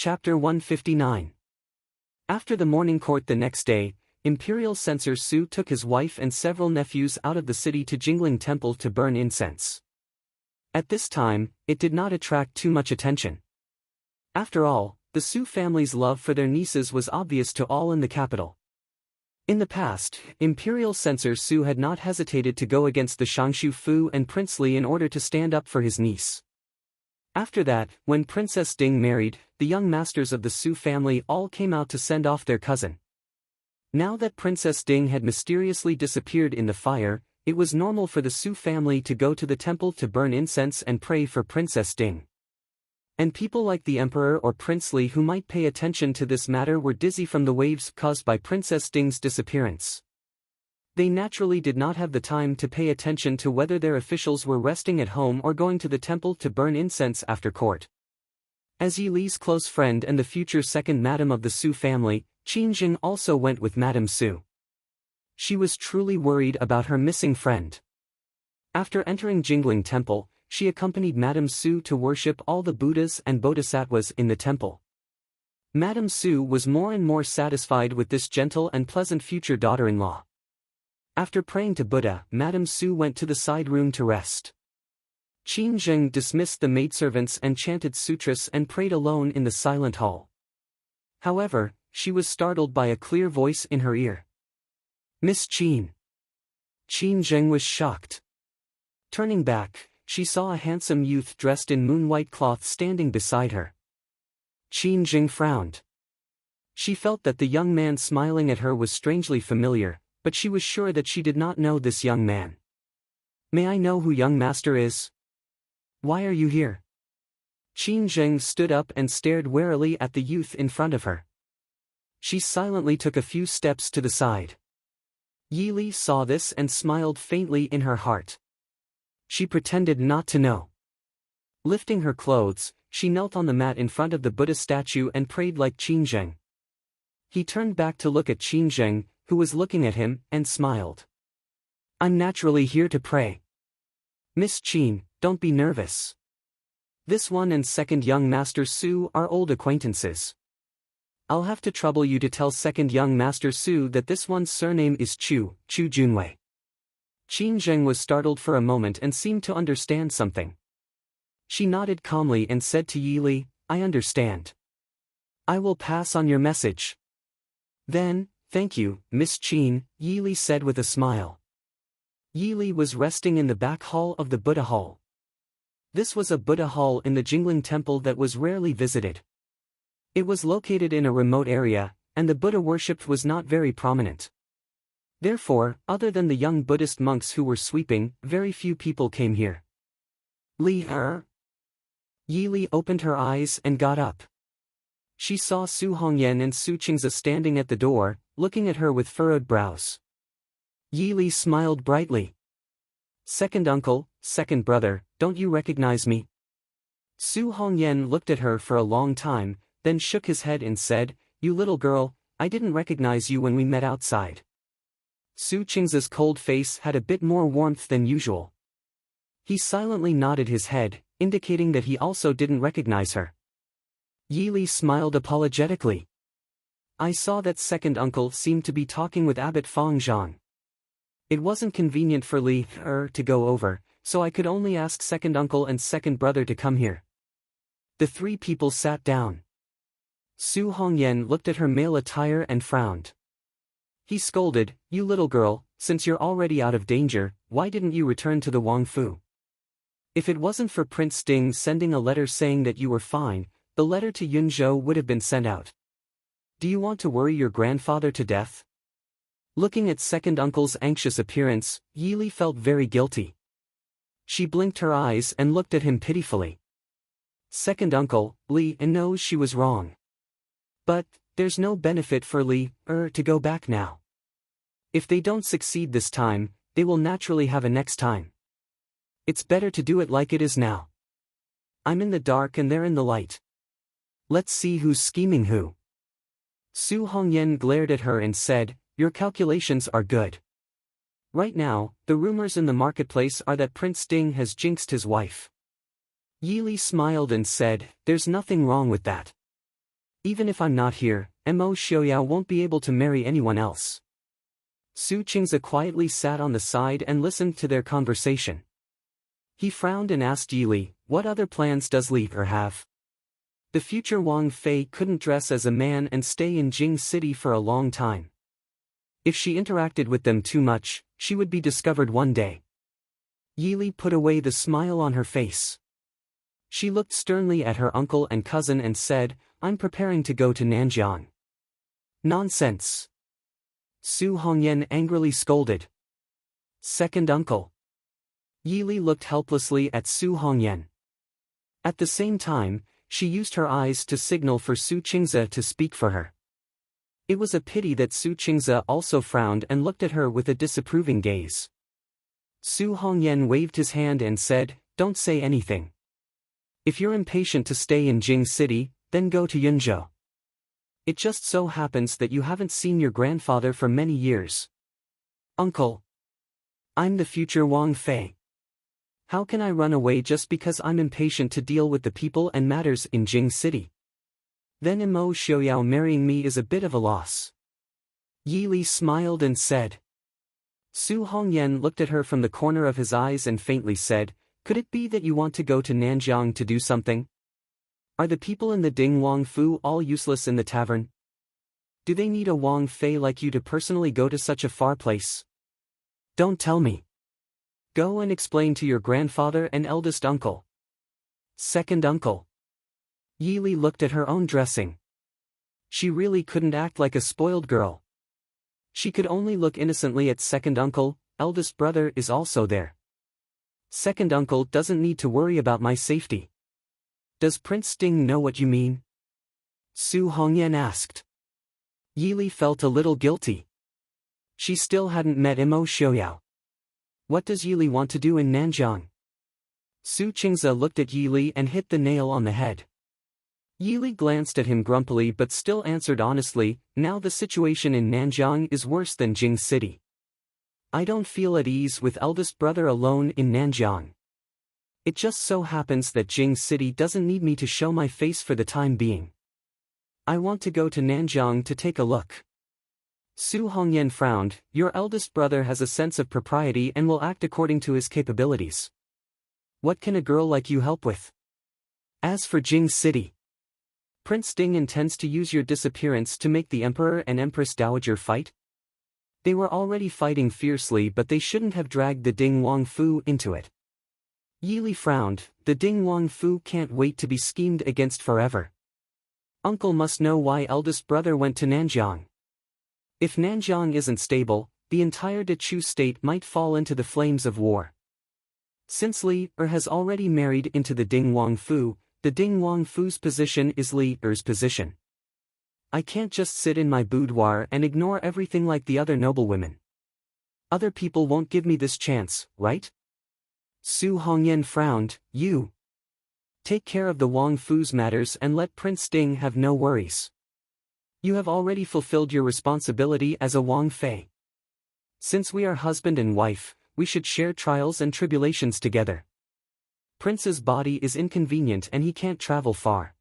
Chapter 159. After the morning court the next day, Imperial Censor Su took his wife and several nephews out of the city to Jingling Temple to burn incense. At this time, it did not attract too much attention. After all, the Su family's love for their nieces was obvious to all in the capital. In the past, Imperial Censor Su had not hesitated to go against the Shangshu Fu and Prince Li in order to stand up for his niece. After that, when Princess Ding married, the young masters of the Su family all came out to send off their cousin. Now that Princess Ding had mysteriously disappeared in the fire, it was normal for the Su family to go to the temple to burn incense and pray for Princess Ding. And people like the Emperor or Prince Li who might pay attention to this matter were dizzy from the waves caused by Princess Ding's disappearance. They naturally did not have the time to pay attention to whether their officials were resting at home or going to the temple to burn incense after court. As Yi Li's close friend and the future second madam of the Su family, Qin Jing also went with Madame Su. She was truly worried about her missing friend. After entering Jingling Temple, she accompanied Madame Su to worship all the Buddhas and Bodhisattvas in the temple. Madame Su was more and more satisfied with this gentle and pleasant future daughter-in-law. After praying to Buddha, Madame Su went to the side room to rest. Qin Jing dismissed the maidservants and chanted sutras and prayed alone in the silent hall. However, she was startled by a clear voice in her ear. "Miss Qin." Qin Jing was shocked. Turning back, she saw a handsome youth dressed in moon-white cloth standing beside her. Qin Jing frowned. She felt that the young man smiling at her was strangely familiar, but she was sure that she did not know this young man. "May I know who young master is? Why are you here?" Qin Jing stood up and stared warily at the youth in front of her. She silently took a few steps to the side. Yi Li saw this and smiled faintly in her heart. She pretended not to know. Lifting her clothes, she knelt on the mat in front of the Buddha statue and prayed like Qin Jing. He turned back to look at Qin Jing, who was looking at him, and smiled. "I'm naturally here to pray. Miss Qin, don't be nervous. This one and second young Master Su are old acquaintances. I'll have to trouble you to tell second young Master Su that this one's surname is Chu Junwei." Qin Jing was startled for a moment and seemed to understand something. She nodded calmly and said to Yi Li, "I understand. I will pass on your message." "Then, thank you, Miss Qin," Yi Li said with a smile. Yi Li was resting in the back hall of the Buddha Hall. This was a Buddha hall in the Jingling Temple that was rarely visited. It was located in a remote area, and the Buddha worshipped was not very prominent. Therefore, other than the young Buddhist monks who were sweeping, very few people came here. "Li er?" Yi Li opened her eyes and got up. She saw Su Hongyan and Su Qingze standing at the door, looking at her with furrowed brows. Yi Li smiled brightly. "Second uncle, second brother, don't you recognize me?" Su Hongyan looked at her for a long time, then shook his head and said, "You little girl, I didn't recognize you when we met outside." Su Qingze's cold face had a bit more warmth than usual. He silently nodded his head, indicating that he also didn't recognize her. Yi Li smiled apologetically. "I saw that second uncle seemed to be talking with Abbot Fang Zhang. It wasn't convenient for Li to go over, so I could only ask second uncle and second brother to come here." The three people sat down. Su Hongyan looked at her male attire and frowned. He scolded, "You little girl, since you're already out of danger, why didn't you return to the Wangfu? If it wasn't for Prince Ding sending a letter saying that you were fine, the letter to Yunzhou would have been sent out. Do you want to worry your grandfather to death?" Looking at second uncle's anxious appearance, Yi Li felt very guilty. She blinked her eyes and looked at him pitifully. Second uncle, Li, knows she was wrong. But there's no benefit for Li to go back now. If they don't succeed this time, they will naturally have a next time. It's better to do it like it is now. I'm in the dark and they're in the light. Let's see who's scheming who. Su Hongyan glared at her and said, "Your calculations are good. Right now, the rumors in the marketplace are that Prince Ding has jinxed his wife." Yi Li smiled and said, "There's nothing wrong with that. Even if I'm not here, Mo Xiaoyao won't be able to marry anyone else. Su Qingze quietly sat on the side and listened to their conversation. He frowned and asked Yi Li, what other plans does Li Er have? The future Wang Fei couldn't dress as a man and stay in Jing City for a long time. If she interacted with them too much, she would be discovered one day. Yi Li put away the smile on her face. She looked sternly at her uncle and cousin and said, I'm preparing to go to Nanjiang. Nonsense. Su Hongyan angrily scolded. Second uncle. Yi Li looked helplessly at Su Hongyan. At the same time, she used her eyes to signal for Su Qingze to speak for her. It was a pity that Su Qingze also frowned and looked at her with a disapproving gaze. Su Hongyan waved his hand and said, don't say anything. If you're impatient to stay in Jing City, then go to Yunzhou. It just so happens that you haven't seen your grandfather for many years. Uncle. I'm the future Wang Fei. How can I run away just because I'm impatient to deal with the people and matters in Jing City? Then Mo Xiaoyao marrying me is a bit of a loss. Yi Li smiled and said. Su Hongyan looked at her from the corner of his eyes and faintly said, could it be that you want to go to Nanjiang to do something? Are the people in the Ding Wang Fu all useless in the tavern? Do they need a Wang Fei like you to personally go to such a far place? Don't tell me. Go and explain to your grandfather and eldest uncle. Second uncle. Yi Li looked at her own dressing. She really couldn't act like a spoiled girl. She could only look innocently at second uncle, eldest brother is also there. Second uncle doesn't need to worry about my safety. Does Prince Ding know what you mean? Su Hongyan asked. Yi Li felt a little guilty. She still hadn't met Mo Xiaoyao. What does Yi Li want to do in Nanjiang? Su Qingze looked at Yi Li and hit the nail on the head. Yi Li glanced at him grumpily but still answered honestly, now the situation in Nanjiang is worse than Jing City. I don't feel at ease with eldest brother alone in Nanjiang. It just so happens that Jing City doesn't need me to show my face for the time being. I want to go to Nanjiang to take a look. Su Hongyan frowned, your eldest brother has a sense of propriety and will act according to his capabilities. What can a girl like you help with? As for Jing City, Prince Ding intends to use your disappearance to make the Emperor and Empress Dowager fight? They were already fighting fiercely but they shouldn't have dragged the Ding Wang Fu into it. Yi Li frowned, the Ding Wang Fu can't wait to be schemed against forever. Uncle must know why eldest brother went to Nanjiang. If Nanjiang isn't stable, the entire Dechu state might fall into the flames of war. Since Li Er has already married into the Ding Wang Fu, the Ding Wang Fu's position is Li Er's position. I can't just sit in my boudoir and ignore everything like the other noblewomen. Other people won't give me this chance, right? Su Hongyan frowned, you. Take care of the Wang Fu's matters and let Prince Ding have no worries. You have already fulfilled your responsibility as a Wang Fei. Since we are husband and wife, we should share trials and tribulations together. Prince's body is inconvenient and he can't travel far.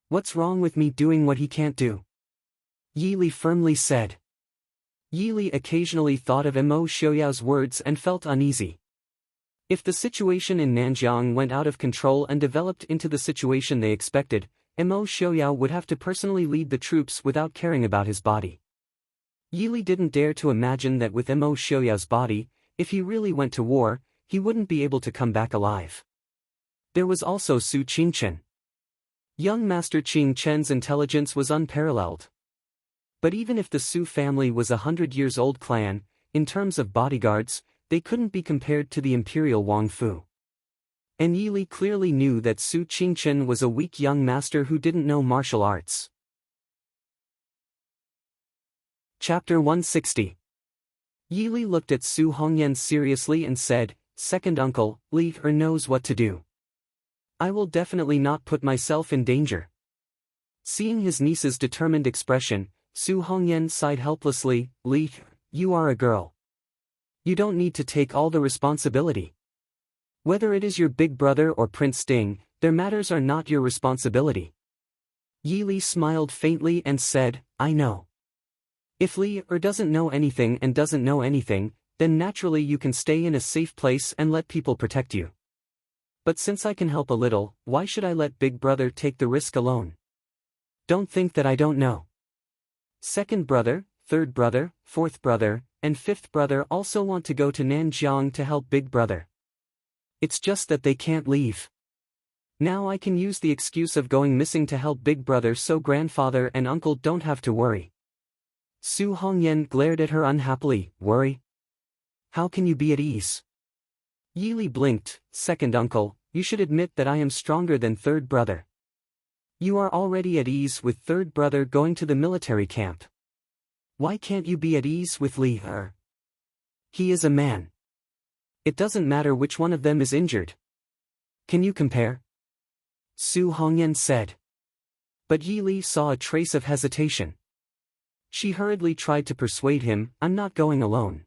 What's wrong with me doing what he can't do? Yi Li firmly said. Yi Li occasionally thought of Mo Xiaoyao's words and felt uneasy. If the situation in Nanjiang went out of control and developed into the situation they expected, Mo Xiaoyao would have to personally lead the troops without caring about his body. Yi Li didn't dare to imagine that with Mo Xiaoyao's body, if he really went to war, he wouldn't be able to come back alive. There was also Su Qingchen. Young Master Qing Chen's intelligence was unparalleled. But even if the Su family was a 100-years-old clan, in terms of bodyguards, they couldn't be compared to the imperial Wang Fu. And Yi Li clearly knew that Su Qingchen was a weak young master who didn't know martial arts. Chapter 160. Yi Li looked at Su Hongyan seriously and said, Second uncle, Li Er knows what to do. I will definitely not put myself in danger. Seeing his niece's determined expression, Su Hongyan sighed helplessly, Li, you are a girl. You don't need to take all the responsibility. Whether it is your big brother or Prince Ding, their matters are not your responsibility. Yi Li smiled faintly and said, I know. If Li doesn't know anything and doesn't know anything, then naturally you can stay in a safe place and let people protect you. But since I can help a little, why should I let Big Brother take the risk alone? Don't think that I don't know. Second brother, third brother, fourth brother, and fifth brother also want to go to Nanjiang to help Big Brother. It's just that they can't leave. Now I can use the excuse of going missing to help Big Brother so grandfather and uncle don't have to worry. Su Hongyan glared at her unhappily. Worry? How can you be at ease? Yi Li blinked. Second uncle, you should admit that I am stronger than third brother. You are already at ease with third brother going to the military camp. Why can't you be at ease with Li? He is a man. It doesn't matter which one of them is injured. Can you compare? Su Hongyan said. But Yi Li saw a trace of hesitation. She hurriedly tried to persuade him, I'm not going alone.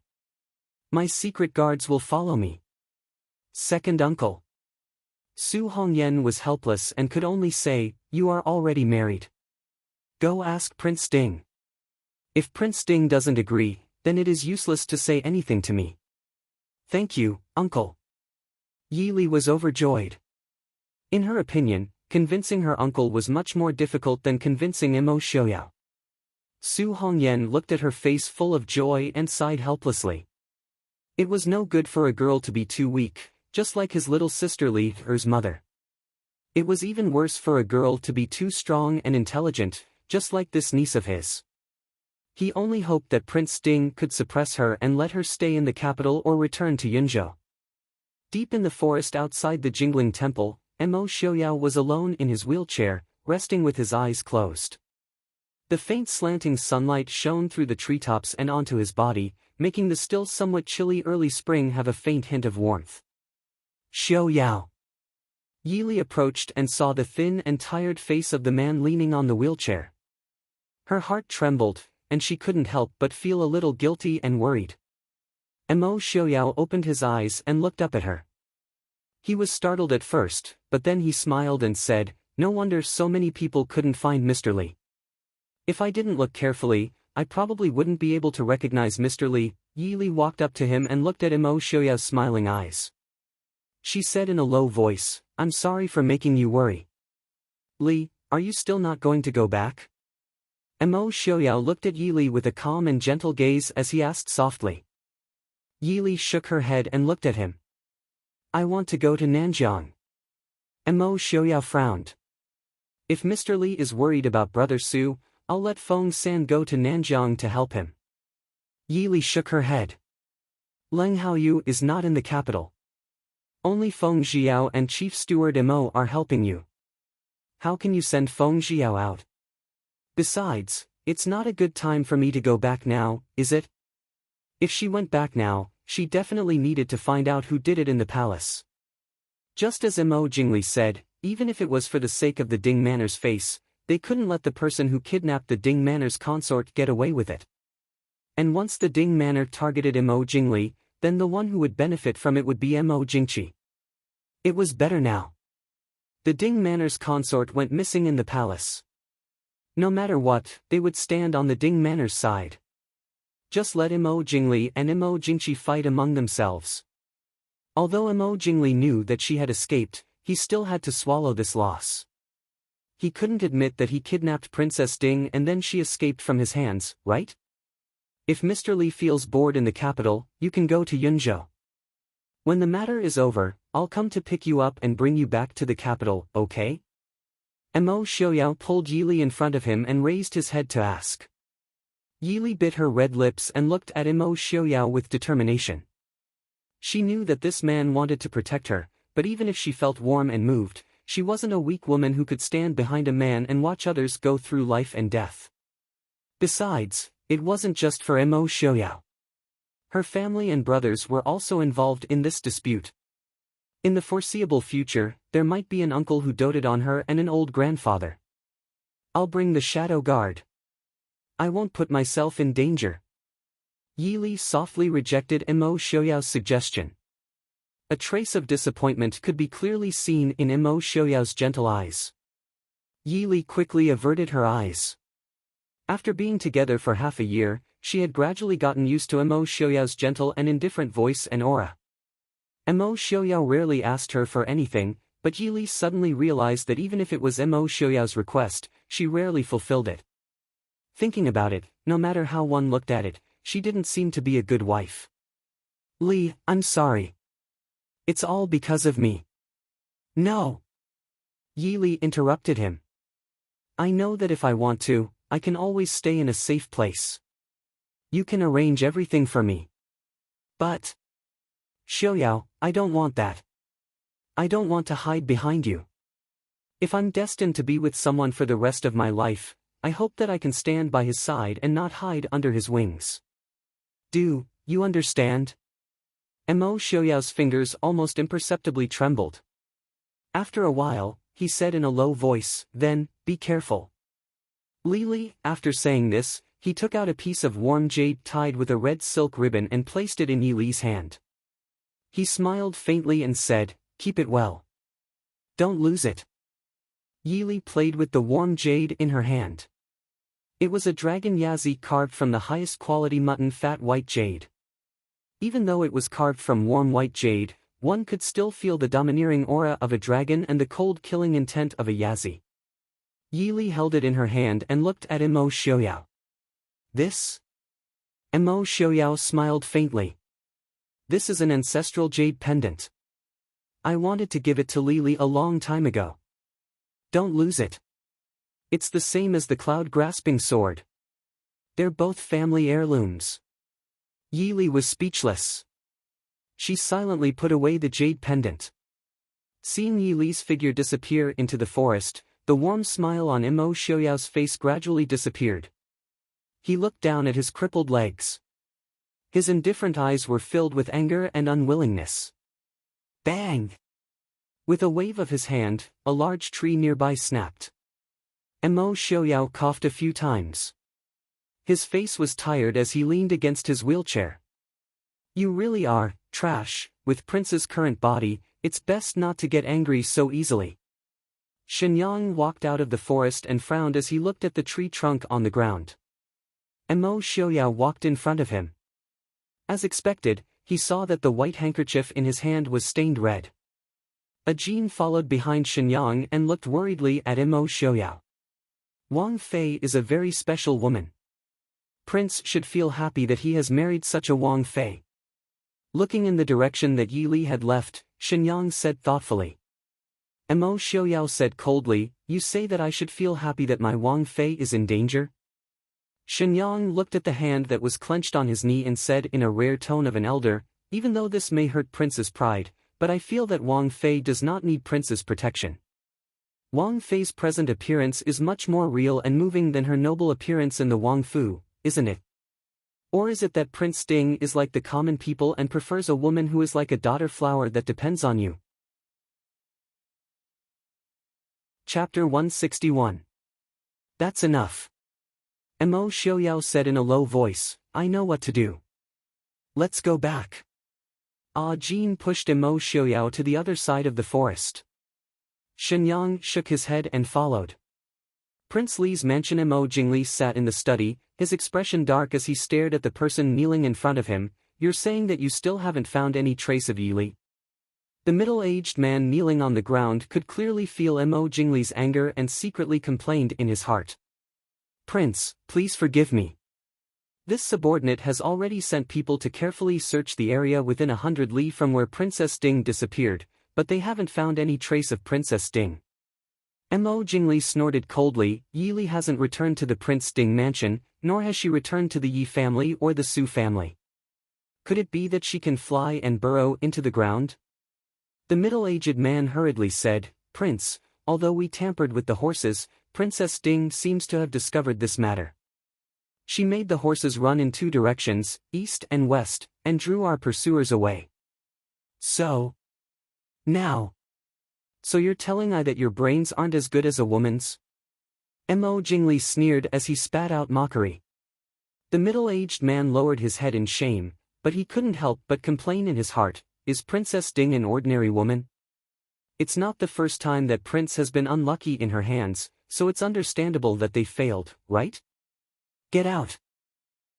My secret guards will follow me. Second uncle. Su Hongyan was helpless and could only say, you are already married. Go ask Prince Ding. If Prince Ding doesn't agree, then it is useless to say anything to me. Thank you, uncle. Yi Li was overjoyed. In her opinion, convincing her uncle was much more difficult than convincing Mo Xiaoyao. Su Hongyan looked at her face full of joy and sighed helplessly. It was no good for a girl to be too weak, just like his little sister Li Er's mother. It was even worse for a girl to be too strong and intelligent, just like this niece of his. He only hoped that Prince Ding could suppress her and let her stay in the capital or return to Yunzhou. Deep in the forest outside the Jingling Temple, Mo Xiaoyao was alone in his wheelchair, resting with his eyes closed. The faint slanting sunlight shone through the treetops and onto his body, making the still somewhat chilly early spring have a faint hint of warmth. Xiaoyao. Yi Li approached and saw the thin and tired face of the man leaning on the wheelchair. Her heart trembled, and she couldn't help but feel a little guilty and worried. Mo Xiaoyao opened his eyes and looked up at her. He was startled at first, but then he smiled and said, no wonder so many people couldn't find Mr. Li. If I didn't look carefully, I probably wouldn't be able to recognize Mr. Li. Yi Li walked up to him and looked at Mo Xiaoyao's smiling eyes. She said in a low voice, I'm sorry for making you worry. Li, are you still not going to go back? Mo Xiaoyao looked at Yi Li with a calm and gentle gaze as he asked softly. Yi Li shook her head and looked at him. I want to go to Nanjiang. Mo Xiaoyao frowned. If Mr. Li is worried about Brother Su, I'll let Feng San go to Nanjiang to help him. Yi Li shook her head. Leng Haoyu is not in the capital. Only Feng Xiao and Chief Steward Mo are helping you. How can you send Feng Xiao out? Besides, it's not a good time for me to go back now, is it? If she went back now, she definitely needed to find out who did it in the palace. Just as Mo Jingli said, even if it was for the sake of the Ding Manor's face, they couldn't let the person who kidnapped the Ding Manor's consort get away with it. And once the Ding Manor targeted Mo Jingli, then the one who would benefit from it would be Mo Jingqi. It was better now. The Ding Manor's consort went missing in the palace. No matter what, they would stand on the Ding Manor's side. Just let Mo Jingli and Mo Jingqi fight among themselves. Although Mo Jingli knew that she had escaped, he still had to swallow this loss. He couldn't admit that he kidnapped Princess Ding and then she escaped from his hands, right? If Mr. Li feels bored in the capital, you can go to Yunzhou. When the matter is over, I'll come to pick you up and bring you back to the capital, okay? Mo Xiaoyao pulled Yi Li in front of him and raised his head to ask. Yi Li bit her red lips and looked at Mo Xiaoyao with determination. She knew that this man wanted to protect her, but even if she felt warm and moved, she wasn't a weak woman who could stand behind a man and watch others go through life and death. Besides, it wasn't just for Mo Xiaoyao. Her family and brothers were also involved in this dispute. In the foreseeable future, there might be an uncle who doted on her and an old grandfather. I'll bring the shadow guard. I won't put myself in danger. Yi Li softly rejected Mo Xiaoyao's suggestion. A trace of disappointment could be clearly seen in Mo Xiaoyao's gentle eyes. Yi Li quickly averted her eyes. After being together for half a year, she had gradually gotten used to Mo Xiaoyao's gentle and indifferent voice and aura. Mo Xiaoyao rarely asked her for anything, but Yi Li suddenly realized that even if it was Mo Xiaoyao's request, she rarely fulfilled it. Thinking about it, no matter how one looked at it, she didn't seem to be a good wife. Li, I'm sorry. It's all because of me. No. Yi Li interrupted him. I know that if I want to, I can always stay in a safe place. You can arrange everything for me. But Xiaoyao, I don't want that. I don't want to hide behind you. If I'm destined to be with someone for the rest of my life, I hope that I can stand by his side and not hide under his wings. Do you understand? Mo Xiaoyao's fingers almost imperceptibly trembled. After a while, he said in a low voice, then, be careful. Li, after saying this, he took out a piece of warm jade tied with a red silk ribbon and placed it in Yi Li's hand. He smiled faintly and said, keep it well. Don't lose it. Yi Li played with the warm jade in her hand. It was a dragon yazi carved from the highest quality mutton fat white jade. Even though it was carved from warm white jade, one could still feel the domineering aura of a dragon and the cold killing intent of a yazi. Yi Li held it in her hand and looked at Mo Xiaoyao. This? Mo Xiaoyao smiled faintly. This is an ancestral jade pendant. I wanted to give it to Li a long time ago. Don't lose it. It's the same as the cloud-grasping sword. They're both family heirlooms. Yi Li was speechless. She silently put away the jade pendant. Seeing Yi Li's figure disappear into the forest, the warm smile on Mo Xiaoyao's face gradually disappeared. He looked down at his crippled legs. His indifferent eyes were filled with anger and unwillingness. Bang! With a wave of his hand, a large tree nearby snapped. Mo Xiaoyao coughed a few times. His face was tired as he leaned against his wheelchair. You really are trash. With Prince's current body, it's best not to get angry so easily. Shenyang walked out of the forest and frowned as he looked at the tree trunk on the ground. Mo Xiaoyao walked in front of him. As expected, he saw that the white handkerchief in his hand was stained red. Ajin followed behind Shenyang and looked worriedly at Mo Xiaoyao. Wang Fei is a very special woman. Prince should feel happy that he has married such a Wang Fei. Looking in the direction that Yi Li had left, Shenyang said thoughtfully. Mo Xiaoyao said coldly, you say that I should feel happy that my Wang Fei is in danger? Shenyang looked at the hand that was clenched on his knee and said in a rare tone of an elder, even though this may hurt Prince's pride, but I feel that Wang Fei does not need Prince's protection. Wang Fei's present appearance is much more real and moving than her noble appearance in the Wang Fu, isn't it? Or is it that Prince Ding is like the common people and prefers a woman who is like a daughter flower that depends on you? Chapter 161. That's enough. Mo Xiaoyao said in a low voice, I know what to do. Let's go back. Jin pushed Mo Xiaoyao to the other side of the forest. Shenyang shook his head and followed. Prince Li's mansion. Mo Jingli sat in the study, his expression dark as he stared at the person kneeling in front of him. You're saying that you still haven't found any trace of Yi Li? The middle-aged man kneeling on the ground could clearly feel Mo Jingli's anger and secretly complained in his heart. Prince, please forgive me. This subordinate has already sent people to carefully search the area within 100 li from where Princess Ding disappeared, but they haven't found any trace of Princess Ding. Mo Jingli snorted coldly, Yi Li hasn't returned to the Prince Ding mansion, nor has she returned to the Yi family or the Su family. Could it be that she can fly and burrow into the ground? The middle-aged man hurriedly said, Prince, although we tampered with the horses, Princess Ding seems to have discovered this matter. She made the horses run in two directions, east and west, and drew our pursuers away. So you're telling I that your brains aren't as good as a woman's? Mo Jingli sneered as he spat out mockery. The middle-aged man lowered his head in shame, but he couldn't help but complain in his heart, is Princess Ding an ordinary woman? It's not the first time that Prince has been unlucky in her hands, so it's understandable that they failed, right? Get out.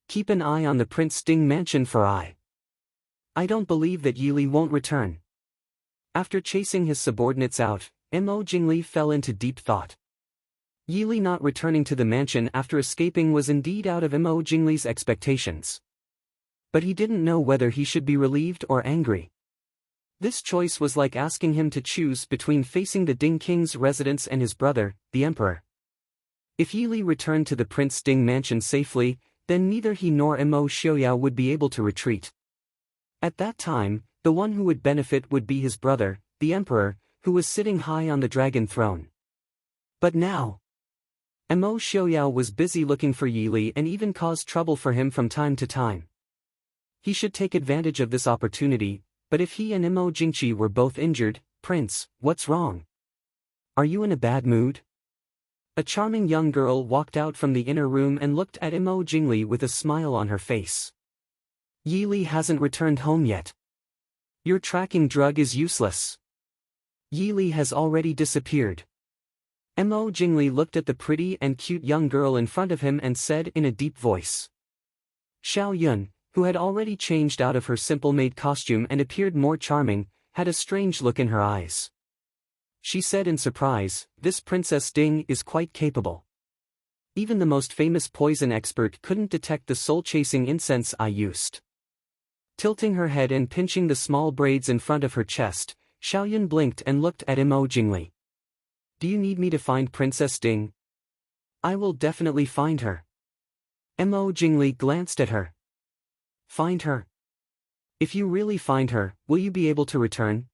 Keep an eye on the Prince Ding mansion for I don't believe that Yili won't return. After chasing his subordinates out, Mo Jingli fell into deep thought. Yili not returning to the mansion after escaping was indeed out of Mo Jingli's expectations. But he didn't know whether he should be relieved or angry. This choice was like asking him to choose between facing the Ding King's residence and his brother, the Emperor. If Yili returned to the Prince Ding mansion safely, then neither he nor Mo Xiaoyao would be able to retreat. At that time, the one who would benefit would be his brother, the Emperor, who was sitting high on the dragon throne. But now, Mo Xiaoyao was busy looking for Yili and even caused trouble for him from time to time. He should take advantage of this opportunity, but if he and Mo Jingqi were both injured, Prince, what's wrong? Are you in a bad mood? A charming young girl walked out from the inner room and looked at Mo Jingli with a smile on her face. Yili hasn't returned home yet. Your tracking drug is useless. Yili has already disappeared. Mo Jingli looked at the pretty and cute young girl in front of him and said in a deep voice. Xiao Yun, who had already changed out of her simple maid costume and appeared more charming, had a strange look in her eyes. She said in surprise, "This Princess Ding is quite capable. Even the most famous poison expert couldn't detect the soul-chasing incense I used." Tilting her head and pinching the small braids in front of her chest, Xiaoyun blinked and looked at Mo Jingli. "Do you need me to find Princess Ding?" "I will definitely find her." Mo Jingli glanced at her. "Find her? If you really find her, will you be able to return?"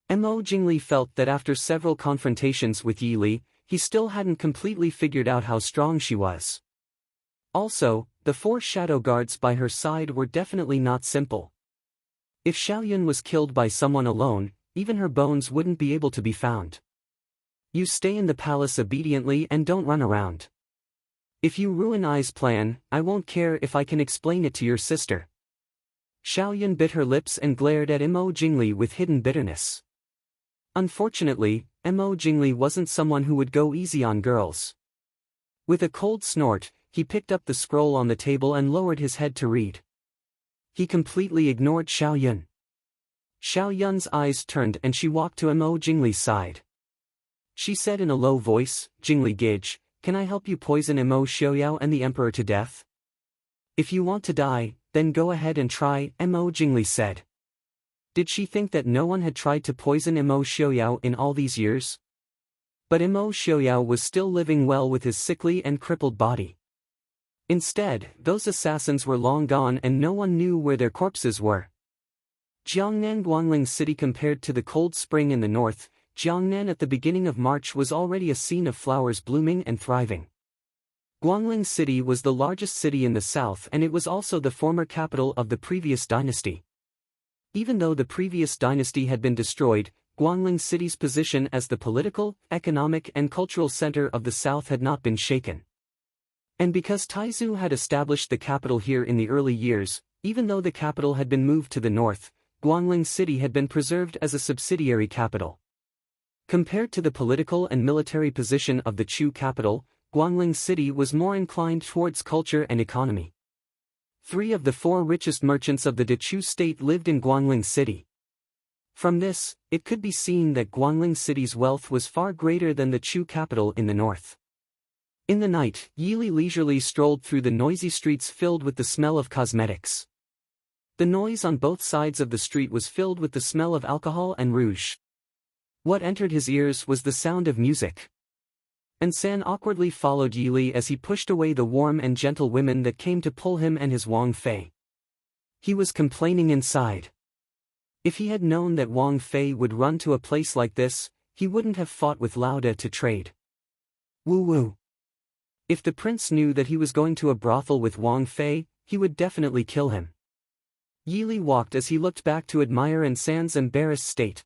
Mo Jingli felt that after several confrontations with Yili, he still hadn't completely figured out how strong she was. Also, the 4 shadow guards by her side were definitely not simple. If Xiaoyun was killed by someone alone, even her bones wouldn't be able to be found. You stay in the palace obediently and don't run around. If you ruin Ai's plan, I won't care if I can explain it to your sister. Xiaoyun bit her lips and glared at Mo Jingli with hidden bitterness. Unfortunately, Mo Jingli wasn't someone who would go easy on girls. With a cold snort, he picked up the scroll on the table and lowered his head to read. He completely ignored Xiaoyun. Xiaoyun's eyes turned and she walked to Mo Jingli's side. She said in a low voice, "Jingli Gage, can I help you poison Mo Xiaoyao and the Emperor to death?" "If you want to die, then go ahead and try," Mo Jingli said. Did she think that no one had tried to poison Mo Xiaoyao in all these years? But Mo Xiaoyao was still living well with his sickly and crippled body. Instead, those assassins were long gone and no one knew where their corpses were. Jiangnan Guangling City. Compared to the cold spring in the north, Jiangnan at the beginning of March was already a scene of flowers blooming and thriving. Guangling City was the largest city in the south and it was also the former capital of the previous dynasty. Even though the previous dynasty had been destroyed, Guangling City's position as the political, economic and cultural center of the south had not been shaken. And because Taizu had established the capital here in the early years, even though the capital had been moved to the north, Guangling City had been preserved as a subsidiary capital. Compared to the political and military position of the Chu capital, Guangling City was more inclined towards culture and economy. 3 of the 4 richest merchants of the Dechu state lived in Guangling City. From this, it could be seen that Guangling City's wealth was far greater than the Chu capital in the north. In the night, Yili leisurely strolled through the noisy streets filled with the smell of cosmetics. The noise on both sides of the street was filled with the smell of alcohol and rouge. What entered his ears was the sound of music. And San awkwardly followed Yili as he pushed away the warm and gentle women that came to pull him and his Wang Fei. He was complaining inside. If he had known that Wang Fei would run to a place like this, he wouldn't have fought with Lauda to trade. Woo-woo. If the prince knew that he was going to a brothel with Wang Fei, he would definitely kill him. Yili walked as he looked back to admire Ansan's embarrassed state.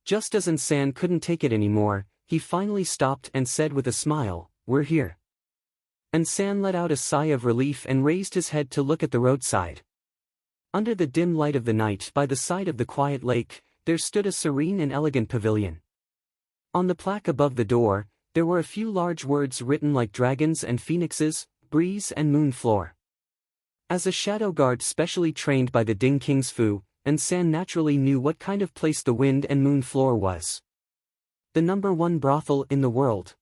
Just as Ansan couldn't take it anymore, he finally stopped and said with a smile, "We're here." Ansan let out a sigh of relief and raised his head to look at the roadside. Under the dim light of the night by the side of the quiet lake, there stood a serene and elegant pavilion. On the plaque above the door, there were a few large words written like dragons and phoenixes, breeze and moon floor. As a shadow guard specially trained by the Ding King's Fu, and San naturally knew what kind of place the wind and moon floor was. The #1 brothel in the world.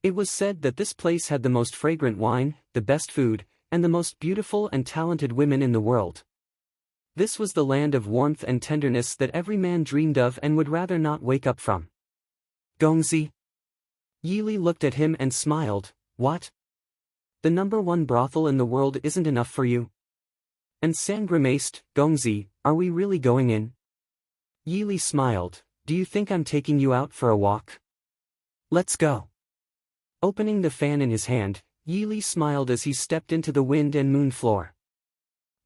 It was said that this place had the most fragrant wine, the best food, and the most beautiful and talented women in the world. This was the land of warmth and tenderness that every man dreamed of and would rather not wake up from. Gongzi. Yili looked at him and smiled. What? The #1 brothel in the world isn't enough for you? And San grimaced. Gongzi, are we really going in? Yili smiled. Do you think I'm taking you out for a walk? Let's go. Opening the fan in his hand, Yili smiled as he stepped into the wind and moon floor.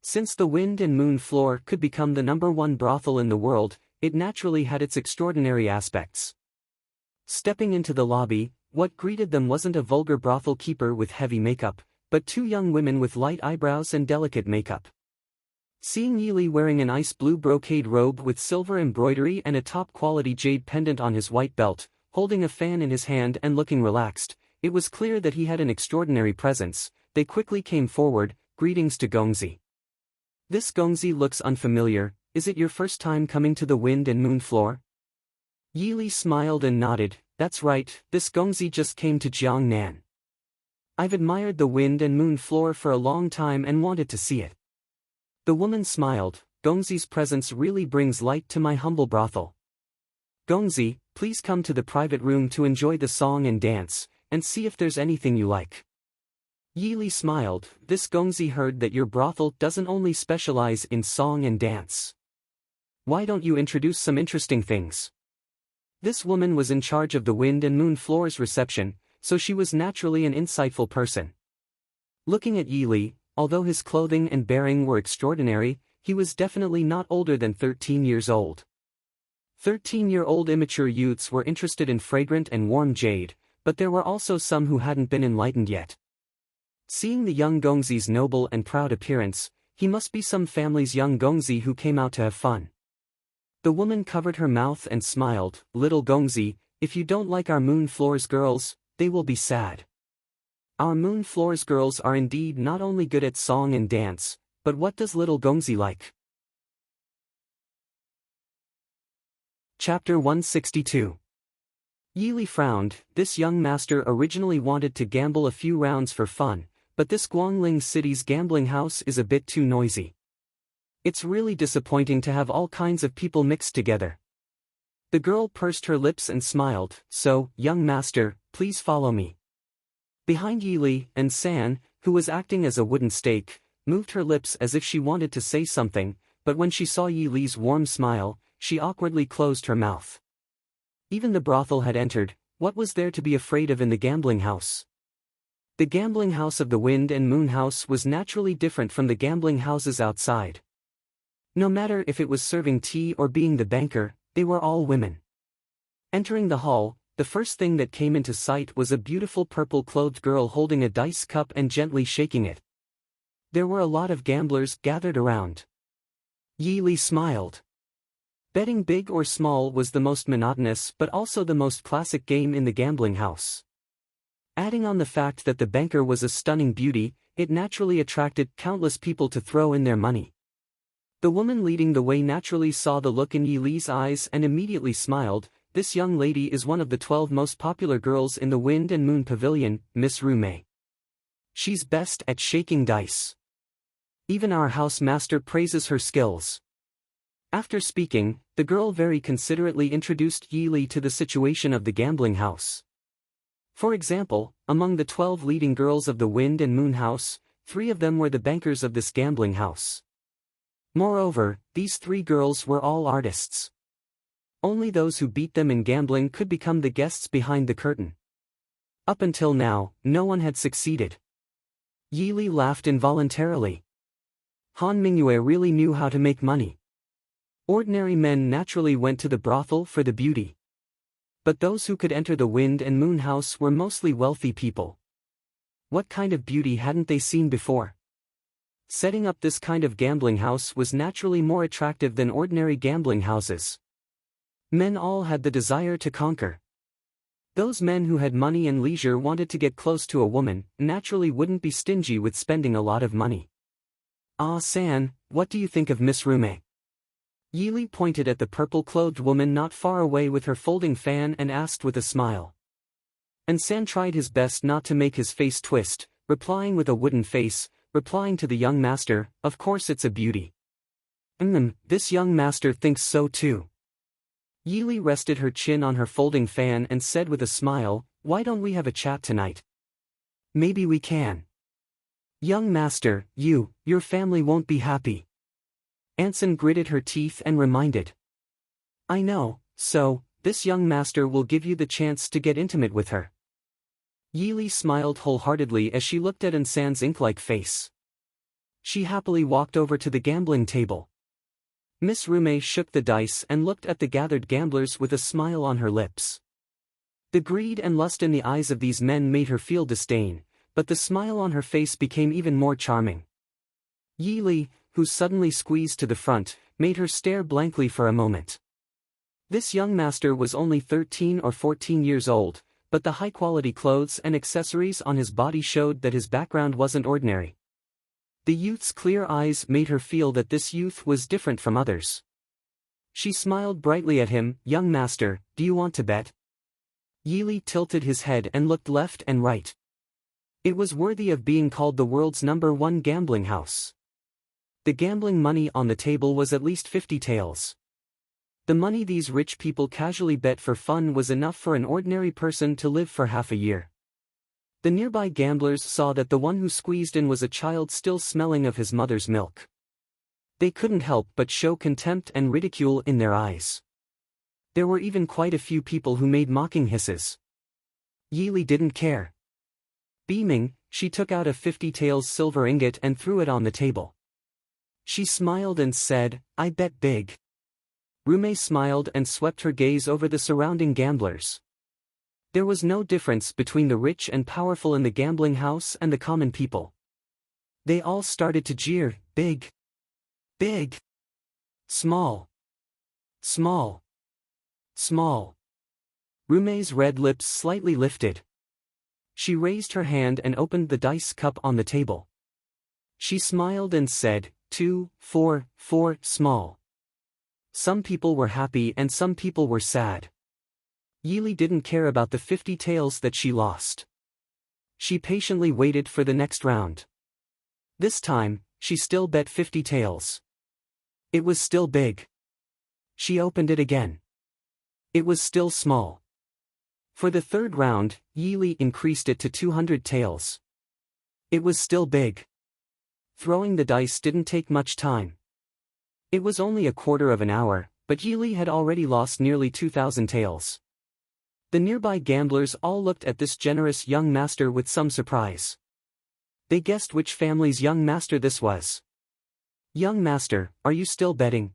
Since the wind and moon floor could become the #1 brothel in the world, it naturally had its extraordinary aspects. Stepping into the lobby, what greeted them wasn't a vulgar brothel keeper with heavy makeup, but two young women with light eyebrows and delicate makeup. Seeing Yili wearing an ice blue brocade robe with silver embroidery and a top-quality jade pendant on his white belt, holding a fan in his hand and looking relaxed, it was clear that he had an extraordinary presence. They quickly came forward. Greetings to Gongzi. This Gongzi looks unfamiliar. Is it your first time coming to the wind and moon floor? Yili smiled and nodded. That's right, this Gongzi just came to Jiangnan. I've admired the wind and moon floor for a long time and wanted to see it. The woman smiled. Gongzi's presence really brings light to my humble brothel. Gongzi, please come to the private room to enjoy the song and dance, and see if there's anything you like. Yili smiled. This Gongzi heard that your brothel doesn't only specialize in song and dance. Why don't you introduce some interesting things? This woman was in charge of the wind and moon floor's reception, so she was naturally an insightful person. Looking at Yili, although his clothing and bearing were extraordinary, he was definitely not older than 13 years old. 13-year-old immature youths were interested in fragrant and warm jade, but there were also some who hadn't been enlightened yet. Seeing the young Gongzi's noble and proud appearance, he must be some family's young Gongzi who came out to have fun. The woman covered her mouth and smiled. Little Gongzi, if you don't like our moon floor's girls, they will be sad. Our moon floor's girls are indeed not only good at song and dance, but what does little Gongzi like? Chapter 162. Yili frowned. This young master originally wanted to gamble a few rounds for fun, but this Guangling city's gambling house is a bit too noisy. It's really disappointing to have all kinds of people mixed together. The girl pursed her lips and smiled. So, young master, please follow me. Behind Yili, and San, who was acting as a wooden stake, moved her lips as if she wanted to say something, but when she saw Yili's warm smile, she awkwardly closed her mouth. Even the brothel had entered. What was there to be afraid of in the gambling house? The gambling house of the Wind and Moon House was naturally different from the gambling houses outside. No matter if it was serving tea or being the banker, they were all women. Entering the hall, the first thing that came into sight was a beautiful purple-clothed girl holding a dice cup and gently shaking it. There were a lot of gamblers gathered around. Yili smiled. Betting big or small was the most monotonous but also the most classic game in the gambling house. Adding on the fact that the banker was a stunning beauty, it naturally attracted countless people to throw in their money. The woman leading the way naturally saw the look in Yili's eyes and immediately smiled. This young lady is one of the 12 most popular girls in the Wind and Moon Pavilion, Miss Rume. She's best at shaking dice. Even our house master praises her skills. After speaking, the girl very considerately introduced Yili to the situation of the gambling house. For example, among the 12 leading girls of the Wind and Moon House, 3 of them were the bankers of this gambling house. Moreover, these 3 girls were all artists. Only those who beat them in gambling could become the guests behind the curtain. Up until now, no one had succeeded. Yili laughed involuntarily. Han Mingyue really knew how to make money. Ordinary men naturally went to the brothel for the beauty. But those who could enter the Wind and Moon House were mostly wealthy people. What kind of beauty hadn't they seen before? Setting up this kind of gambling house was naturally more attractive than ordinary gambling houses. Men all had the desire to conquer. Those men who had money and leisure wanted to get close to a woman, naturally wouldn't be stingy with spending a lot of money. "Ah San, what do you think of Miss Rume?" Yili pointed at the purple-clothed woman not far away with her folding fan and asked with a smile. And San tried his best not to make his face twist, replying with a wooden face, replying to the young master, "Of course it's a beauty." This young master thinks so too." Yili rested her chin on her folding fan and said with a smile, "Why don't we have a chat tonight? Maybe we can." "Young master, your family won't be happy." Anson gritted her teeth and reminded. "I know, so, this young master will give you the chance to get intimate with her." Yili smiled wholeheartedly as she looked at Ansan's ink-like face. She happily walked over to the gambling table. Miss Rume shook the dice and looked at the gathered gamblers with a smile on her lips. The greed and lust in the eyes of these men made her feel disdain, but the smile on her face became even more charming. Yili, who suddenly squeezed to the front, made her stare blankly for a moment. This young master was only 13 or 14 years old, but the high-quality clothes and accessories on his body showed that his background wasn't ordinary. The youth's clear eyes made her feel that this youth was different from others. She smiled brightly at him. "Young master, do you want to bet?" Yili tilted his head and looked left and right. It was worthy of being called the world's #1 gambling house. The gambling money on the table was at least 50 taels. The money these rich people casually bet for fun was enough for an ordinary person to live for half a year. The nearby gamblers saw that the one who squeezed in was a child still smelling of his mother's milk. They couldn't help but show contempt and ridicule in their eyes. There were even quite a few people who made mocking hisses. Yili didn't care. Beaming, she took out a 50 taels silver ingot and threw it on the table. She smiled and said, "I bet big." Rume smiled and swept her gaze over the surrounding gamblers. There was no difference between the rich and powerful in the gambling house and the common people. They all started to jeer, "Big! Big! Small! Small! Small!" Rume's red lips slightly lifted. She raised her hand and opened the dice cup on the table. She smiled and said, 2, 4, 4, small." Some people were happy and some people were sad. Yili didn't care about the 50 taels that she lost. She patiently waited for the next round. This time, she still bet 50 taels. It was still big. She opened it again. It was still small. For the third round, Yili increased it to 200 taels. It was still big. Throwing the dice didn't take much time. It was only a quarter of an hour, but Yili had already lost nearly 2,000 taels. The nearby gamblers all looked at this generous young master with some surprise. They guessed which family's young master this was. "Young master, are you still betting?"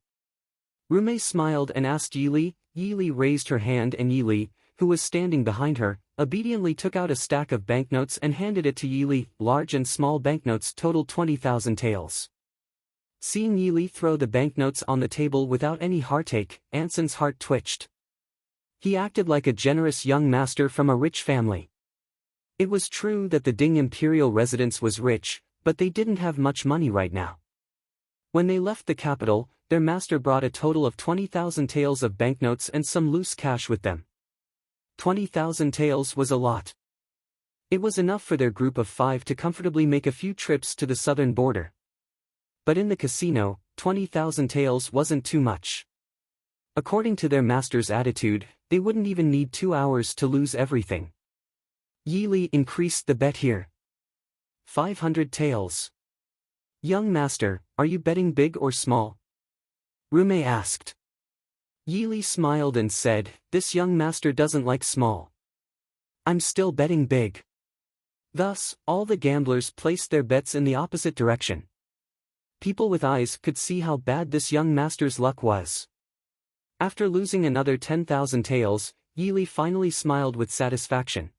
Rume smiled and asked Yili. Yili raised her hand and Yili, who was standing behind her, obediently took out a stack of banknotes and handed it to Yili. Large and small banknotes totaled 20,000 taels. Seeing Yili throw the banknotes on the table without any heartache, Anson's heart twitched. He acted like a generous young master from a rich family. It was true that the Ding imperial residence was rich, but they didn't have much money right now. When they left the capital, their master brought a total of 20,000 taels of banknotes and some loose cash with them. 20,000 taels was a lot. It was enough for their group of 5 to comfortably make a few trips to the southern border. But in the casino, 20,000 taels wasn't too much. According to their master's attitude, they wouldn't even need 2 hours to lose everything. Yili increased the bet here. 500 taels. "Young master, are you betting big or small?" Rume asked. Yili smiled and said, "This young master doesn't like small. I'm still betting big." Thus, all the gamblers placed their bets in the opposite direction. People with eyes could see how bad this young master's luck was. After losing another 10,000 taels, Yili finally smiled with satisfaction.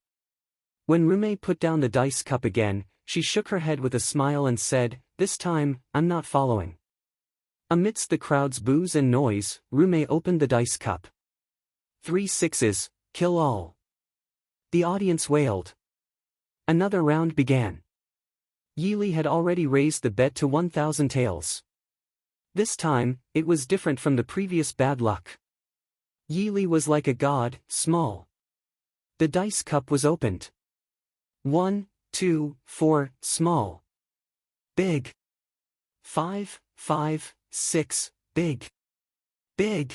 When Rume put down the dice cup again, she shook her head with a smile and said, "This time, I'm not following." Amidst the crowd's boos and noise, Rume opened the dice cup. 3 sixes, kill all. The audience wailed. Another round began. Yili had already raised the bet to 1,000 taels. This time, it was different from the previous bad luck. Yili was like a god, small. The dice cup was opened. 1, 2, 4, small. Big. 5, 5, 6, big. Big.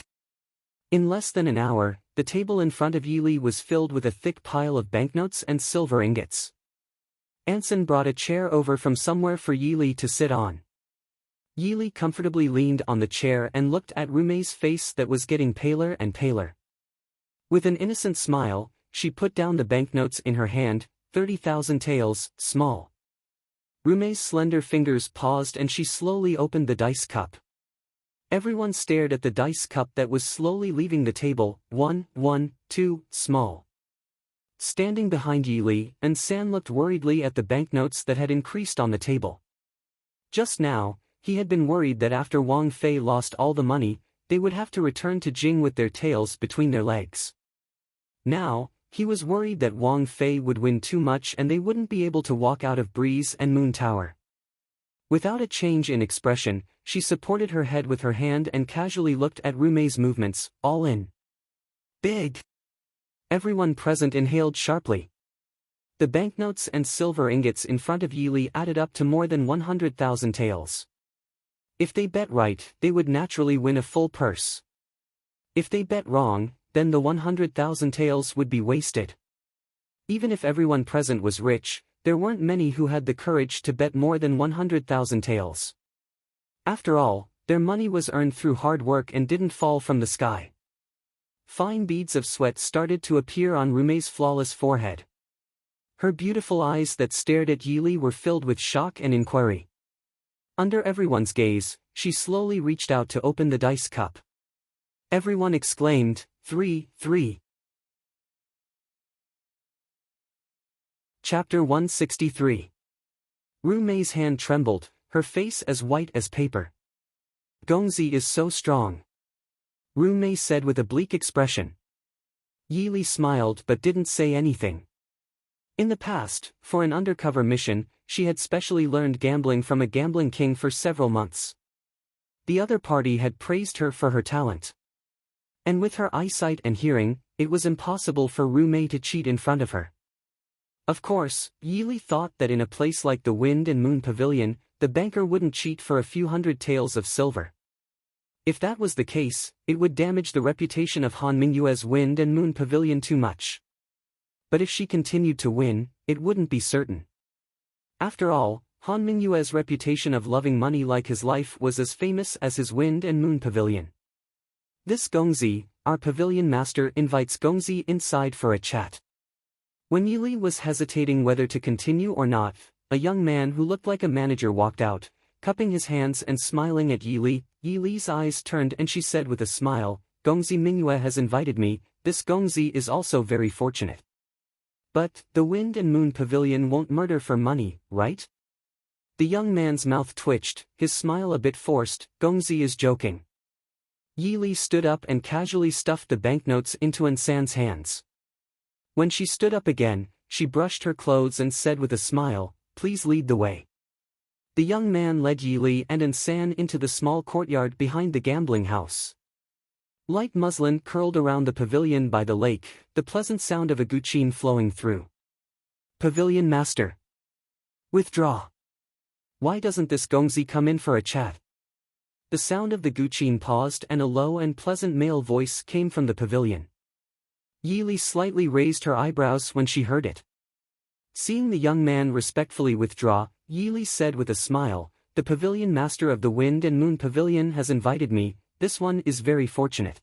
In less than an hour, the table in front of Yili was filled with a thick pile of banknotes and silver ingots. Anson brought a chair over from somewhere for Yili to sit on. Yili comfortably leaned on the chair and looked at Rumei's face that was getting paler and paler. With an innocent smile, she put down the banknotes in her hand, 30,000 taels, small. Rumei's slender fingers paused and she slowly opened the dice cup. Everyone stared at the dice cup that was slowly leaving the table, 1, 1, 2, small. Standing behind Yili, San looked worriedly at the banknotes that had increased on the table. Just now, he had been worried that after Wang Fei lost all the money, they would have to return to Jing with their tails between their legs. Now, he was worried that Wang Fei would win too much and they wouldn't be able to walk out of Breeze and Moon Tower. Without a change in expression, she supported her head with her hand and casually looked at Rumei's movements, all in. Big. Everyone present inhaled sharply. The banknotes and silver ingots in front of Yili added up to more than 100,000 taels. If they bet right, they would naturally win a full purse. If they bet wrong, then the 100,000 taels would be wasted. Even if everyone present was rich, there weren't many who had the courage to bet more than 100,000 taels. After all, their money was earned through hard work and didn't fall from the sky. Fine beads of sweat started to appear on Rumei's flawless forehead. Her beautiful eyes that stared at Yili were filled with shock and inquiry. Under everyone's gaze, she slowly reached out to open the dice cup. Everyone exclaimed, 3, 3. Chapter 163. Rumei's hand trembled, her face as white as paper. Gongzi is so strong. Rumei said with a bleak expression. Yili smiled but didn't say anything. In the past, for an undercover mission, she had specially learned gambling from a gambling king for several months. The other party had praised her for her talent. And with her eyesight and hearing, it was impossible for Rumei to cheat in front of her. Of course, Yili thought that in a place like the Wind and Moon Pavilion, the banker wouldn't cheat for a few hundred taels of silver. If that was the case, it would damage the reputation of Han Mingyue's Wind and Moon Pavilion too much. But if she continued to win, it wouldn't be certain. After all, Han Mingyue's reputation of loving money like his life was as famous as his Wind and Moon Pavilion. This Gongzi, our pavilion master, invites Gongzi inside for a chat. When Yili was hesitating whether to continue or not, a young man who looked like a manager walked out, cupping his hands and smiling at Yili. Yili's eyes turned and she said with a smile, Gongzi Mingyue has invited me, this Gongzi is also very fortunate. But, the Wind and Moon Pavilion won't murder for money, right? The young man's mouth twitched, his smile a bit forced. Gongzi is joking. Yili stood up and casually stuffed the banknotes into Ansan's hands. When she stood up again, she brushed her clothes and said with a smile, please lead the way. The young man led Yili and Ansan into the small courtyard behind the gambling house. Light muslin curled around the pavilion by the lake, the pleasant sound of a guqin flowing through. Pavilion master. Withdraw. Why doesn't this Gongzi come in for a chat? The sound of the guqin paused and a low and pleasant male voice came from the pavilion. Yili slightly raised her eyebrows when she heard it. Seeing the young man respectfully withdraw, Yili said with a smile, the pavilion master of the Wind and Moon Pavilion has invited me, this one is very fortunate.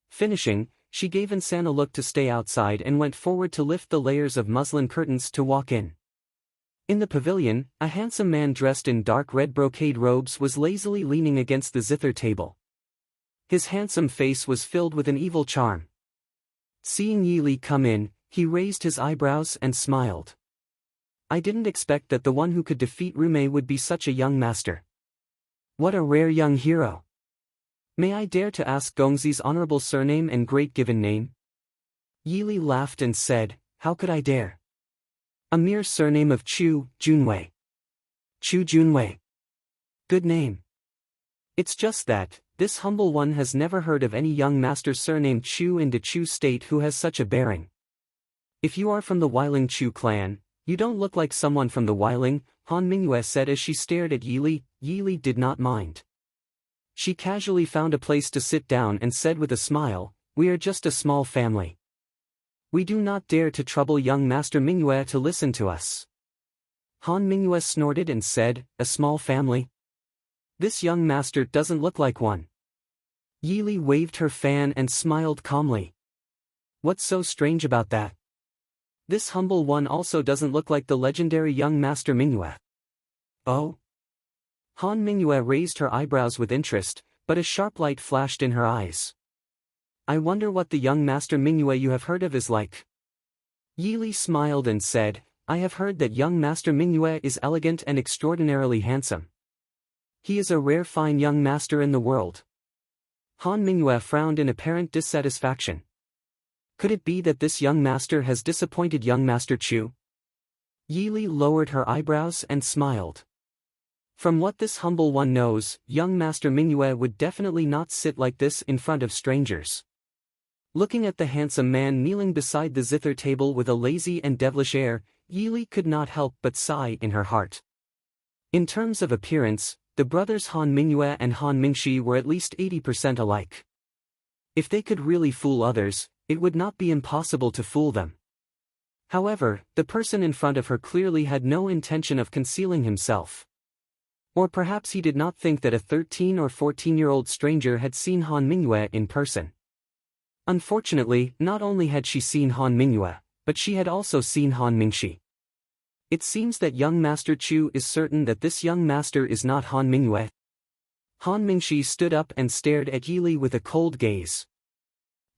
Finishing, she gave Ansan a look to stay outside and went forward to lift the layers of muslin curtains to walk in. In the pavilion, a handsome man dressed in dark red brocade robes was lazily leaning against the zither table. His handsome face was filled with an evil charm. Seeing Yili come in, he raised his eyebrows and smiled. I didn't expect that the one who could defeat Rumei would be such a young master. What a rare young hero. May I dare to ask Gongzi's honorable surname and great given name? Yili laughed and said, how could I dare? A mere surname of Chu Junwei. Chu Junwei. Good name. It's just that, this humble one has never heard of any young master surnamed Chu in the Chu state who has such a bearing. If you are from the Weiling Chu clan, you don't look like someone from the Weiling, Han Mingyue said as she stared at Yili. Yili did not mind. She casually found a place to sit down and said with a smile, we are just a small family. We do not dare to trouble young Master Mingyue to listen to us. Han Mingyue snorted and said, a small family? This young master doesn't look like one. Yili waved her fan and smiled calmly. What's so strange about that? This humble one also doesn't look like the legendary young Master Mingyue. Oh? Han Mingyue raised her eyebrows with interest, but a sharp light flashed in her eyes. I wonder what the young Master Mingyue you have heard of is like. Yili smiled and said, I have heard that young Master Mingyue is elegant and extraordinarily handsome. He is a rare fine young master in the world. Han Mingyue frowned in apparent dissatisfaction. Could it be that this young master has disappointed young Master Chu? Yili lowered her eyebrows and smiled. From what this humble one knows, young Master Mingyue would definitely not sit like this in front of strangers. Looking at the handsome man kneeling beside the zither table with a lazy and devilish air, Yili could not help but sigh in her heart. In terms of appearance, the brothers Han Mingyue and Han Mingxi were at least 80% alike. If they could really fool others, it would not be impossible to fool them. However, the person in front of her clearly had no intention of concealing himself. Or perhaps he did not think that a 13 or 14-year-old stranger had seen Han Mingyue in person. Unfortunately, not only had she seen Han Mingyue, but she had also seen Han Mingxi. It seems that young Master Chu is certain that this young master is not Han Mingyue. Han Mingxi stood up and stared at Yili with a cold gaze.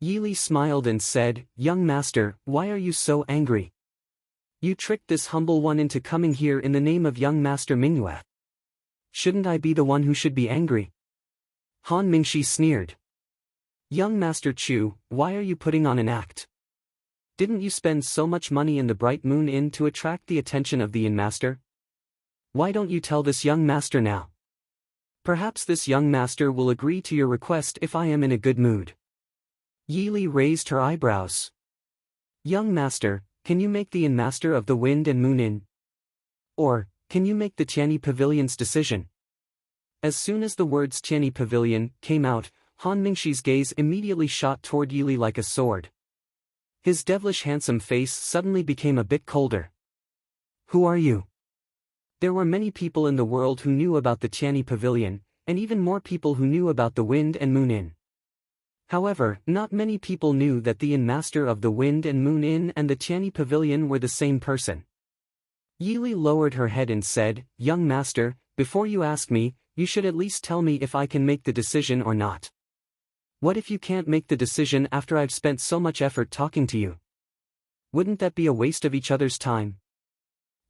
Yili smiled and said, young master, why are you so angry? You tricked this humble one into coming here in the name of young Master Mingyue. Shouldn't I be the one who should be angry? Han Mingxi sneered. Young Master Chu, why are you putting on an act? Didn't you spend so much money in the Bright Moon Inn to attract the attention of the inn master? Why don't you tell this young master now? Perhaps this young master will agree to your request if I am in a good mood. Yili raised her eyebrows. Young master, can you make the inn master of the Wind and Moon Inn? Or, can you make the Tianyi Pavilion's decision? As soon as the words Tianyi Pavilion came out, Han Mingxi's gaze immediately shot toward Yili like a sword. His devilish handsome face suddenly became a bit colder. Who are you? There were many people in the world who knew about the Tianyi Pavilion, and even more people who knew about the Wind and Moon Inn. However, not many people knew that the inn master of the Wind and Moon Inn and the Tianyi Pavilion were the same person. Yili lowered her head and said, young master, before you ask me, you should at least tell me if I can make the decision or not. What if you can't make the decision after I've spent so much effort talking to you? Wouldn't that be a waste of each other's time?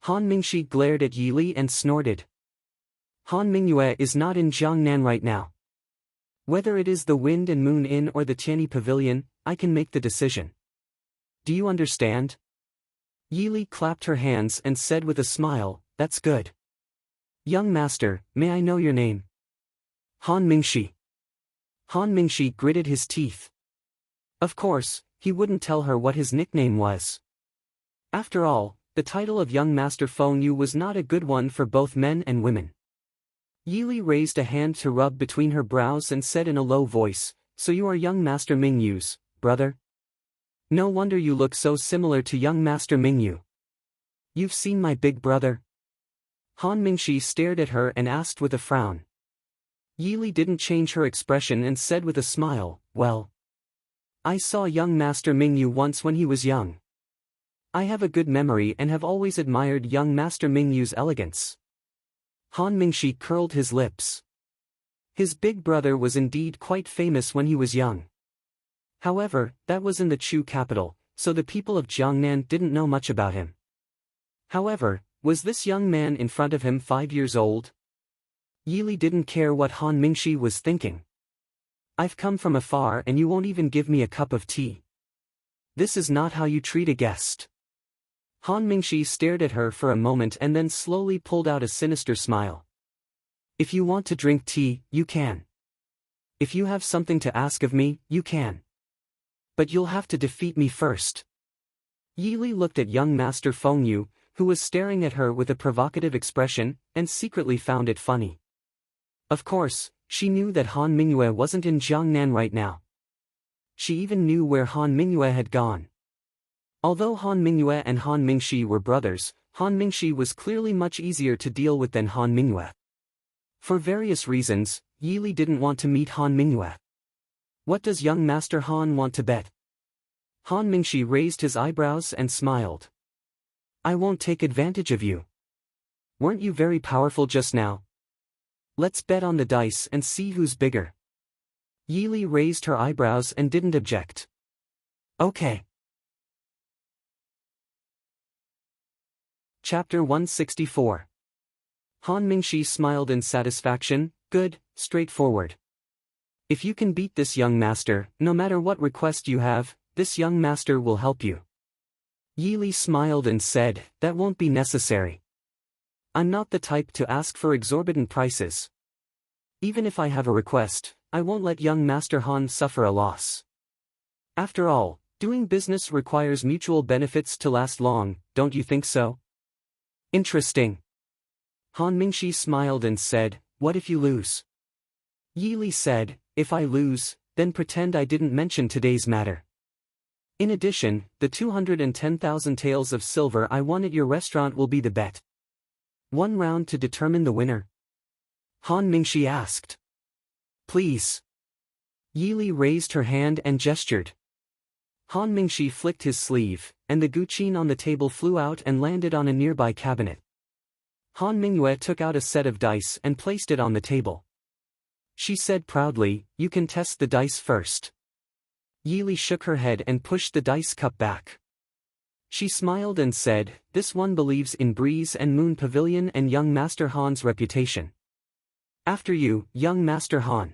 Han Mingxi glared at Yili and snorted. Han Mingyue is not in Jiangnan right now. Whether it is the Wind and Moon Inn or the Tianyi Pavilion, I can make the decision. Do you understand? Yili clapped her hands and said with a smile, that's good. Young master, may I know your name? Han Mingxi. Han Mingxi gritted his teeth. Of course, he wouldn't tell her what his nickname was. After all, the title of young Master Feng Yu was not a good one for both men and women. Yili raised a hand to rub between her brows and said in a low voice, so you are young Master Mingyu's brother? No wonder you look so similar to young Master Mingyu. You've seen my big brother? Han Mingxi stared at her and asked with a frown. Yili didn't change her expression and said with a smile, well, I saw young Master Mingyu once when he was young. I have a good memory and have always admired young Master Mingyu's elegance. Han Mingxi curled his lips. His big brother was indeed quite famous when he was young. However, that was in the Chu capital, so the people of Jiangnan didn't know much about him. However, was this young man in front of him 5 years old? Yili didn't care what Han Mingxi was thinking. I've come from afar and you won't even give me a cup of tea. This is not how you treat a guest. Han Mingxi stared at her for a moment and then slowly pulled out a sinister smile. If you want to drink tea, you can. If you have something to ask of me, you can. But you'll have to defeat me first. Yi Li looked at young Master Feng Yu, who was staring at her with a provocative expression, and secretly found it funny. Of course, she knew that Han Mingyue wasn't in Jiangnan right now. She even knew where Han Mingyue had gone. Although Han Mingyue and Han Mingxi were brothers, Han Mingxi was clearly much easier to deal with than Han Mingyue. For various reasons, Yi Li didn't want to meet Han Mingyue. What does young Master Han want to bet? Han Mingxi raised his eyebrows and smiled. I won't take advantage of you. Weren't you very powerful just now? Let's bet on the dice and see who's bigger. Yi Li raised her eyebrows and didn't object. Okay. Chapter 164. Han Mingxi smiled in satisfaction. Good, straightforward. If you can beat this young master, no matter what request you have, this young master will help you. Yi Li smiled and said, that won't be necessary. I'm not the type to ask for exorbitant prices. Even if I have a request, I won't let young Master Han suffer a loss. After all, doing business requires mutual benefits to last long, don't you think so? Interesting. Han Mingxi smiled and said, what if you lose? Yi Li said, if I lose, then pretend I didn't mention today's matter. In addition, the 210,000 taels of silver I won at your restaurant will be the bet. 1 round to determine the winner? Han Mingxi asked. Please. Yi Li raised her hand and gestured. Han Mingxi flicked his sleeve, and the guqin on the table flew out and landed on a nearby cabinet. Han Mingyue took out a set of dice and placed it on the table. She said proudly, you can test the dice first. Yi Li shook her head and pushed the dice cup back. She smiled and said, this one believes in Breeze and Moon Pavilion and young Master Han's reputation. After you, young Master Han.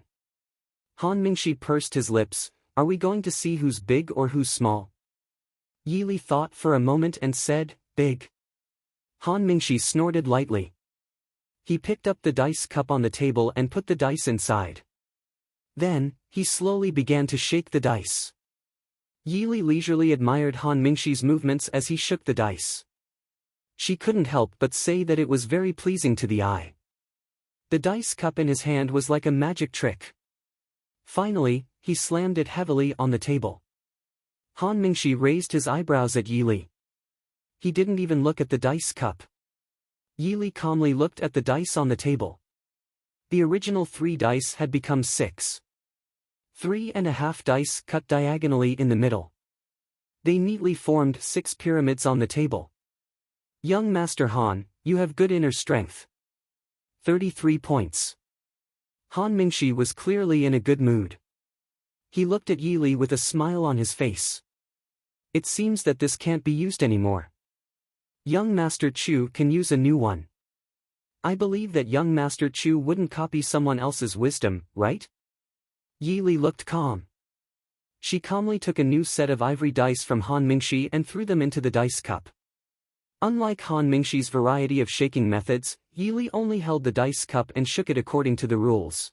Han Mingxi pursed his lips, are we going to see who's big or who's small? Yi Li thought for a moment and said, big. Han Mingxi snorted lightly. He picked up the dice cup on the table and put the dice inside. Then, he slowly began to shake the dice. Yi Li leisurely admired Han Mingxi's movements as he shook the dice. She couldn't help but say that it was very pleasing to the eye. The dice cup in his hand was like a magic trick. Finally, he slammed it heavily on the table. Han Mingxi raised his eyebrows at Yi Li. He didn't even look at the dice cup. Yi Li calmly looked at the dice on the table. The original 3 dice had become 6. 3.5 dice cut diagonally in the middle. They neatly formed 6 pyramids on the table. Young Master Han, you have good inner strength. 33 points. Han Mingxi was clearly in a good mood. He looked at Yi Li with a smile on his face. It seems that this can't be used anymore. Young Master Chu can use a new one. I believe that young Master Chu wouldn't copy someone else's wisdom, right? Yi Li looked calm. She calmly took a new set of ivory dice from Han Mingxi and threw them into the dice cup. Unlike Han Mingxi's variety of shaking methods, Yi Li only held the dice cup and shook it according to the rules.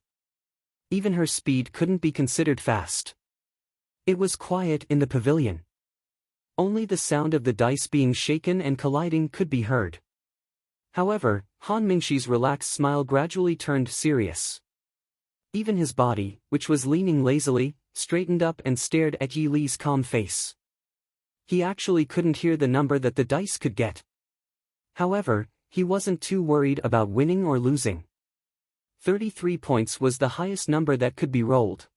Even her speed couldn't be considered fast. It was quiet in the pavilion. Only the sound of the dice being shaken and colliding could be heard. However, Han Mingxi's relaxed smile gradually turned serious. Even his body, which was leaning lazily, straightened up and stared at Yi Li's calm face. He actually couldn't hear the number that the dice could get. However, he wasn't too worried about winning or losing. 33 points was the highest number that could be rolled.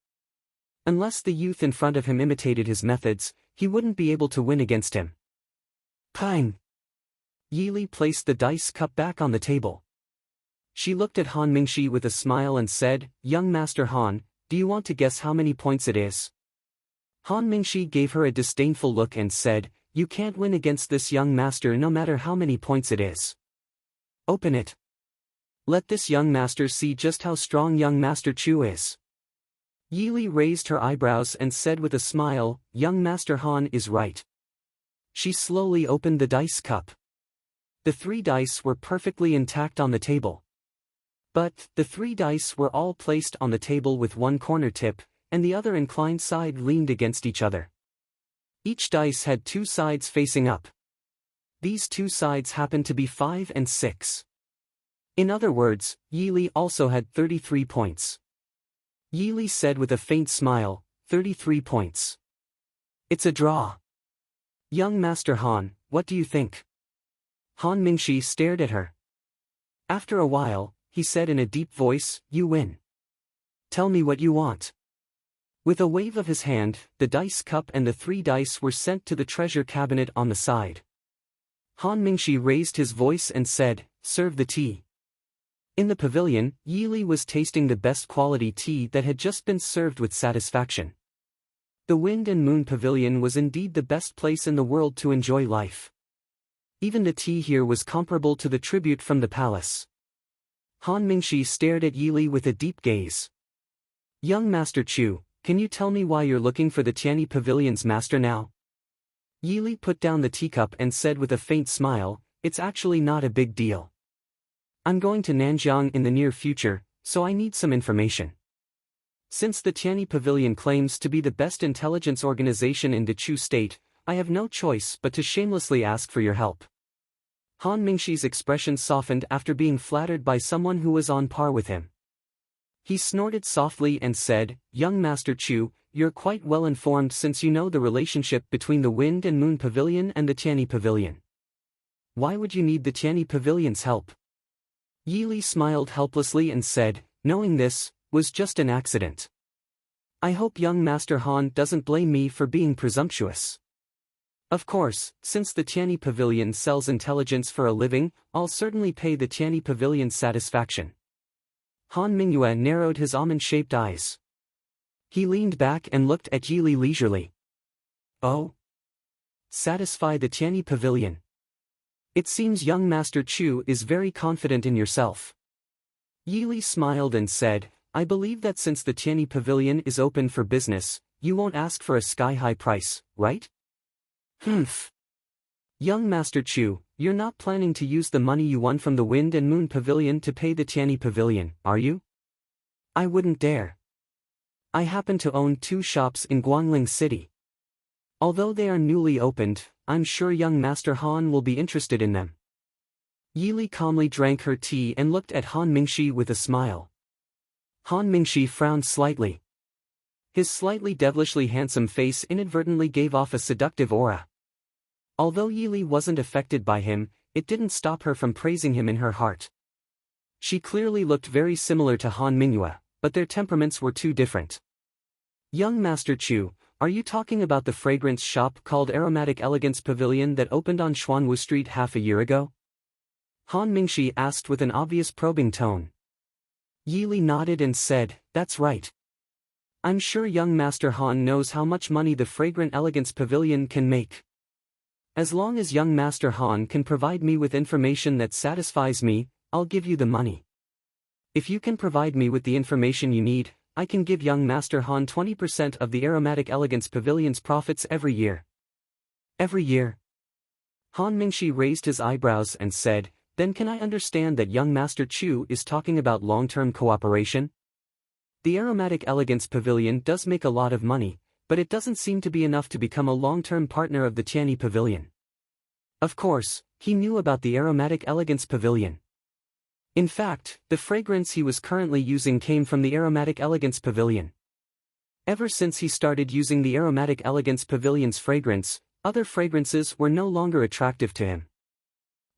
Unless the youth in front of him imitated his methods, he wouldn't be able to win against him. Pang! Yi Li placed the dice cup back on the table. She looked at Han Mingxi with a smile and said, young Master Han, do you want to guess how many points it is? Han Mingxi gave her a disdainful look and said, you can't win against this young master no matter how many points it is. Open it. Let this young master see just how strong young Master Chu is. Yili raised her eyebrows and said with a smile, young Master Han is right. She slowly opened the dice cup. The 3 dice were perfectly intact on the table. But, the 3 dice were all placed on the table with one corner tip, and the other inclined side leaned against each other. Each dice had 2 sides facing up. These 2 sides happened to be 5 and 6. In other words, Yili also had 33 points. Yili said with a faint smile, 33 points. It's a draw. Young Master Han, what do you think? Han Mingshi stared at her. After a while, he said in a deep voice, you win. Tell me what you want. With a wave of his hand, the dice cup and the 3 dice were sent to the treasure cabinet on the side. Han Mingshi raised his voice and said, serve the tea. In the pavilion, Yili was tasting the best quality tea that had just been served with satisfaction. The Wind and Moon Pavilion was indeed the best place in the world to enjoy life. Even the tea here was comparable to the tribute from the palace. Han Mingshi stared at Yili with a deep gaze. Young Master Chu, can you tell me why you're looking for the Tianyi Pavilion's master now? Yili put down the teacup and said with a faint smile, it's actually not a big deal. I'm going to Nanjiang in the near future, so I need some information. Since the Tianyi Pavilion claims to be the best intelligence organization in Dechu State, I have no choice but to shamelessly ask for your help. Han Mingshi's expression softened after being flattered by someone who was on par with him. He snorted softly and said, young Master Chu, you're quite well informed since you know the relationship between the Wind and Moon Pavilion and the Tianyi Pavilion. Why would you need the Tianyi Pavilion's help? Yili smiled helplessly and said, knowing this, was just an accident. I hope young Master Han doesn't blame me for being presumptuous. Of course, since the Tianyi Pavilion sells intelligence for a living, I'll certainly pay the Tianyi Pavilion's satisfaction. Han Mingyue narrowed his almond-shaped eyes. He leaned back and looked at Yili leisurely. Oh? Satisfy the Tianyi Pavilion. It seems young Master Chu is very confident in yourself. Yili smiled and said, I believe that since the Tianyi Pavilion is open for business, you won't ask for a sky-high price, right? Humph. Young Master Chu, you're not planning to use the money you won from the Wind and Moon Pavilion to pay the Tianyi Pavilion, are you? I wouldn't dare. I happen to own 2 shops in Guangling City. Although they are newly opened, I'm sure young Master Han will be interested in them. Yili calmly drank her tea and looked at Han Mingshi with a smile. Han Mingshi frowned slightly. His slightly devilishly handsome face inadvertently gave off a seductive aura. Although Yili wasn't affected by him, it didn't stop her from praising him in her heart. She clearly looked very similar to Han Mingyue, but their temperaments were too different. Young Master Chu, are you talking about the fragrance shop called Aromatic Elegance Pavilion that opened on Xuanwu Street half a year ago? Han Mingshi asked with an obvious probing tone. Yili nodded and said, that's right. I'm sure young Master Han knows how much money the Fragrant Elegance Pavilion can make. As long as young Master Han can provide me with information that satisfies me, I'll give you the money. If you can provide me with the information you need, I can give young Master Han 20% of the Aromatic Elegance Pavilion's profits every year. Every year? Han Mingshi raised his eyebrows and said, then can I understand that young Master Chu is talking about long-term cooperation? The Aromatic Elegance Pavilion does make a lot of money, but it doesn't seem to be enough to become a long-term partner of the Tianyi Pavilion. Of course, he knew about the Aromatic Elegance Pavilion. In fact, the fragrance he was currently using came from the Aromatic Elegance Pavilion. Ever since he started using the Aromatic Elegance Pavilion's fragrance, other fragrances were no longer attractive to him.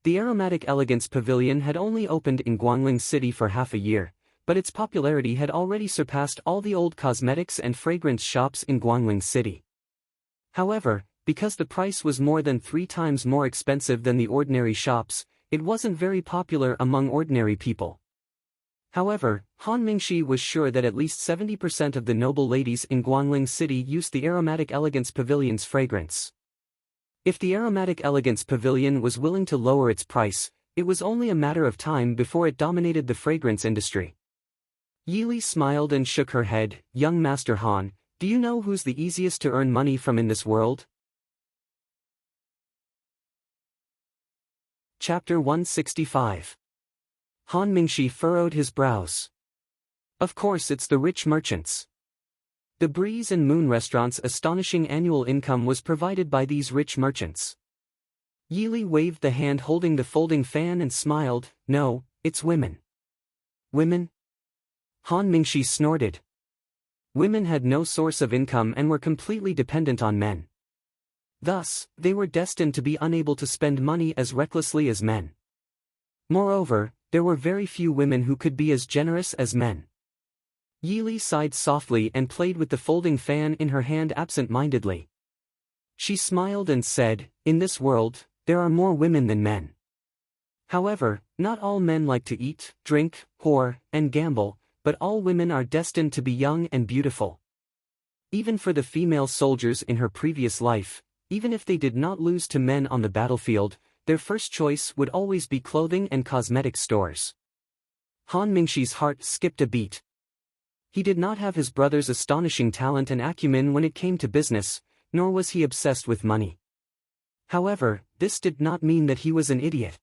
The Aromatic Elegance Pavilion had only opened in Guangling City for half a year, but its popularity had already surpassed all the old cosmetics and fragrance shops in Guangling City. However, because the price was more than 3 times more expensive than the ordinary shops, it wasn't very popular among ordinary people. However, Han Mingshi was sure that at least 70% of the noble ladies in Guangling City used the Aromatic Elegance Pavilion's fragrance. If the Aromatic Elegance Pavilion was willing to lower its price, it was only a matter of time before it dominated the fragrance industry. Yili smiled and shook her head. Young Master Han, do you know who's the easiest to earn money from in this world? Chapter 165. Han Mingxi furrowed his brows. Of course it's the rich merchants. The Breeze and Moon restaurant's astonishing annual income was provided by these rich merchants. Yili waved the hand holding the folding fan and smiled. No, it's women. Women? Han Mingxi snorted. Women had no source of income and were completely dependent on men. Thus, they were destined to be unable to spend money as recklessly as men. Moreover, there were very few women who could be as generous as men. Yili sighed softly and played with the folding fan in her hand absent-mindedly. She smiled and said, in this world, there are more women than men. However, not all men like to eat, drink, whore, and gamble, but all women are destined to be young and beautiful. Even for the female soldiers in her previous life, even if they did not lose to men on the battlefield, their first choice would always be clothing and cosmetic stores. Han Mingxi's heart skipped a beat. He did not have his brother's astonishing talent and acumen when it came to business, nor was he obsessed with money. However, this did not mean that he was an idiot.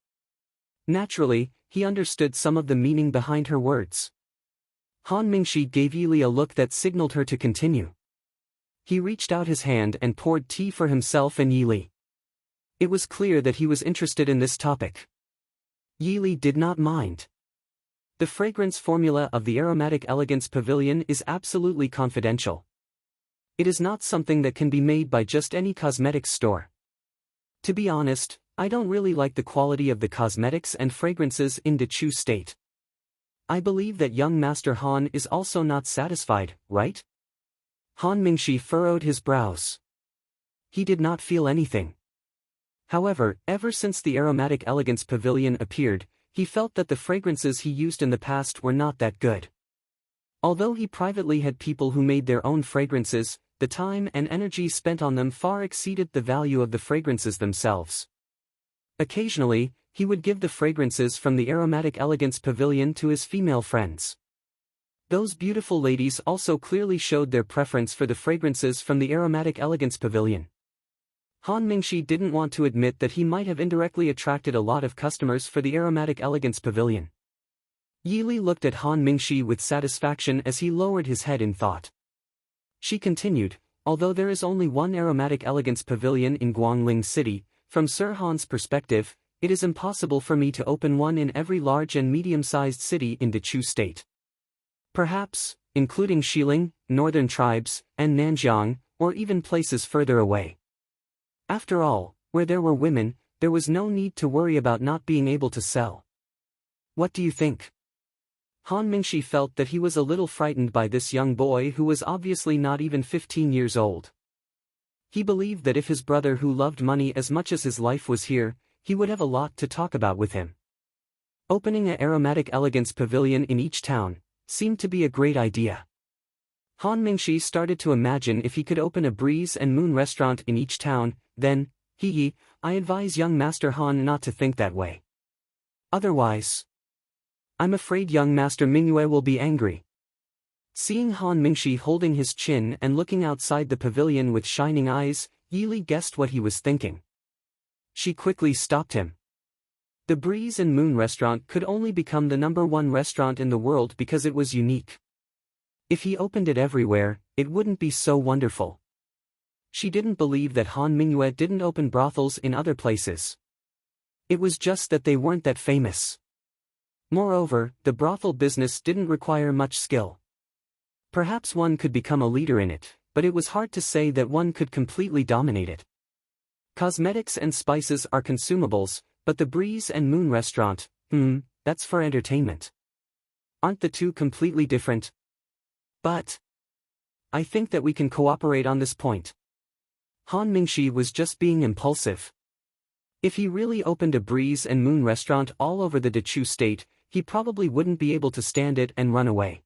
Naturally, he understood some of the meaning behind her words. Han Mingxi gave Yili a look that signaled her to continue. He reached out his hand and poured tea for himself and Yili. It was clear that he was interested in this topic. Yili did not mind. The fragrance formula of the Aromatic Elegance Pavilion is absolutely confidential. It is not something that can be made by just any cosmetics store. To be honest, I don't really like the quality of the cosmetics and fragrances in the Chu state. I believe that young Master Han is also not satisfied, right? Han Mingxi furrowed his brows. He did not feel anything. However, ever since the Aromatic Elegance Pavilion appeared, he felt that the fragrances he used in the past were not that good. Although he privately had people who made their own fragrances, the time and energy spent on them far exceeded the value of the fragrances themselves. Occasionally, he would give the fragrances from the Aromatic Elegance Pavilion to his female friends. Those beautiful ladies also clearly showed their preference for the fragrances from the Aromatic Elegance Pavilion. Han Mingxi didn't want to admit that he might have indirectly attracted a lot of customers for the Aromatic Elegance Pavilion. Yili looked at Han Mingxi with satisfaction as he lowered his head in thought. She continued, although there is only one Aromatic Elegance Pavilion in Guangling City, from Sir Han's perspective, it is impossible for me to open one in every large and medium-sized city in the Chu state. Perhaps, including Xiling, northern tribes, and Nanjiang, or even places further away. After all, where there were women, there was no need to worry about not being able to sell. What do you think? Han Mingxi felt that he was a little frightened by this young boy who was obviously not even 15 years old. He believed that if his brother who loved money as much as his life was here, he would have a lot to talk about with him. Opening an Aromatic Elegance Pavilion in each town seemed to be a great idea. Han Mingxi started to imagine if he could open a Breeze and Moon restaurant in each town, then, I advise young Master Han not to think that way. Otherwise, I'm afraid young Master Mingyue will be angry. Seeing Han Mingxi holding his chin and looking outside the pavilion with shining eyes, Yili guessed what he was thinking. She quickly stopped him. The Breeze and Moon restaurant could only become the #1 restaurant in the world because it was unique. If he opened it everywhere, it wouldn't be so wonderful. She didn't believe that Han Mingyue didn't open brothels in other places. It was just that they weren't that famous. Moreover, the brothel business didn't require much skill. Perhaps one could become a leader in it, but it was hard to say that one could completely dominate it. Cosmetics and spices are consumables, but the Breeze and Moon restaurant, that's for entertainment. Aren't the two completely different? But I think that we can cooperate on this point. Han Mingxi was just being impulsive. If he really opened a Breeze and Moon restaurant all over the Dechu state, he probably wouldn't be able to stand it and run away.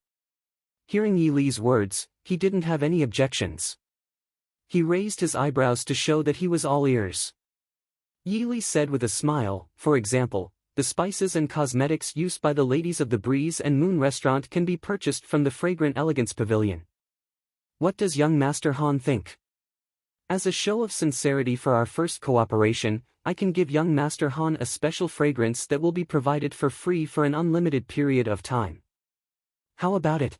Hearing Yili's words, he didn't have any objections. He raised his eyebrows to show that he was all ears. Yili said with a smile, for example, the spices and cosmetics used by the ladies of the Breeze and Moon restaurant can be purchased from the Fragrant Elegance Pavilion. What does young Master Han think? As a show of sincerity for our first cooperation, I can give young Master Han a special fragrance that will be provided for free for an unlimited period of time. How about it?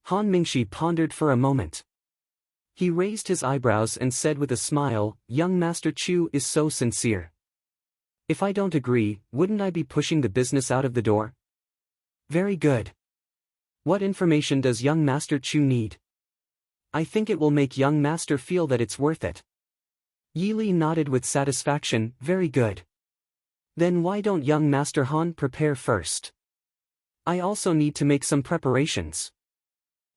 Han Mingxi pondered for a moment. He raised his eyebrows and said with a smile, "Young Master Chu is so sincere. If I don't agree, wouldn't I be pushing the business out of the door?" Very good. What information does young Master Chu need? I think it will make young Master feel that it's worth it. Yi Li nodded with satisfaction. Very good. Then why don't young Master Han prepare first? I also need to make some preparations.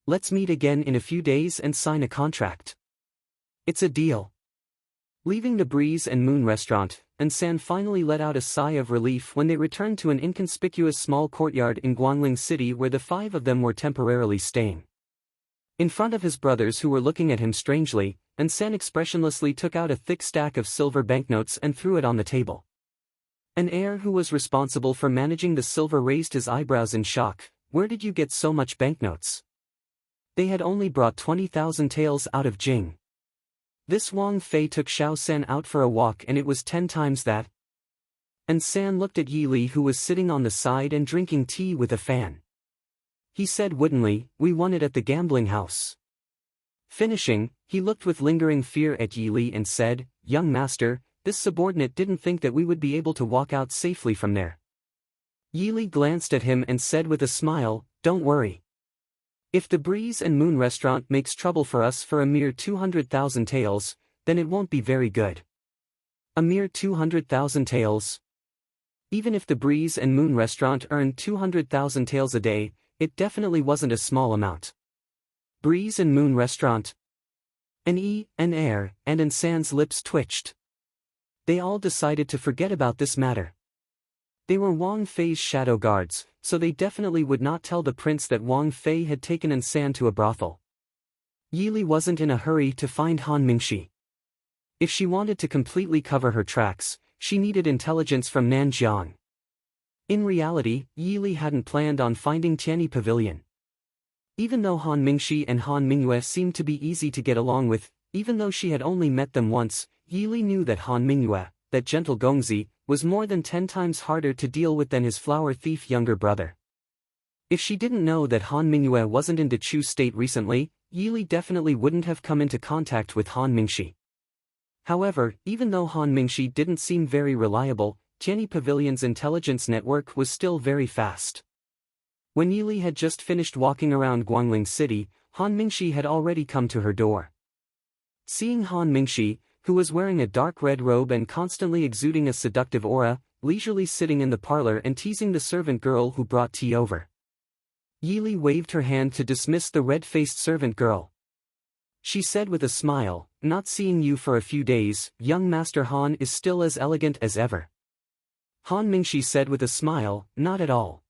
Let's meet again in a few days and sign a contract. It's a deal. Leaving the Breeze and Moon restaurant, and San finally let out a sigh of relief when they returned to an inconspicuous small courtyard in Guangling City where the five of them were temporarily staying. In front of his brothers who were looking at him strangely, and San expressionlessly took out a thick stack of silver banknotes and threw it on the table. An heir who was responsible for managing the silver raised his eyebrows in shock. Where did you get so much banknotes? They had only brought 20,000 taels out of Jing. This Wang Fei took Xiao San out for a walk and it was 10 times that. And San looked at Yi Li who was sitting on the side and drinking tea with a fan. He said woodenly, "We won it at the gambling house." Finishing, he looked with lingering fear at Yi Li and said, "Young Master, this subordinate didn't think that we would be able to walk out safely from there." Yi Li glanced at him and said with a smile, "Don't worry. If the Breeze and Moon restaurant makes trouble for us for a mere 200,000 taels, then it won't be very good." A mere 200,000 taels? Even if the Breeze and Moon restaurant earned 200,000 taels a day, it definitely wasn't a small amount. Breeze and Moon restaurant? An heir, and San's lips twitched. They all decided to forget about this matter. They were Wang Fei's shadow guards, so they definitely would not tell the prince that Wang Fei had taken San to a brothel. Yi Li wasn't in a hurry to find Han Mingxi. If she wanted to completely cover her tracks, she needed intelligence from Nanjiang. In reality, Yi Li hadn't planned on finding Tianyi Pavilion. Even though Han Mingxi and Han Mingyue seemed to be easy to get along with, even though she had only met them once, Yi Li knew that Han Mingyue, that gentle Gongzi, was more than 10 times harder to deal with than his flower thief younger brother. If she didn't know that Han Mingyue wasn't in Dechu state recently, Yi Li definitely wouldn't have come into contact with Han Mingxi. However, even though Han Mingxi didn't seem very reliable, Tianyi Pavilion's intelligence network was still very fast. When Yi Li had just finished walking around Guangling City, Han Mingxi had already come to her door. Seeing Han Mingxi, who was wearing a dark red robe and constantly exuding a seductive aura, leisurely sitting in the parlor and teasing the servant girl who brought tea over, Yi Li waved her hand to dismiss the red-faced servant girl. She said with a smile, "Not seeing you for a few days, young Master Han is still as elegant as ever." Han Mingxi said with a smile, "Not at all.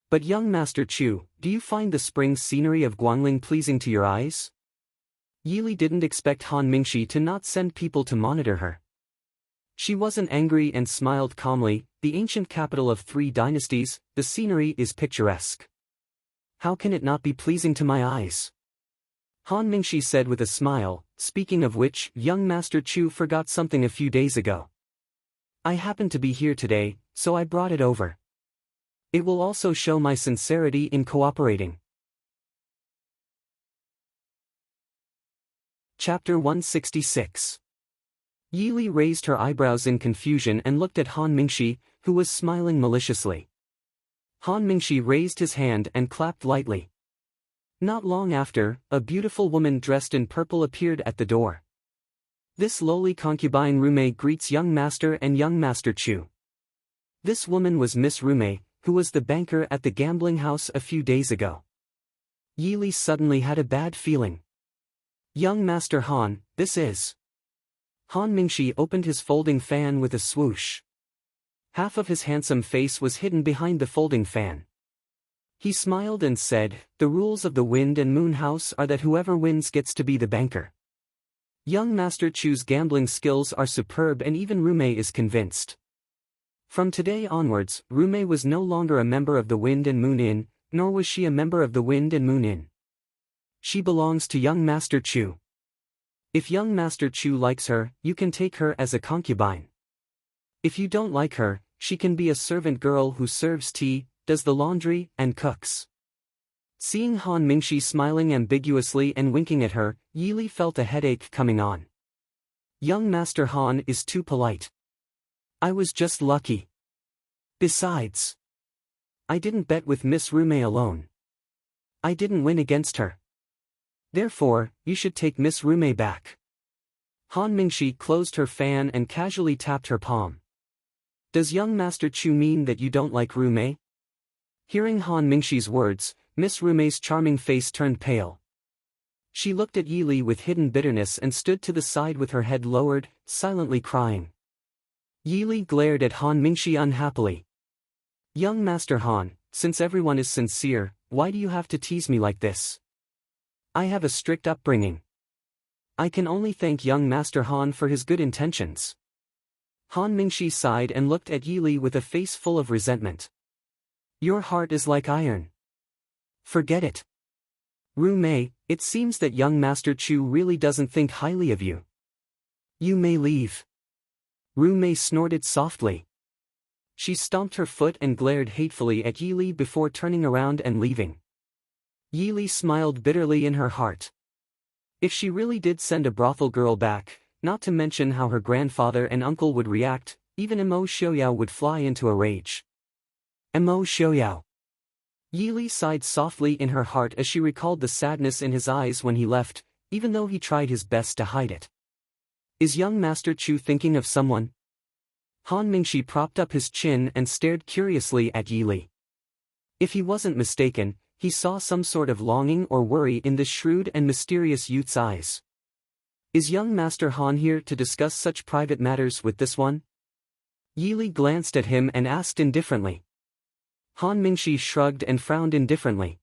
But young Master Chu, do you find the spring scenery of Guangling pleasing to your eyes?" Yi Li didn't expect Han Mingxi to not send people to monitor her. She wasn't angry and smiled calmly. "The ancient capital of 3 dynasties, the scenery is picturesque. How can it not be pleasing to my eyes?" Han Mingxi said with a smile, "Speaking of which, young Master Chu forgot something a few days ago. I happened to be here today, so I brought it over. It will also show my sincerity in cooperating." Chapter 166. Yi Li raised her eyebrows in confusion and looked at Han Mingxi, who was smiling maliciously. Han Mingxi raised his hand and clapped lightly. Not long after, a beautiful woman dressed in purple appeared at the door. This lowly concubine Rume greets young Master and young Master Chu. This woman was Miss Rume, who was the banker at the gambling house a few days ago. Yi Li suddenly had a bad feeling. "Young Master Han, this is..." Han Mingxi opened his folding fan with a swoosh. Half of his handsome face was hidden behind the folding fan. He smiled and said, "The rules of the Wind and Moon House are that whoever wins gets to be the banker. Young Master Chu's gambling skills are superb and even Rume is convinced. From today onwards, Rume was no longer a member of the Wind and Moon Inn, nor was she a member of the Wind and Moon Inn. She belongs to young Master Chu. If young Master Chu likes her, you can take her as a concubine. If you don't like her, she can be a servant girl who serves tea, does the laundry, and cooks. Seeing Han Mingxi smiling ambiguously and winking at her, Yi Li felt a headache coming on. Young Master Han is too polite. I was just lucky. Besides, I didn't bet with Miss Rume alone. I didn't win against her. Therefore, you should take Miss Rume back. Han Mingxi closed her fan and casually tapped her palm. Does young Master Chu mean that you don't like Rume? Hearing Han Mingxi's words, Miss Rume's charming face turned pale. She looked at Yi Li with hidden bitterness and stood to the side with her head lowered, silently crying. Yi Li glared at Han Mingxi unhappily. Young Master Han, since everyone is sincere, why do you have to tease me like this? I have a strict upbringing. I can only thank young Master Han for his good intentions. Han Mingxi sighed and looked at Yi Li with a face full of resentment. Your heart is like iron. Forget it. Rume, it seems that young Master Chu really doesn't think highly of you. You may leave. Rume snorted softly. She stomped her foot and glared hatefully at Yi Li before turning around and leaving. Yi Li smiled bitterly in her heart. If she really did send a brothel girl back, not to mention how her grandfather and uncle would react, even Mo Xiaoyao would fly into a rage. Mo Xiaoyao. Yi Li sighed softly in her heart as she recalled the sadness in his eyes when he left, even though he tried his best to hide it. Is young Master Chu thinking of someone? Han Mingxi propped up his chin and stared curiously at Yi Li. If he wasn't mistaken, he saw some sort of longing or worry in this shrewd and mysterious youth's eyes. Is young Master Han here to discuss such private matters with this one? Yi Li glanced at him and asked indifferently. Han Mingxi shrugged and frowned indifferently.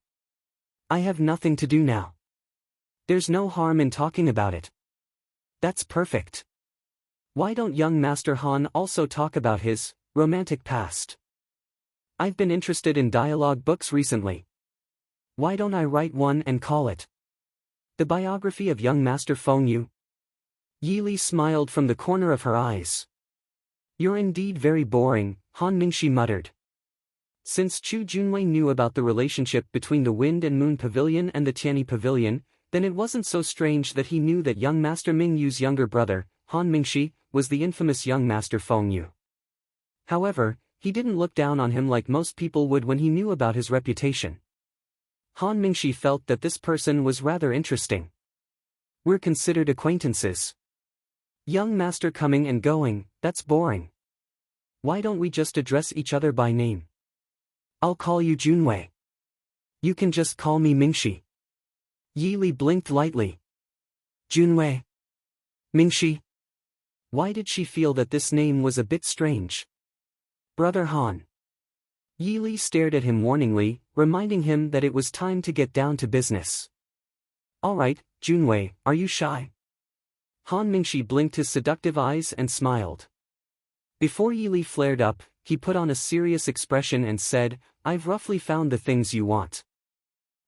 I have nothing to do now. There's no harm in talking about it. That's perfect. Why don't young Master Han also talk about his romantic past? I've been interested in dialogue books recently. Why don't I write one and call it The Biography of Young Master Feng Yu? Yi Li smiled from the corner of her eyes. You're indeed very boring, Han Mingxi muttered. Since Chu Junwei knew about the relationship between the Wind and Moon Pavilion and the Tianyi Pavilion, then it wasn't so strange that he knew that young Master Ming Yu's younger brother, Han Mingxi, was the infamous young Master Feng Yu. However, he didn't look down on him like most people would when he knew about his reputation. Han Mingxi felt that this person was rather interesting. We're considered acquaintances. Young Master coming and going, that's boring. Why don't we just address each other by name? I'll call you Junwei. You can just call me Mingxi. Yi Li blinked lightly. Junwei. Mingxi. Why did she feel that this name was a bit strange? Brother Han. Yi Li stared at him warningly, reminding him that it was time to get down to business. All right, Junwei, are you shy? Han Mingxi blinked his seductive eyes and smiled. Before Yi Li flared up, he put on a serious expression and said, I've roughly found the things you want.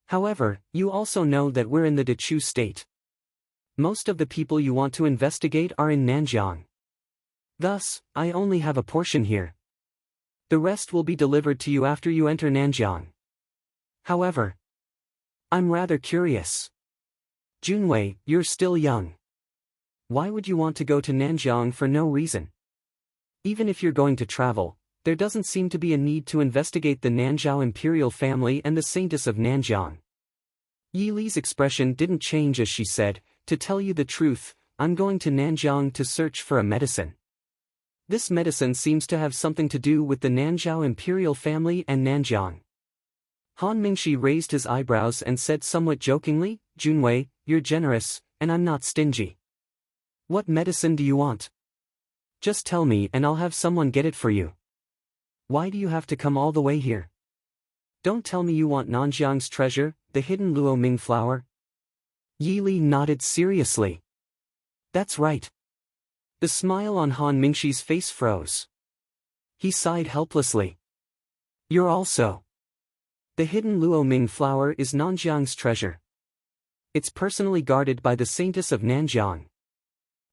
However, you also know that we're in the Dechu state. Most of the people you want to investigate are in Nanjiang. Thus, I only have a portion here. The rest will be delivered to you after you enter Nanjiang. However, I'm rather curious. Junwei, you're still young. Why would you want to go to Nanjiang for no reason? Even if you're going to travel, there doesn't seem to be a need to investigate the Nanzhao imperial family and the Saintess of Nanjiang. Yi Li's expression didn't change as she said, to tell you the truth, I'm going to Nanjiang to search for a medicine. This medicine seems to have something to do with the Nanzhao imperial family and Nanjiang. Han Mingxi raised his eyebrows and said somewhat jokingly, Junwei, you're generous, and I'm not stingy. What medicine do you want? Just tell me and I'll have someone get it for you. Why do you have to come all the way here? Don't tell me you want Nanjiang's treasure, the hidden Luo Ming flower? Yi Li nodded seriously. That's right. The smile on Han Mingxi's face froze. He sighed helplessly. You're also. The hidden Luo Ming flower is Nanjiang's treasure. It's personally guarded by the Saintess of Nanjiang.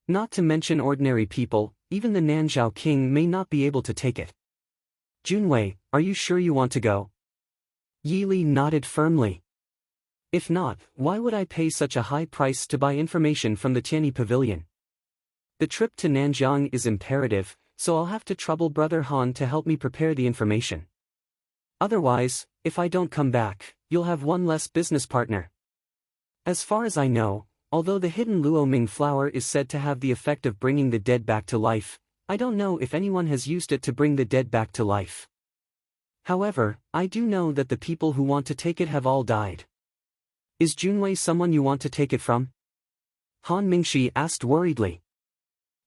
Not to mention ordinary people, even the Nanzhao king may not be able to take it. Junwei, are you sure you want to go? Yi Li nodded firmly. If not, why would I pay such a high price to buy information from the Tianyi Pavilion? The trip to Nanjiang is imperative, so I'll have to trouble Brother Han to help me prepare the information. Otherwise, if I don't come back, you'll have one less business partner. As far as I know, although the hidden Luo Ming flower is said to have the effect of bringing the dead back to life, I don't know if anyone has used it to bring the dead back to life. However, I do know that the people who want to take it have all died. Is Junwei someone you want to take it from? Han Mingshi asked worriedly.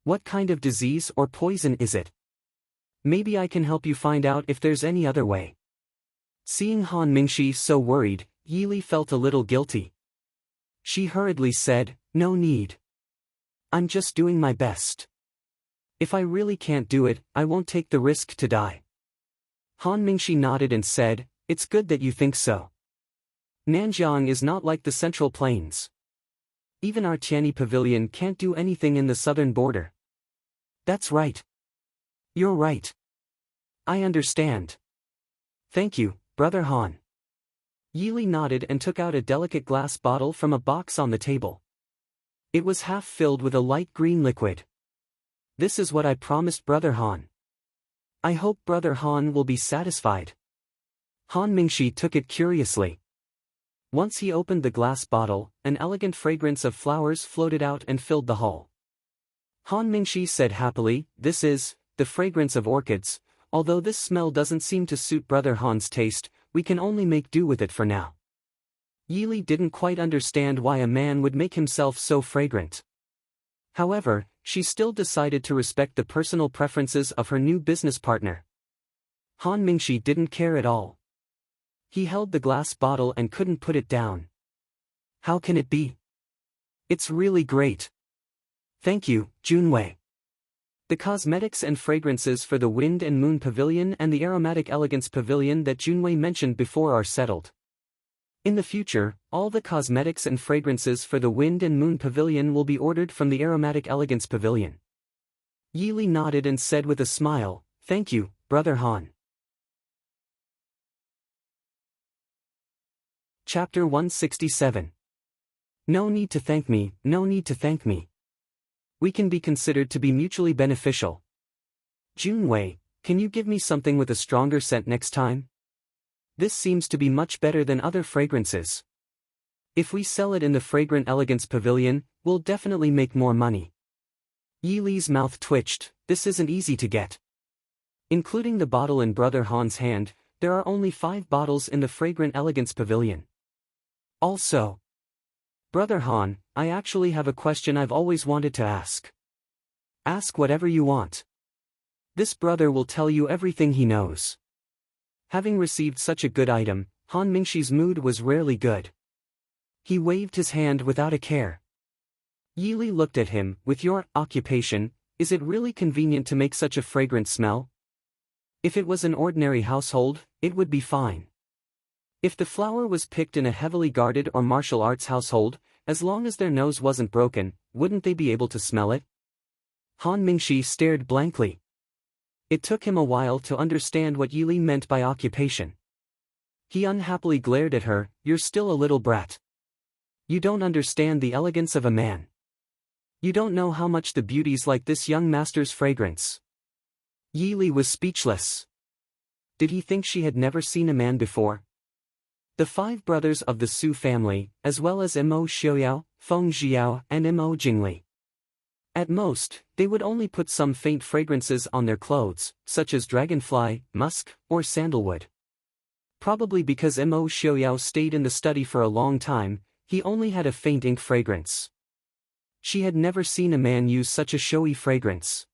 What kind of disease or poison is it? Maybe I can help you find out if there's any other way. Seeing Han Mingshi so worried, Yi Li felt a little guilty. She hurriedly said, no need. I'm just doing my best. If I really can't do it, I won't take the risk to die. Han Mingshi nodded and said, it's good that you think so. Nanjiang is not like the Central Plains. Even our Tianyi Pavilion can't do anything in the southern border. That's right. You're right. I understand. Thank you, Brother Han. Yi Li nodded and took out a delicate glass bottle from a box on the table. It was half filled with a light green liquid. This is what I promised Brother Han. I hope Brother Han will be satisfied. Han Mingshi took it curiously. Once he opened the glass bottle, an elegant fragrance of flowers floated out and filled the hall. Han Mingshi said happily, this is the fragrance of orchids. Although this smell doesn't seem to suit Brother Han's taste, we can only make do with it for now. Yi Li didn't quite understand why a man would make himself so fragrant. However, she still decided to respect the personal preferences of her new business partner. Han Mingshi didn't care at all. He held the glass bottle and couldn't put it down. How can it be? It's really great. Thank you, Junwei. The cosmetics and fragrances for the Wind and Moon Pavilion and the Aromatic Elegance Pavilion that Junwei mentioned before are settled. In the future, all the cosmetics and fragrances for the Wind and Moon Pavilion will be ordered from the Aromatic Elegance Pavilion. Yi Li nodded and said with a smile, thank you, Brother Han. Chapter 167. No need to thank me, no need to thank me. We can be considered to be mutually beneficial. Junwei, can you give me something with a stronger scent next time? This seems to be much better than other fragrances. If we sell it in the Fragrant Elegance Pavilion, we'll definitely make more money. Yi Li's mouth twitched, this isn't easy to get. Including the bottle in Brother Han's hand, there are only 5 bottles in the Fragrant Elegance Pavilion. Also, Brother Han, I actually have a question I've always wanted to ask. Ask whatever you want. This brother will tell you everything he knows. Having received such a good item, Han Mingshi's mood was rarely good. He waved his hand without a care. Yi Li looked at him, with your occupation, is it really convenient to make such a fragrant smell? If it was an ordinary household, it would be fine. If the flower was picked in a heavily guarded or martial arts household, as long as their nose wasn't broken, wouldn't they be able to smell it? Han Mingshi stared blankly. It took him a while to understand what Yi Li meant by occupation. He unhappily glared at her, you're still a little brat. You don't understand the elegance of a man. You don't know how much the beauties like this young master's fragrance. Yi Li was speechless. Did he think she had never seen a man before? The 5 brothers of the Su family, as well as Mo Xiaoyao, Feng Xiao, and Mo Jingli. At most, they would only put some faint fragrances on their clothes, such as dragonfly, musk, or sandalwood. Probably because Mo Xiaoyao stayed in the study for a long time, he only had a faint ink fragrance. She had never seen a man use such a showy fragrance.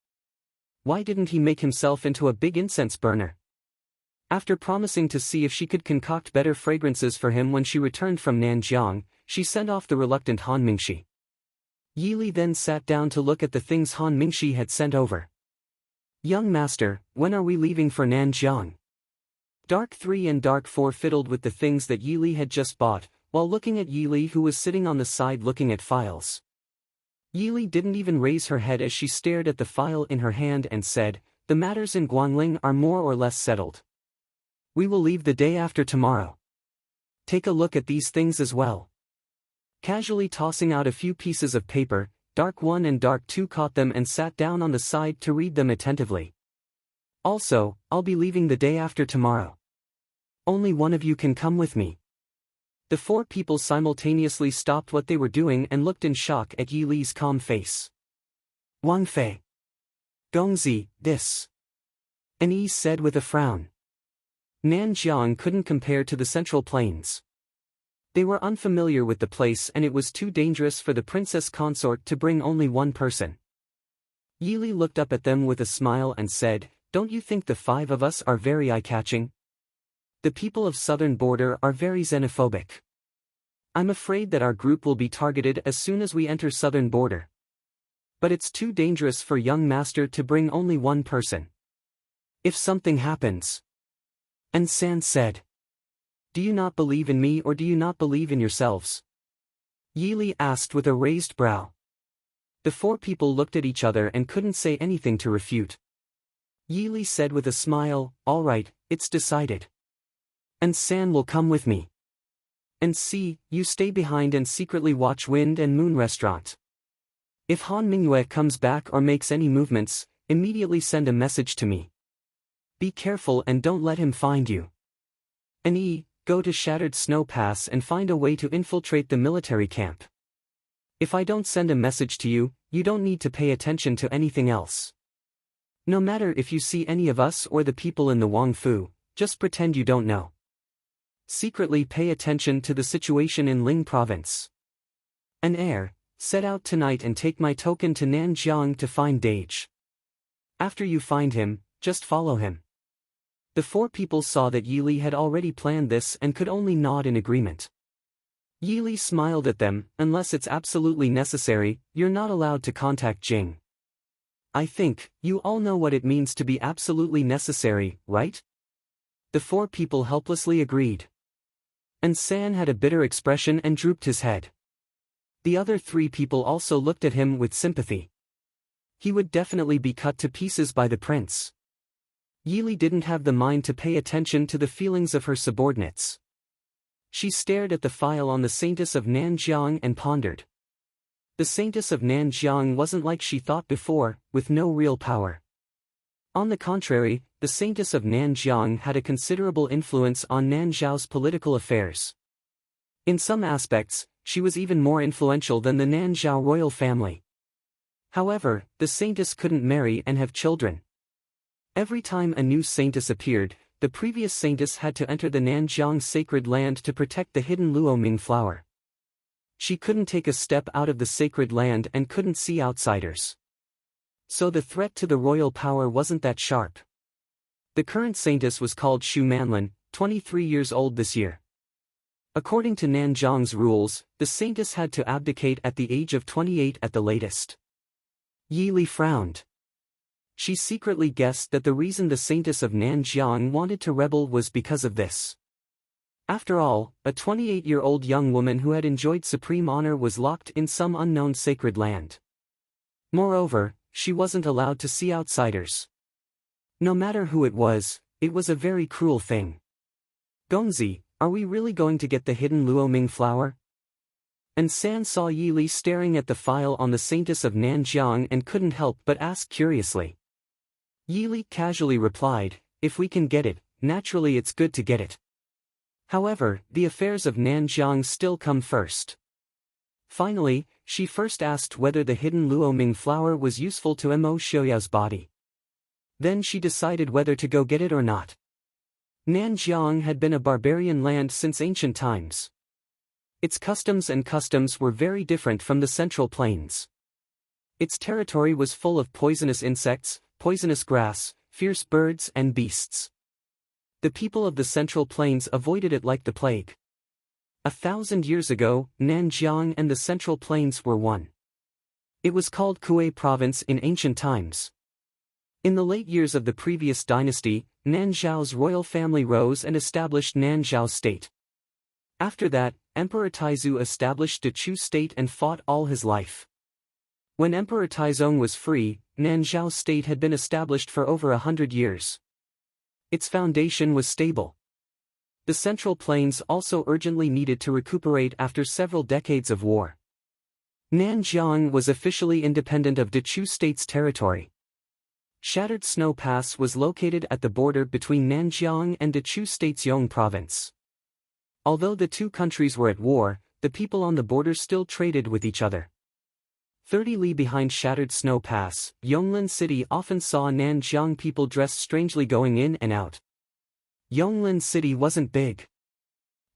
Why didn't he make himself into a big incense burner? After promising to see if she could concoct better fragrances for him when she returned from Nanjiang, she sent off the reluctant Han Mingshi. Yi Li then sat down to look at the things Han Mingshi had sent over. Young master, when are we leaving for Nanjiang? Dark 3 and Dark 4 fiddled with the things that Yi Li had just bought, while looking at Yi Li, who was sitting on the side looking at files. Yi Li didn't even raise her head as she stared at the file in her hand and said, "The matters in Guangling are more or less settled. We will leave the day after tomorrow. Take a look at these things as well." Casually tossing out a few pieces of paper, Dark 1 and Dark 2 caught them and sat down on the side to read them attentively. "Also, I'll be leaving the day after tomorrow. Only one of you can come with me." The four people simultaneously stopped what they were doing and looked in shock at Yi Li's calm face. "Wang Fei. Gongzi, this." An Yi said with a frown. Nanjiang couldn't compare to the Central Plains. They were unfamiliar with the place and it was too dangerous for the princess consort to bring only one person. Yi Li looked up at them with a smile and said, "Don't you think the five of us are very eye-catching? The people of southern border are very xenophobic. I'm afraid that our group will be targeted as soon as we enter southern border. But it's too dangerous for young master to bring only one person. If something happens." And San said, "Do you not believe in me or do you not believe in yourselves?" Yi Li asked with a raised brow. The four people looked at each other and couldn't say anything to refute. Yi Li said with a smile, "All right, it's decided. And San will come with me. And see, you stay behind and secretly watch Wind and Moon Restaurant. If Han Mingyue comes back or makes any movements, immediately send a message to me. Be careful and don't let him find you. And go to Shattered Snow Pass and find a way to infiltrate the military camp. If I don't send a message to you, you don't need to pay attention to anything else. No matter if you see any of us or the people in the Wangfu, just pretend you don't know. Secretly pay attention to the situation in Ling Province. An heir, set out tonight and take my token to Nanjiang to find Dage. After you find him, just follow him." The four people saw that Yi Li had already planned this and could only nod in agreement. Yi Li smiled at them, "Unless it's absolutely necessary, you're not allowed to contact Jing. I think, you all know what it means to be absolutely necessary, right?" The four people helplessly agreed. And San had a bitter expression and drooped his head. The other three people also looked at him with sympathy. He would definitely be cut to pieces by the prince. Yi Li didn't have the mind to pay attention to the feelings of her subordinates. She stared at the file on the Saintess of Nanjiang and pondered. The Saintess of Nanjiang wasn't like she thought before, with no real power. On the contrary, the Saintess of Nanjiang had a considerable influence on Nanzhao's political affairs. In some aspects, she was even more influential than the Nanzhao royal family. However, the Saintess couldn't marry and have children. Every time a new Saintess appeared, the previous Saintess had to enter the Nanjiang sacred land to protect the hidden Luoming flower. She couldn't take a step out of the sacred land and couldn't see outsiders. So the threat to the royal power wasn't that sharp. The current Saintess was called Xu Manlin, 23 years old this year. According to Nanjiang's rules, the Saintess had to abdicate at the age of 28 at the latest. Yi Li frowned. She secretly guessed that the reason the Saintess of Nanjiang wanted to rebel was because of this. After all, a 28-year-old young woman who had enjoyed supreme honor was locked in some unknown sacred land. Moreover, she wasn't allowed to see outsiders. No matter who it was a very cruel thing. "Gongzi, are we really going to get the hidden Luoming flower?" And San saw Yi Li staring at the file on the Saintess of Nanjiang and couldn't help but ask curiously. Yi Li casually replied, "If we can get it, naturally it's good to get it. However, the affairs of Nanjiang still come first." Finally, she first asked whether the hidden Luoming flower was useful to Mo Xiaoyao's body. Then she decided whether to go get it or not. Nanjiang had been a barbarian land since ancient times. Its customs were very different from the Central Plains. Its territory was full of poisonous insects, poisonous grass, fierce birds and beasts. The people of the Central Plains avoided it like the plague. 1,000 years ago, Nanjiang and the Central Plains were one. It was called Kuei Province in ancient times. In the late years of the previous dynasty, Nanzhao's royal family rose and established Nanzhao State. After that, Emperor Taizu established Dechu State and fought all his life. When Emperor Taizong was free, Nanzhao State had been established for over 100 years. Its foundation was stable. The Central Plains also urgently needed to recuperate after several decades of war. Nanjiang was officially independent of Dechu State's territory. Shattered Snow Pass was located at the border between Nanjiang and Dechu State's Yong province. Although the two countries were at war, the people on the border still traded with each other. 30 li behind Shattered Snow Pass, Yonglin City often saw Nanjiang people dressed strangely going in and out. Yonglin City wasn't big.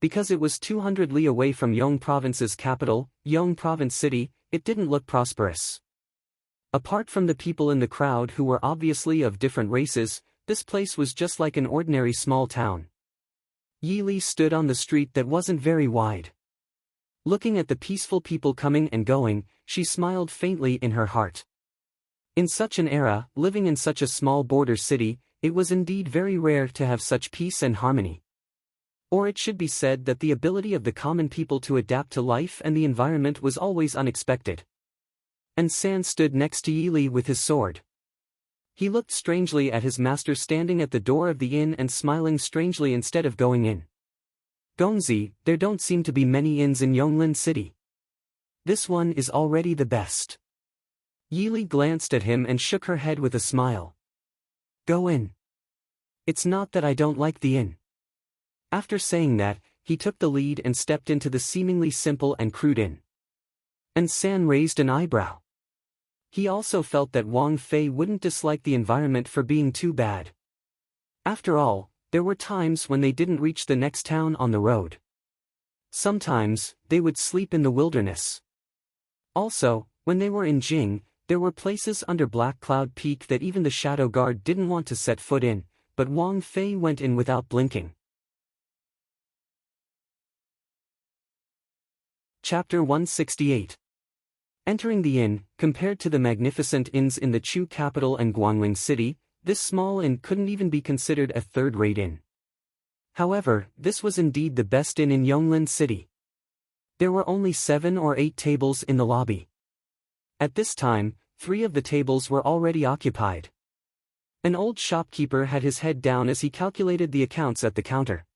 Because it was 200 li away from Yong province's capital, Yong Province City, it didn't look prosperous. Apart from the people in the crowd who were obviously of different races, this place was just like an ordinary small town. Yi Li stood on the street that wasn't very wide. Looking at the peaceful people coming and going, she smiled faintly in her heart. In such an era, living in such a small border city, it was indeed very rare to have such peace and harmony. Or it should be said that the ability of the common people to adapt to life and the environment was always unexpected. And San stood next to Yi Li with his sword. He looked strangely at his master standing at the door of the inn and smiling strangely instead of going in. Gongzi, there don't seem to be many inns in Yonglin City. This one is already the best. Yi Li glanced at him and shook her head with a smile. Go in. It's not that I don't like the inn. After saying that, he took the lead and stepped into the seemingly simple and crude inn. And San raised an eyebrow. He also felt that Wang Fei wouldn't dislike the environment for being too bad. After all, there were times when they didn't reach the next town on the road. Sometimes, they would sleep in the wilderness. Also, when they were in Jing, there were places under Black Cloud Peak that even the Shadow Guard didn't want to set foot in, but Wang Fei went in without blinking. Chapter 168. Entering the inn, compared to the magnificent inns in the Chu capital and Guangling City, this small inn couldn't even be considered a third-rate inn. However, this was indeed the best inn in Yonglin City. There were only 7 or 8 tables in the lobby. At this time, 3 of the tables were already occupied. An old shopkeeper had his head down as he calculated the accounts at the counter.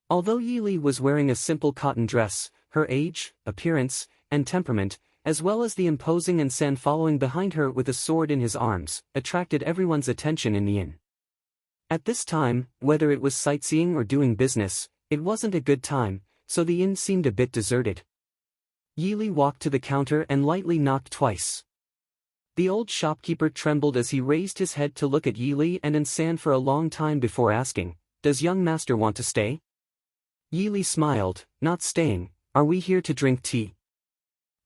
Although Yi Li was wearing a simple cotton dress, her age, appearance, and temperament, as well as the imposing and San following behind her with a sword in his arms, attracted everyone's attention in the inn. At this time, whether it was sightseeing or doing business, it wasn't a good time, so the inn seemed a bit deserted. Yi Li walked to the counter and lightly knocked twice. The old shopkeeper trembled as he raised his head to look at Yi Li and San for a long time before asking, "Does young master want to stay?" Yi Li smiled, "Not staying, are we here to drink tea?"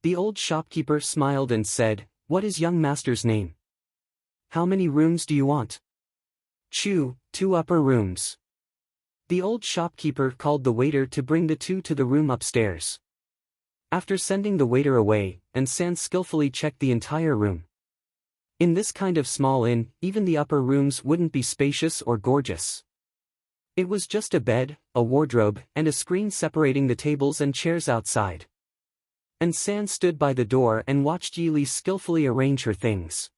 The old shopkeeper smiled and said, "What is young master's name? How many rooms do you want?" "Chu, 2 upper rooms." The old shopkeeper called the waiter to bring the 2 to the room upstairs. After sending the waiter away, San skillfully checked the entire room. In this kind of small inn, even the upper rooms wouldn't be spacious or gorgeous. It was just a bed, a wardrobe, and a screen separating the tables and chairs outside. And San stood by the door and watched Yi Li skillfully arrange her things.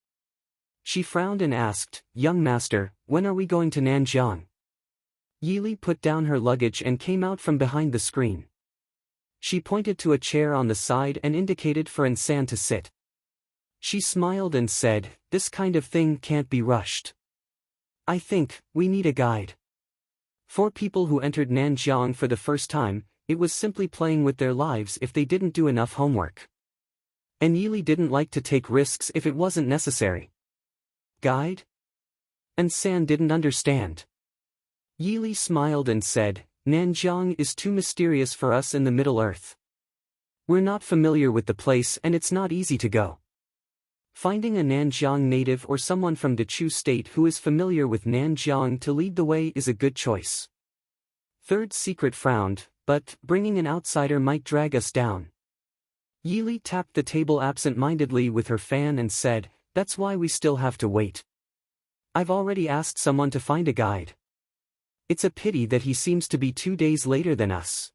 She frowned and asked, "Young master, when are we going to Nanjiang?" Yi Li put down her luggage and came out from behind the screen. She pointed to a chair on the side and indicated for San to sit. She smiled and said, "This kind of thing can't be rushed. I think we need a guide." For people who entered Nanjiang for the first time, it was simply playing with their lives if they didn't do enough homework. And Yi Li didn't like to take risks if it wasn't necessary. Guide? And San didn't understand. Yi Li smiled and said, "Nanjiang is too mysterious for us in the Middle Earth. We're not familiar with the place and it's not easy to go. Finding a Nanjiang native or someone from Dechu State who is familiar with Nanjiang to lead the way is a good choice." Third Secret frowned, "But bringing an outsider might drag us down." Yi Li tapped the table absent-mindedly with her fan and said, "That's why we still have to wait." I've already asked someone to find a guide. It's a pity that he seems to be 2 days later than us.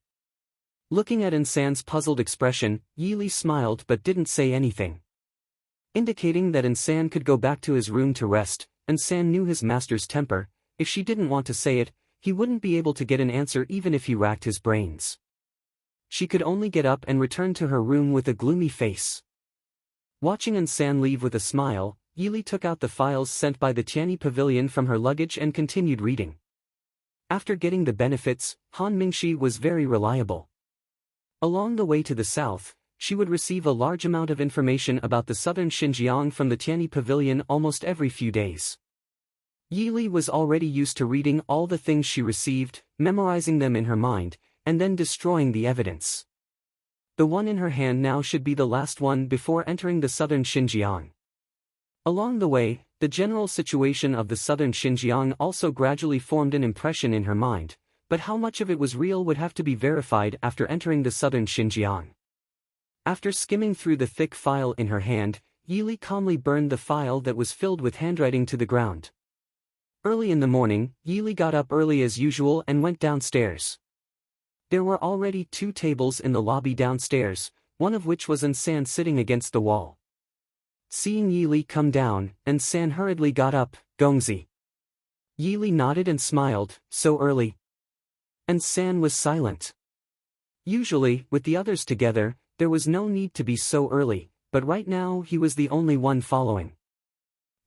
Looking at Insan's puzzled expression, Yili smiled but didn't say anything. Indicating that Insan could go back to his room to rest, Insan knew his master's temper. If she didn't want to say it, he wouldn't be able to get an answer even if he racked his brains. She could only get up and return to her room with a gloomy face. Watching Insan leave with a smile, Yili took out the files sent by the Tianyi Pavilion from her luggage and continued reading. After getting the benefits, Han Mingxi was very reliable. Along the way to the south, she would receive a large amount of information about the southern Xinjiang from the Tianyi Pavilion almost every few days. Yili was already used to reading all the things she received, memorizing them in her mind, and then destroying the evidence. The one in her hand now should be the last one before entering the southern Xinjiang. Along the way, the general situation of the southern Xinjiang also gradually formed an impression in her mind, but how much of it was real would have to be verified after entering the southern Xinjiang. After skimming through the thick file in her hand, Yili calmly burned the file that was filled with handwriting to the ground. Early in the morning, Yili got up early as usual and went downstairs. There were already 2 tables in the lobby downstairs, one of which was Insan sitting against the wall. Seeing Yili come down, Insan hurriedly got up. "Gongzi." Yili nodded and smiled. "So early?" Insan was silent. Usually, with the others together, there was no need to be so early, but right now he was the only one following.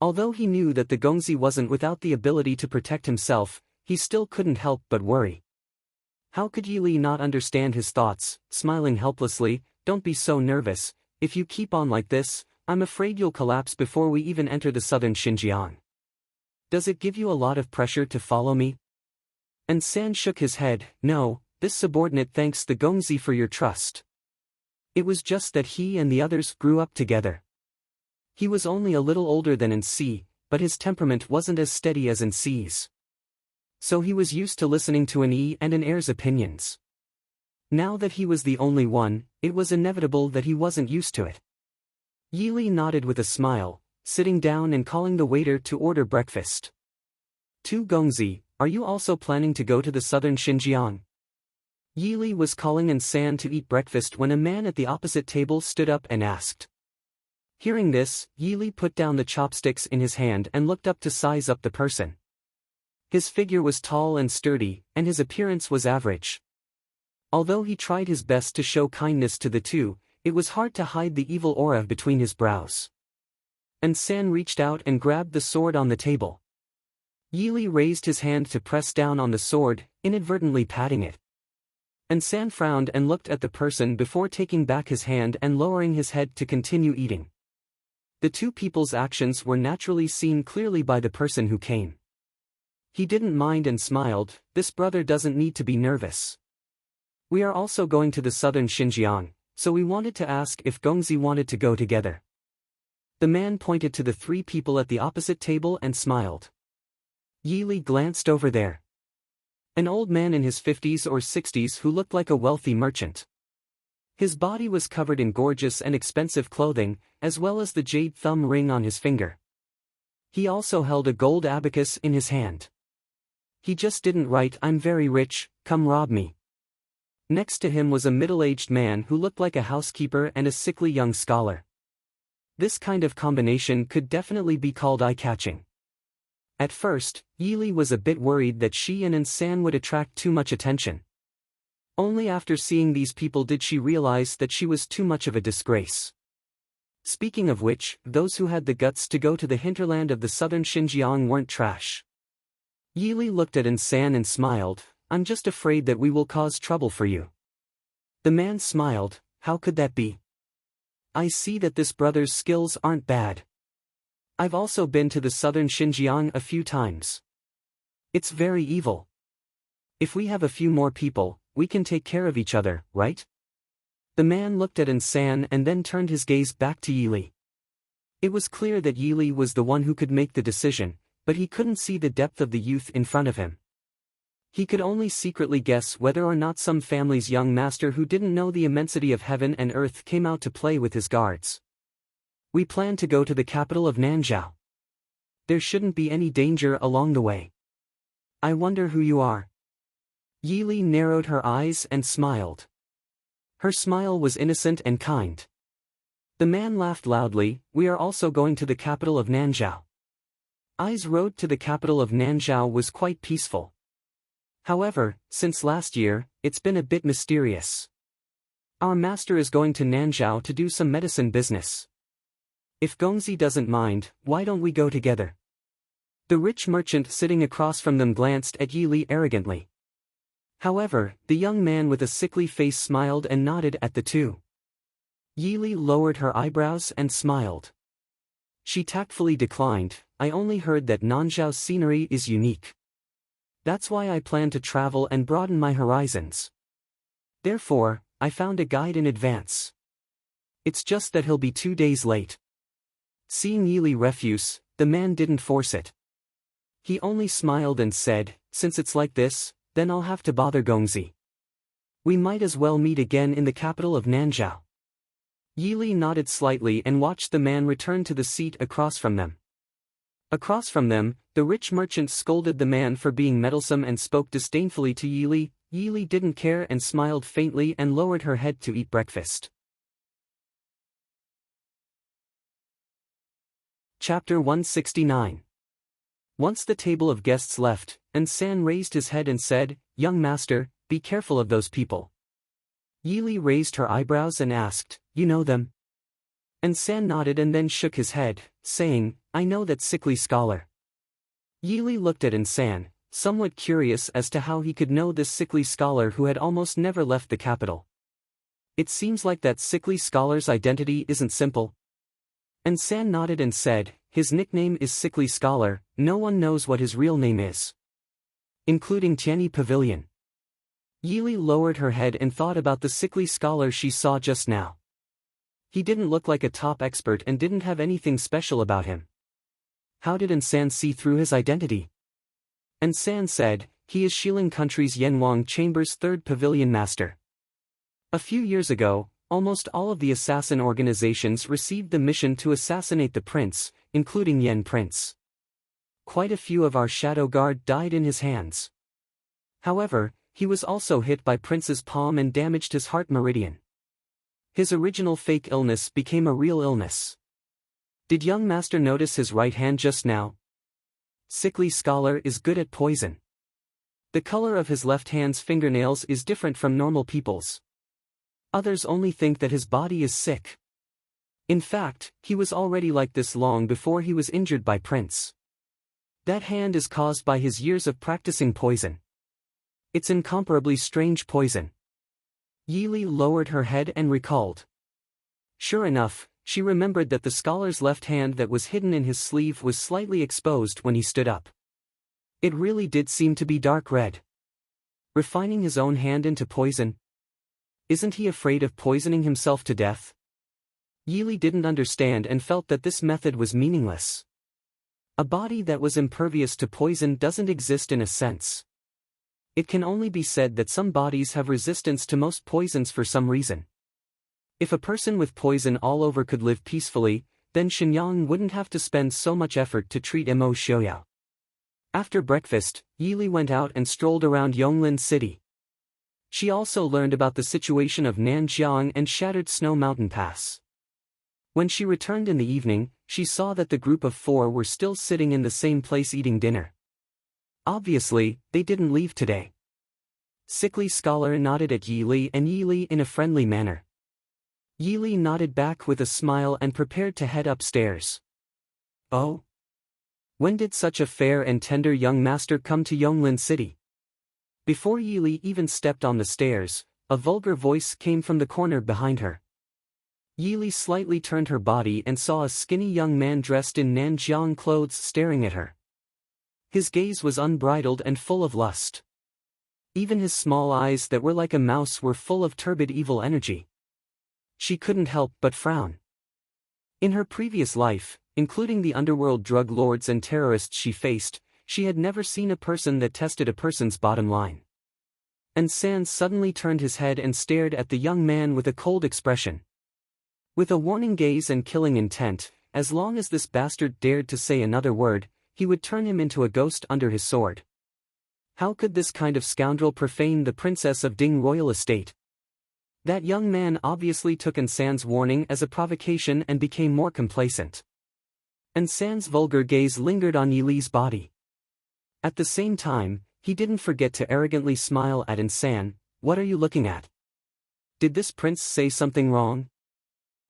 Although he knew that the Gongzi wasn't without the ability to protect himself, he still couldn't help but worry. How could Yili not understand his thoughts? Smiling helplessly, "Don't be so nervous. If you keep on like this, I'm afraid you'll collapse before we even enter the southern Xinjiang. Does it give you a lot of pressure to follow me?" And San shook his head. "No, this subordinate thanks the Gongzi for your trust. It was just that he and the others grew up together. He was only a little older than Nc, but his temperament wasn't as steady as Nc's. So he was used to listening to an E and an heir's opinions. Now that he was the only one, it was inevitable that he wasn't used to it." Yili nodded with a smile, sitting down and calling the waiter to order breakfast. "2 Gongzi, are you also planning to go to the southern Xinjiang?" Yili was calling Insan to eat breakfast when a man at the opposite table stood up and asked. Hearing this, Yili put down the chopsticks in his hand and looked up to size up the person. His figure was tall and sturdy, and his appearance was average. Although he tried his best to show kindness to the two, it was hard to hide the evil aura between his brows. Insan reached out and grabbed the sword on the table. Yili raised his hand to press down on the sword, inadvertently patting it. Insan frowned and looked at the person before taking back his hand and lowering his head to continue eating. The two people's actions were naturally seen clearly by the person who came. He didn't mind and smiled. "This brother doesn't need to be nervous. We are also going to the southern Xinjiang, so we wanted to ask if Gongzi wanted to go together." The man pointed to the 3 people at the opposite table and smiled. Yili glanced over there. An old man in his 50s or 60s who looked like a wealthy merchant. His body was covered in gorgeous and expensive clothing, as well as the jade thumb ring on his finger. He also held a gold abacus in his hand. He just didn't write, "I'm very rich, come rob me." Next to him was a middle-aged man who looked like a housekeeper and a sickly young scholar. This kind of combination could definitely be called eye-catching. At first, Yili was a bit worried that she and Insan would attract too much attention. Only after seeing these people did she realize that she was too much of a disgrace. Speaking of which, those who had the guts to go to the hinterland of the southern Xinjiang weren't trash. Yili looked at Insan and smiled. "I'm just afraid that we will cause trouble for you." The man smiled. "How could that be? I see that this brother's skills aren't bad. I've also been to the southern Xinjiang a few times. It's very evil. If we have a few more people, we can take care of each other, right?" The man looked at Insan and then turned his gaze back to Yili. It was clear that Yili was the one who could make the decision, but he couldn't see the depth of the youth in front of him. He could only secretly guess whether or not some family's young master who didn't know the immensity of heaven and earth came out to play with his guards. "We plan to go to the capital of Nanzhao." There shouldn't be any danger along the way. I wonder who you are. Yi narrowed her eyes and smiled. Her smile was innocent and kind. The man laughed loudly. We are also going to the capital of Nanzhao. Yi's road to the capital of Nanzhao was quite peaceful. However, since last year, it's been a bit mysterious. Our master is going to Nanzhao to do some medicine business. If Gongzi doesn't mind, why don't we go together? The rich merchant sitting across from them glanced at Yi arrogantly. However, the young man with a sickly face smiled and nodded at the two. Yi lowered her eyebrows and smiled. She tactfully declined. I only heard that Nanzhao's scenery is unique. That's why I plan to travel and broaden my horizons. Therefore, I found a guide in advance. It's just that he'll be 2 days late. Seeing Yi refuse, the man didn't force it. He only smiled and said, since it's like this, then I'll have to bother Gongzi. We might as well meet again in the capital of Nanzhao. Yi nodded slightly and watched the man return to the seat across from them. Across from them, the rich merchant scolded the man for being meddlesome and spoke disdainfully to Yi. Yi didn't care and smiled faintly and lowered her head to eat breakfast. Chapter 169. Once the table of guests left, San raised his head and said, Young master, be careful of those people. Yi raised her eyebrows and asked, You know them? San nodded and then shook his head, saying, I know that sickly scholar. Yi looked at San, somewhat curious as to how he could know this sickly scholar who had almost never left the capital. It seems like that sickly scholar's identity isn't simple. San nodded and said, His nickname is Sickly Scholar, no one knows what his real name is. Including Tianyi Pavilion. Yi lowered her head and thought about the sickly scholar she saw just now. He didn't look like a top expert and didn't have anything special about him. How did San see through his identity? San said, he is Xiling Country's Yanwang Chamber's 3rd pavilion master. A few years ago, almost all of the assassin organizations received the mission to assassinate the prince, including Yan Prince. Quite a few of our shadow guard died in his hands. However, he was also hit by Prince's palm and damaged his heart meridian. His original fake illness became a real illness. Did young master notice his right hand just now? Sickly scholar is good at poison. The color of his left hand's fingernails is different from normal people's. Others only think that his body is sick. In fact, he was already like this long before he was injured by Prince. That hand is caused by his years of practicing poison. It's incomparably strange poison. Yi lowered her head and recalled. Sure enough, she remembered that the scholar's left hand that was hidden in his sleeve was slightly exposed when he stood up. It really did seem to be dark red. Refining his own hand into poison? Isn't he afraid of poisoning himself to death? Yi didn't understand and felt that this method was meaningless. A body that was impervious to poison doesn't exist in a sense. It can only be said that some bodies have resistance to most poisons for some reason. If a person with poison all over could live peacefully, then Shenyang wouldn't have to spend so much effort to treat Mo Xiaoyao. After breakfast, Yi went out and strolled around Yonglin City. She also learned about the situation of Nanjiang and Shattered Snow Mountain Pass. When she returned in the evening, she saw that the group of 4 were still sitting in the same place eating dinner. Obviously, they didn't leave today. Sickly scholar nodded at Yi and Yi in a friendly manner. Yi nodded back with a smile and prepared to head upstairs. Oh? When did such a fair and tender young master come to Yonglin City? Before Yi even stepped on the stairs, a vulgar voice came from the corner behind her. Yi slightly turned her body and saw a skinny young man dressed in Nanjiang clothes staring at her. His gaze was unbridled and full of lust. Even his small eyes that were like a mouse were full of turbid evil energy. She couldn't help but frown. In her previous life, including the underworld drug lords and terrorists she faced, she had never seen a person that tested a person's bottom line. San suddenly turned his head and stared at the young man with a cold expression. With a warning gaze and killing intent, as long as this bastard dared to say another word, he would turn him into a ghost under his sword. How could this kind of scoundrel profane the princess of Ding royal estate? That young man obviously took Ansan's warning as a provocation and became more complacent. Ansan's vulgar gaze lingered on Yi Li's body. At the same time, he didn't forget to arrogantly smile at Ansan. What are you looking at? Did this prince say something wrong?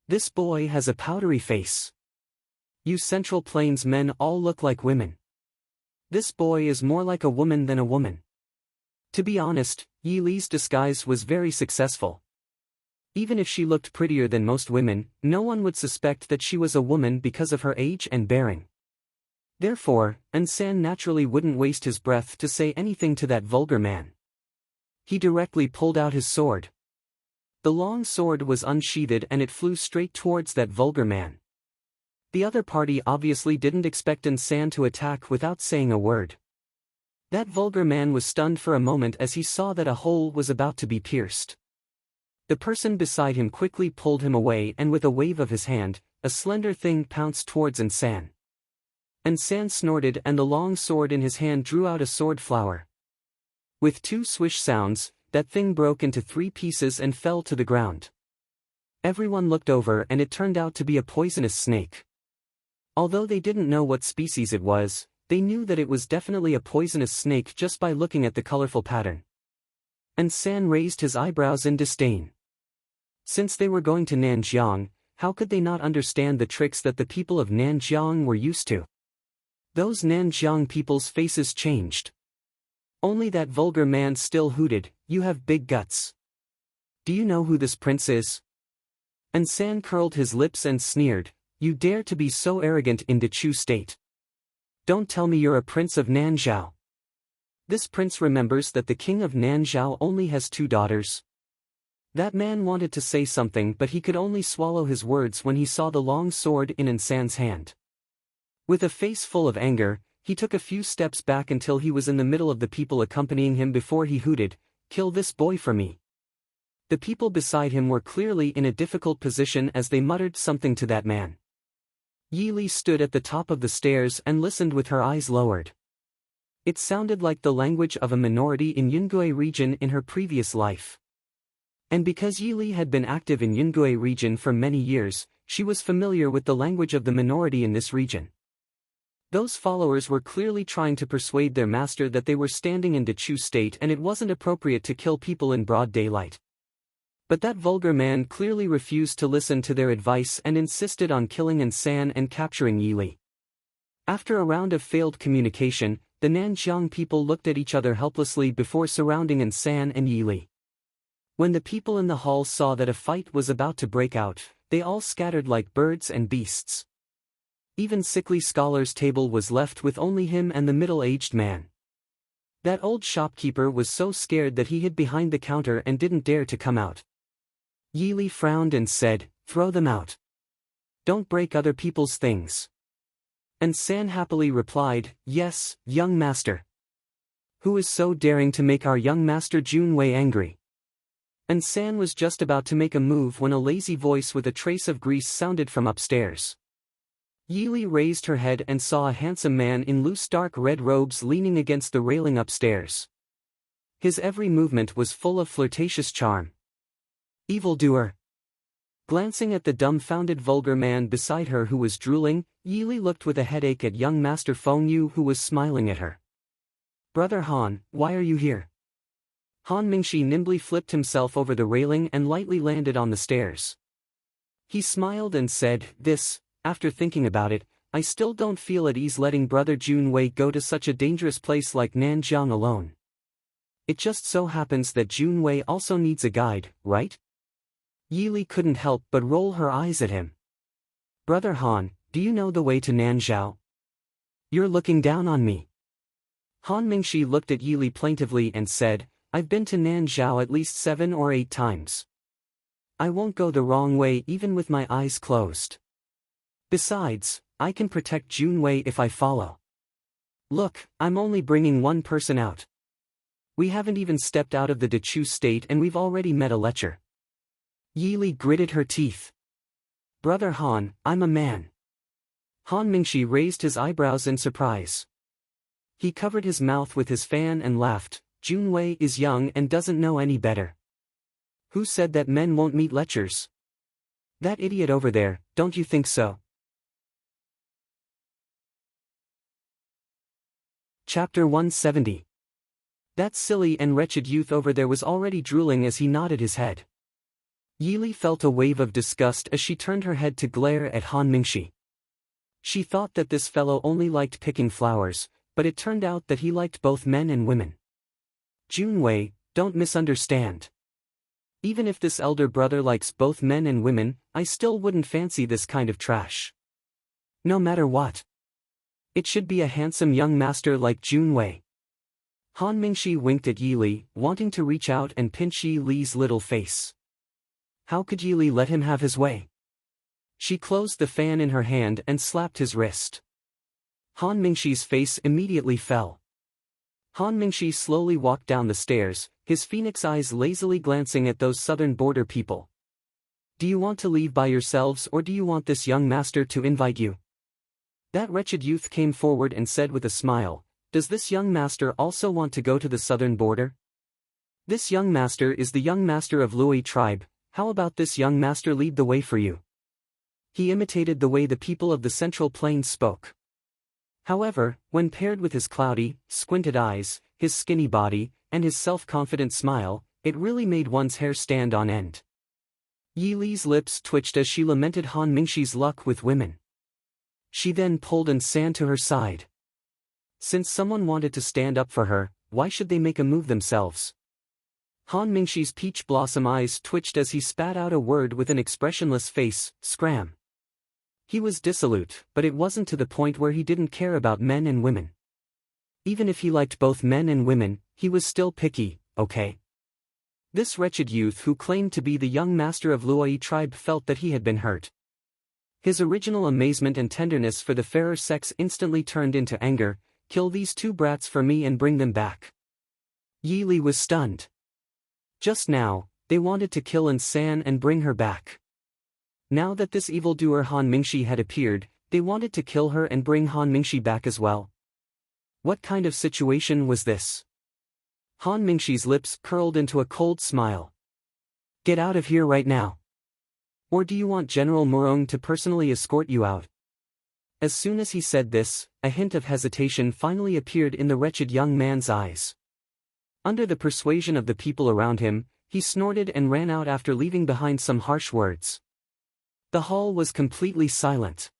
This boy has a powdery face. You Central Plains men all look like women. This boy is more like a woman than a woman. To be honest, Yi Li's disguise was very successful. Even if she looked prettier than most women, no one would suspect that she was a woman because of her age and bearing. Therefore, Ansan naturally wouldn't waste his breath to say anything to that vulgar man. He directly pulled out his sword. The long sword was unsheathed and it flew straight towards that vulgar man. The other party obviously didn't expect Ansan to attack without saying a word. That vulgar man was stunned for a moment as he saw that a hole was about to be pierced. The person beside him quickly pulled him away and with a wave of his hand, a slender thing pounced towards Ansan. Ansan snorted and the long sword in his hand drew out a sword flower. With two swish sounds, that thing broke into 3 pieces and fell to the ground. Everyone looked over and it turned out to be a poisonous snake. Although they didn't know what species it was, they knew that it was definitely a poisonous snake just by looking at the colorful pattern. Ansan raised his eyebrows in disdain. Since they were going to Nanjiang, how could they not understand the tricks that the people of Nanjiang were used to? Those Nanjiang people's faces changed. Only that vulgar man still hooted, "You have big guts. Do you know who this prince is?" Ansan curled his lips and sneered, "You dare to be so arrogant in Dechu state? Don't tell me you're a prince of Nanzhao." This prince remembers that the king of Nanzhao only has 2 daughters. That man wanted to say something but he could only swallow his words when he saw the long sword in Ansan's hand. With a face full of anger, he took a few steps back until he was in the middle of the people accompanying him before he hooted, "Kill this boy for me." The people beside him were clearly in a difficult position as they muttered something to that man. Yi Li stood at the top of the stairs and listened with her eyes lowered. It sounded like the language of a minority in Yungue region in her previous life. And because Yi Li had been active in Yungue region for many years, she was familiar with the language of the minority in this region. Those followers were clearly trying to persuade their master that they were standing in Dechu state and it wasn't appropriate to kill people in broad daylight. But that vulgar man clearly refused to listen to their advice and insisted on killing Ansan and capturing Yi Li. After a round of failed communication, the Nanjiang people looked at each other helplessly before surrounding Ansan and Yi Li. When the people in the hall saw that a fight was about to break out, they all scattered like birds and beasts. Even sickly scholar's table was left with only him and the middle-aged man. That old shopkeeper was so scared that he hid behind the counter and didn't dare to come out. Yi Li frowned and said, "Throw them out. Don't break other people's things." Ansan happily replied, "Yes, young master." "Who is so daring to make our young master Junwei angry?" Ansan was just about to make a move when a lazy voice with a trace of grease sounded from upstairs. Yi Li raised her head and saw a handsome man in loose dark red robes leaning against the railing upstairs. His every movement was full of flirtatious charm. "Evildoer." Glancing at the dumbfounded vulgar man beside her who was drooling, Yi Li looked with a headache at young Master Feng Yu who was smiling at her. "Brother Han, why are you here?" Han Mingshi nimbly flipped himself over the railing and lightly landed on the stairs. He smiled and said, After thinking about it, I still don't feel at ease letting Brother Junwei go to such a dangerous place like Nanjiang alone. It just so happens that Junwei also needs a guide, right?" Yi Li couldn't help but roll her eyes at him. "Brother Han, do you know the way to Nanzhao? You're looking down on me." Han Mingshi looked at Yi Li plaintively and said, "I've been to Nanzhao at least 7 or 8 times. I won't go the wrong way even with my eyes closed. Besides, I can protect Junwei if I follow. Look, I'm only bringing one person out. We haven't even stepped out of the Dechu state and we've already met a lecher." Yi Li gritted her teeth. "Brother Han, I'm a man. Han Mingxi raised his eyebrows in surprise. He covered his mouth with his fan and laughed. Junwei is young and doesn't know any better. Who said that men won't meet lechers? That idiot over there, don't you think so? Chapter 170. That silly and wretched youth over there was already drooling as he nodded his head. Yili felt a wave of disgust as she turned her head to glare at Han Mingxi. She thought that this fellow only liked picking flowers, but it turned out that he liked both men and women. Junwei, don't misunderstand. Even if this elder brother likes both men and women, I still wouldn't fancy this kind of trash. No matter what. It should be a handsome young master like Junwei. Han Mingxi winked at Yili, wanting to reach out and pinch Yili's little face. How could Yili let him have his way? She closed the fan in her hand and slapped his wrist. Han Mingxi's face immediately fell. Han Mingxi slowly walked down the stairs, his phoenix eyes lazily glancing at those southern border people. Do you want to leave by yourselves or do you want this young master to invite you? That wretched youth came forward and said with a smile, does this young master also want to go to the southern border? This young master is the young master of Luoyi tribe, how about this young master lead the way for you? He imitated the way the people of the Central Plains spoke. However, when paired with his cloudy, squinted eyes, his skinny body, and his self-confident smile, it really made one's hair stand on end. Yili's lips twitched as she lamented Han Mingxi's luck with women. She then pulled An San to her side. Since someone wanted to stand up for her, why should they make a move themselves? Han Mingxi's peach blossom eyes twitched as he spat out a word with an expressionless face, scram. He was dissolute, but it wasn't to the point where he didn't care about men and women. Even if he liked both men and women, he was still picky, okay? This wretched youth who claimed to be the young master of Luoyi tribe felt that he had been hurt. His original amazement and tenderness for the fairer sex instantly turned into anger. Kill these two brats for me and bring them back. Yili was stunned. Just now, they wanted to kill An San and bring her back. Now that this evildoer Han Mingxi had appeared, they wanted to kill her and bring Han Mingxi back as well. What kind of situation was this? Han Mingxi's lips curled into a cold smile. Get out of here right now. Or do you want General Murong to personally escort you out? As soon as he said this, a hint of hesitation finally appeared in the wretched young man's eyes. Under the persuasion of the people around him, he snorted and ran out after leaving behind some harsh words. The hall was completely silent.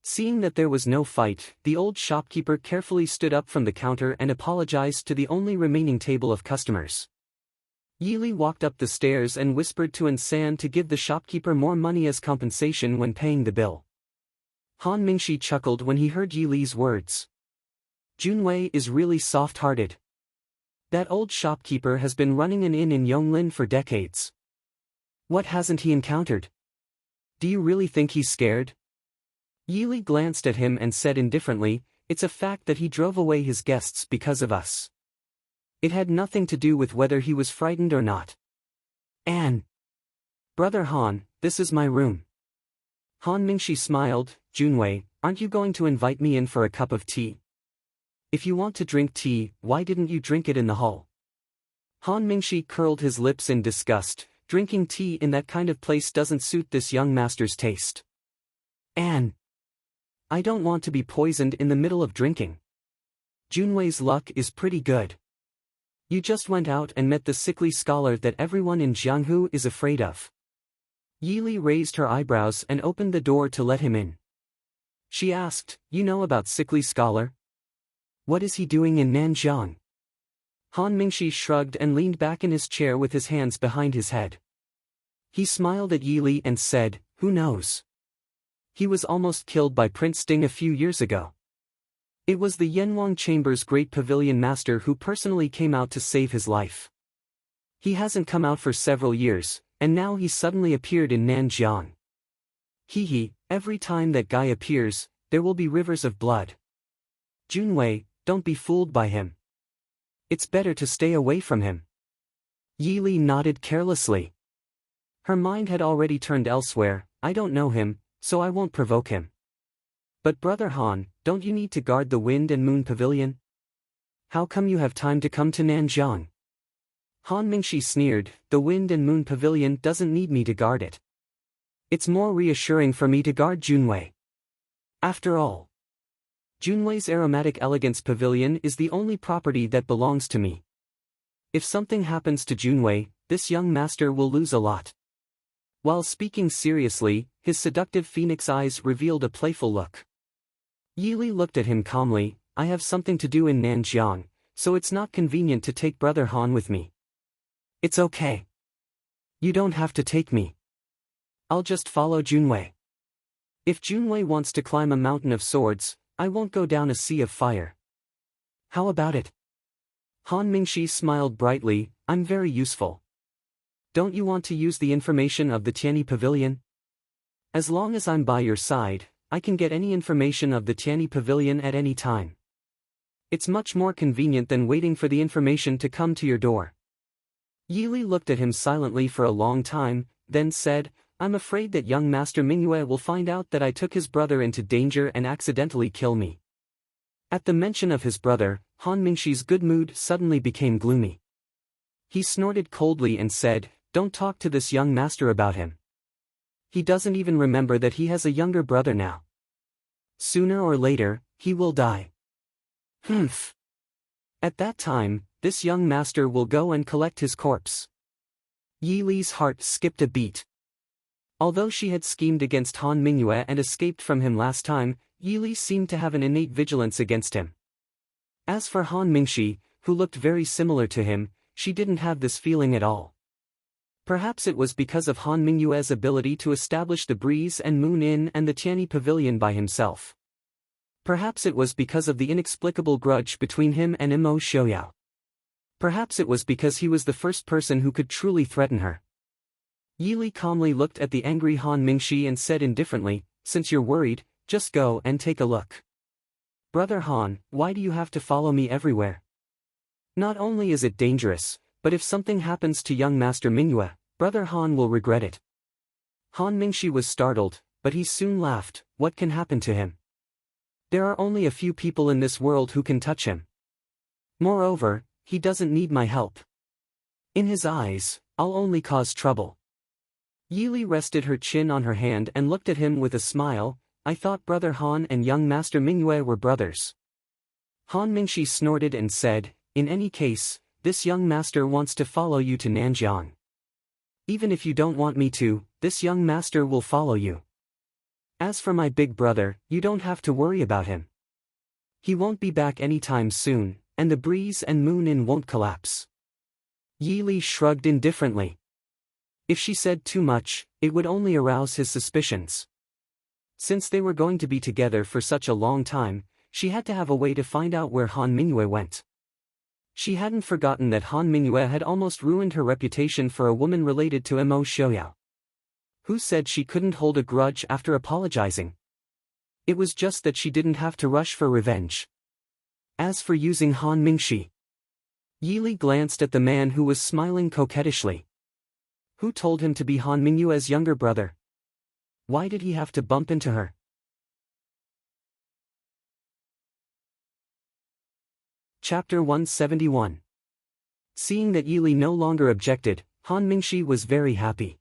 Seeing that there was no fight, the old shopkeeper carefully stood up from the counter and apologized to the only remaining table of customers. Yili walked up the stairs and whispered to An San to give the shopkeeper more money as compensation when paying the bill. Han Mingxi chuckled when he heard Yili's words. Junwei is really soft-hearted. That old shopkeeper has been running an inn in Yonglin for decades. What hasn't he encountered? Do you really think he's scared? Yili glanced at him and said indifferently, it's a fact that he drove away his guests because of us. It had nothing to do with whether he was frightened or not. Anne. Brother Han, this is my room. Han Mingxi smiled. Junwei, aren't you going to invite me in for a cup of tea? If you want to drink tea, why didn't you drink it in the hall? Han Mingxi curled his lips in disgust. Drinking tea in that kind of place doesn't suit this young master's taste. Anne. I don't want to be poisoned in the middle of drinking. Junwei's luck is pretty good. You just went out and met the sickly scholar that everyone in Jianghu is afraid of. Yili raised her eyebrows and opened the door to let him in. She asked, you know about sickly scholar? What is he doing in Nanjiang? Han Mingxi shrugged and leaned back in his chair with his hands behind his head. He smiled at Yili and said, who knows? He was almost killed by Prince Ding a few years ago. It was the Yanwang Chamber's great pavilion master who personally came out to save his life. He hasn't come out for several years, and now he suddenly appeared in Nanjiang. Every time that guy appears, there will be rivers of blood. Junwei, don't be fooled by him. It's better to stay away from him. Yili nodded carelessly. Her mind had already turned elsewhere. I don't know him, so I won't provoke him. But Brother Han, don't you need to guard the Wind and Moon Pavilion? How come you have time to come to Nanjiang? Han Mingxi sneered, the Wind and Moon Pavilion doesn't need me to guard it. It's more reassuring for me to guard Junwei. After all, Junwei's Aromatic Elegance Pavilion is the only property that belongs to me. If something happens to Junwei, this young master will lose a lot. While speaking seriously, his seductive phoenix eyes revealed a playful look. Yili looked at him calmly. I have something to do in Nanjiang, so it's not convenient to take Brother Han with me. It's okay. You don't have to take me. I'll just follow Junwei. If Junwei wants to climb a mountain of swords, I won't go down a sea of fire. How about it? Han Mingxi smiled brightly, I'm very useful. Don't you want to use the information of the Tianyi Pavilion? As long as I'm by your side, I can get any information of the Tianyi Pavilion at any time. It's much more convenient than waiting for the information to come to your door. Yili looked at him silently for a long time, then said, I'm afraid that young Master Mingyue will find out that I took his brother into danger and accidentally kill me. At the mention of his brother, Han Mingxi's good mood suddenly became gloomy. He snorted coldly and said, Don't talk to this young master about him. He doesn't even remember that he has a younger brother now. Sooner or later, he will die. Humph. At that time, this young master will go and collect his corpse. Yi Li's heart skipped a beat. Although she had schemed against Han Mingyue and escaped from him last time, Yi Li seemed to have an innate vigilance against him. As for Han Mingxi, who looked very similar to him, she didn't have this feeling at all. Perhaps it was because of Han Mingyue's ability to establish the Breeze and Moon Inn and the Tianyi Pavilion by himself. Perhaps it was because of the inexplicable grudge between him and Imo Shouyao. Perhaps it was because he was the first person who could truly threaten her. Yi Li calmly looked at the angry Han Mingxi and said indifferently, Since you're worried, just go and take a look. Brother Han, why do you have to follow me everywhere? Not only is it dangerous, but if something happens to young Master Mingyue, Brother Han will regret it. Han Mingxi was startled, but he soon laughed. What can happen to him? There are only a few people in this world who can touch him. Moreover, he doesn't need my help. In his eyes, I'll only cause trouble. Yi Li rested her chin on her hand and looked at him with a smile. I thought Brother Han and young Master Mingyue were brothers. Han Mingxi snorted and said, In any case, this young master wants to follow you to Nanjiang. Even if you don't want me to, this young master will follow you. As for my big brother, you don't have to worry about him. He won't be back anytime soon, and the Breeze and Moon Inn won't collapse. Yi Li shrugged indifferently. If she said too much, it would only arouse his suspicions. Since they were going to be together for such a long time, she had to have a way to find out where Han Mingyue went. She hadn't forgotten that Han Mingyue had almost ruined her reputation for a woman related to Imo Shouyao. Who said she couldn't hold a grudge after apologizing? It was just that she didn't have to rush for revenge. As for using Han Mingxi, Yi Li glanced at the man who was smiling coquettishly. Who told him to be Han Mingyue's younger brother? Why did he have to bump into her? Chapter 171. Seeing that Yi Li no longer objected, Han Mingxi was very happy.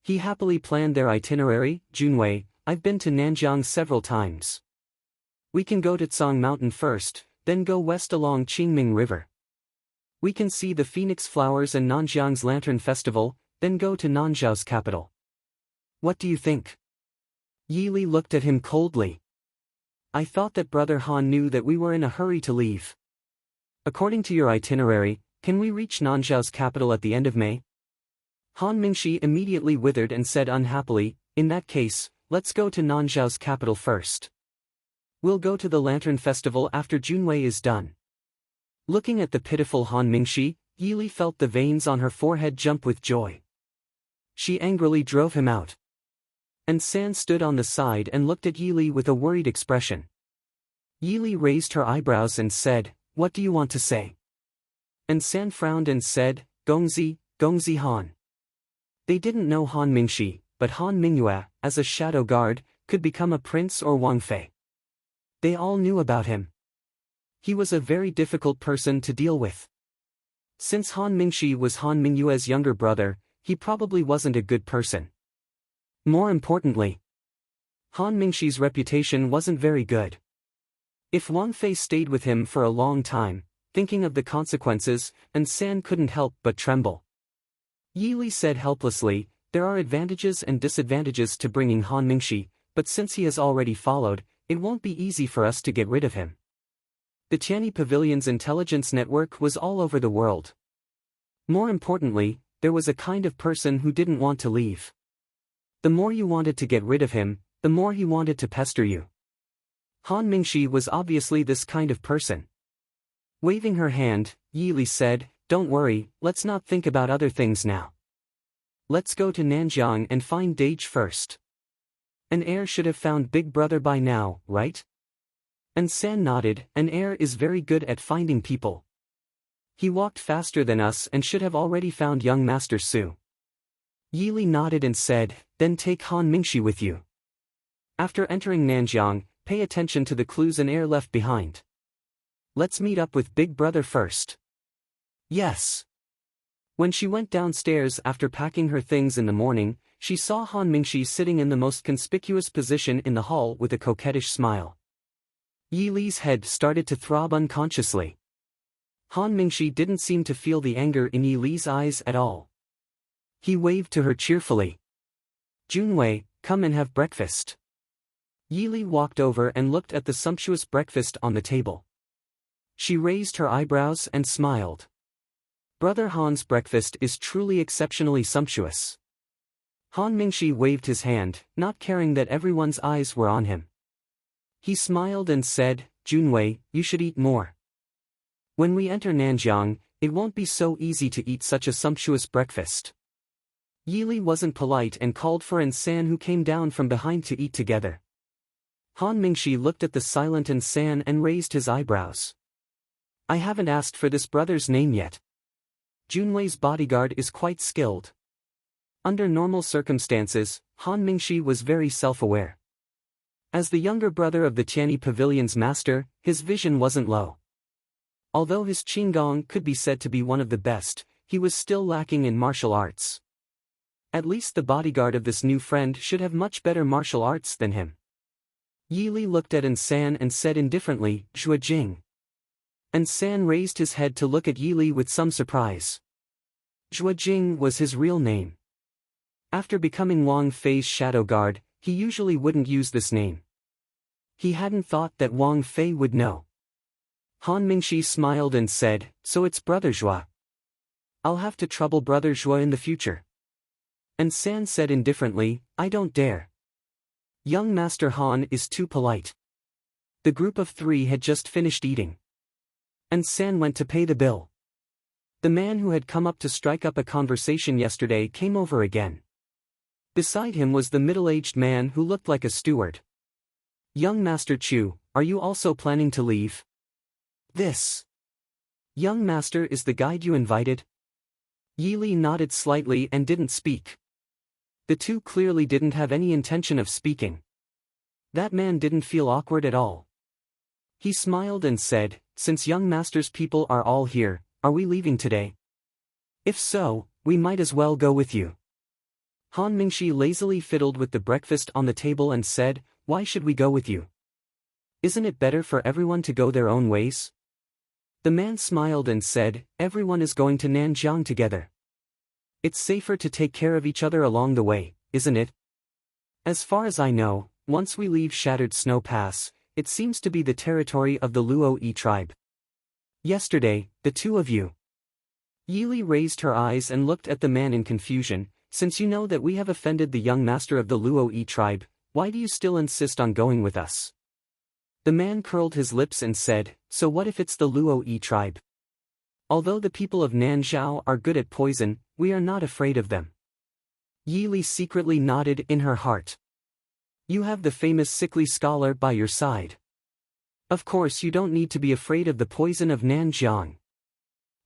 He happily planned their itinerary. Junwei, I've been to Nanjiang several times. We can go to Tsang Mountain first, then go west along Qingming River. We can see the Phoenix Flowers and Nanjiang's Lantern Festival, then go to Nanzhao's capital. What do you think? Yi Li looked at him coldly. I thought that Brother Han knew that we were in a hurry to leave. According to your itinerary, can we reach Nanzhao's capital at the end of May? Han Mingxi immediately withered and said unhappily, In that case, let's go to Nanzhao's capital first. We'll go to the Lantern Festival after Junwei is done. Looking at the pitiful Han Mingxi, Yi Li felt the veins on her forehead jump with joy. She angrily drove him out. And San stood on the side and looked at Yi Li with a worried expression. Yi Li raised her eyebrows and said, What do you want to say? And San frowned and said, Gongzi Han. They didn't know Han Mingxi, but Han Mingyue, as a shadow guard, could become a prince or Wang Fei. They all knew about him. He was a very difficult person to deal with. Since Han Mingxi was Han Mingyue's younger brother, he probably wasn't a good person. More importantly, Han Mingxi's reputation wasn't very good. If Wang Fei stayed with him for a long time, thinking of the consequences, and San couldn't help but tremble. Yi Li said helplessly, "There are advantages and disadvantages to bringing Han Mingxi, but since he has already followed, it won't be easy for us to get rid of him." The Tianyi Pavilion's intelligence network was all over the world. More importantly, there was a kind of person who didn't want to leave. The more you wanted to get rid of him, the more he wanted to pester you. Han Mingxi was obviously this kind of person. Waving her hand, Yi Li said, "Don't worry, let's not think about other things now. Let's go to Nanjiang and find Dage first. An heir should have found Big Brother by now, right?" And San nodded. "An heir is very good at finding people. He walked faster than us and should have already found young Master Su." Yi Li nodded and said, "Then take Han Mingxi with you. After entering Nanjiang, pay attention to the clues an heir left behind. Let's meet up with Big Brother first." "Yes." When she went downstairs after packing her things in the morning, she saw Han Mingxi sitting in the most conspicuous position in the hall with a coquettish smile. Yi Li's head started to throb unconsciously. Han Mingxi didn't seem to feel the anger in Yi Li's eyes at all. He waved to her cheerfully. "Junwei, come and have breakfast." Yi Li walked over and looked at the sumptuous breakfast on the table. She raised her eyebrows and smiled. Brother Han's breakfast is truly exceptionally sumptuous. Han Mingxi waved his hand, not caring that everyone's eyes were on him. He smiled and said, "Junwei, you should eat more. When we enter Nanjiang, it won't be so easy to eat such a sumptuous breakfast." Yi Li wasn't polite and called for An San, who came down from behind to eat together. Han Mingxi looked at the silent An San and raised his eyebrows. "I haven't asked for this brother's name yet. Junwei's bodyguard is quite skilled." Under normal circumstances, Han Mingxi was very self-aware. As the younger brother of the Tianyi Pavilion's master, his vision wasn't low. Although his Qinggong could be said to be one of the best, he was still lacking in martial arts. At least the bodyguard of this new friend should have much better martial arts than him. Yi Li looked at An San and said indifferently, "Zhuo Jing." An San raised his head to look at Yi Li with some surprise. Zhuo Jing was his real name. After becoming Wang Fei's shadow guard, he usually wouldn't use this name. He hadn't thought that Wang Fei would know. Han Mingxi smiled and said, "So it's Brother Zhuo. I'll have to trouble Brother Zhuo in the future." And San said indifferently, "I don't dare. Young Master Han is too polite." The group of three had just finished eating. And San went to pay the bill. The man who had come up to strike up a conversation yesterday came over again. Beside him was the middle-aged man who looked like a steward. "Young Master Chu, are you also planning to leave?" "This young master is the guide you invited?" Yi Li nodded slightly and didn't speak. The two clearly didn't have any intention of speaking. That man didn't feel awkward at all. He smiled and said, "Since young master's people are all here, are we leaving today? If so, we might as well go with you." Han Mingxi lazily fiddled with the breakfast on the table and said, "Why should we go with you? Isn't it better for everyone to go their own ways?" The man smiled and said, "Everyone is going to Nanjiang together. It's safer to take care of each other along the way, isn't it? As far as I know, once we leave Shattered Snow Pass, it seems to be the territory of the Luo Yi tribe. Yesterday, the two of you." Yi Li raised her eyes and looked at the man in confusion. "Since you know that we have offended the young master of the Luo Yi tribe, why do you still insist on going with us?" The man curled his lips and said, "So what if it's the Luo Yi tribe? Although the people of Nanzhao are good at poison, we are not afraid of them." Yi Li secretly nodded in her heart. "You have the famous sickly scholar by your side. Of course you don't need to be afraid of the poison of Nanjiang."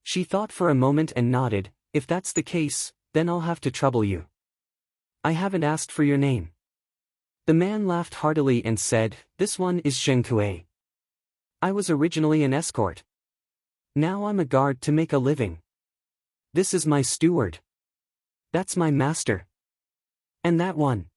She thought for a moment and nodded, "If that's the case, then I'll have to trouble you. I haven't asked for your name." The man laughed heartily and said, "This one is Zheng Kuei. I was originally an escort. Now I'm a guard to make a living. This is my steward. That's my master. And that one."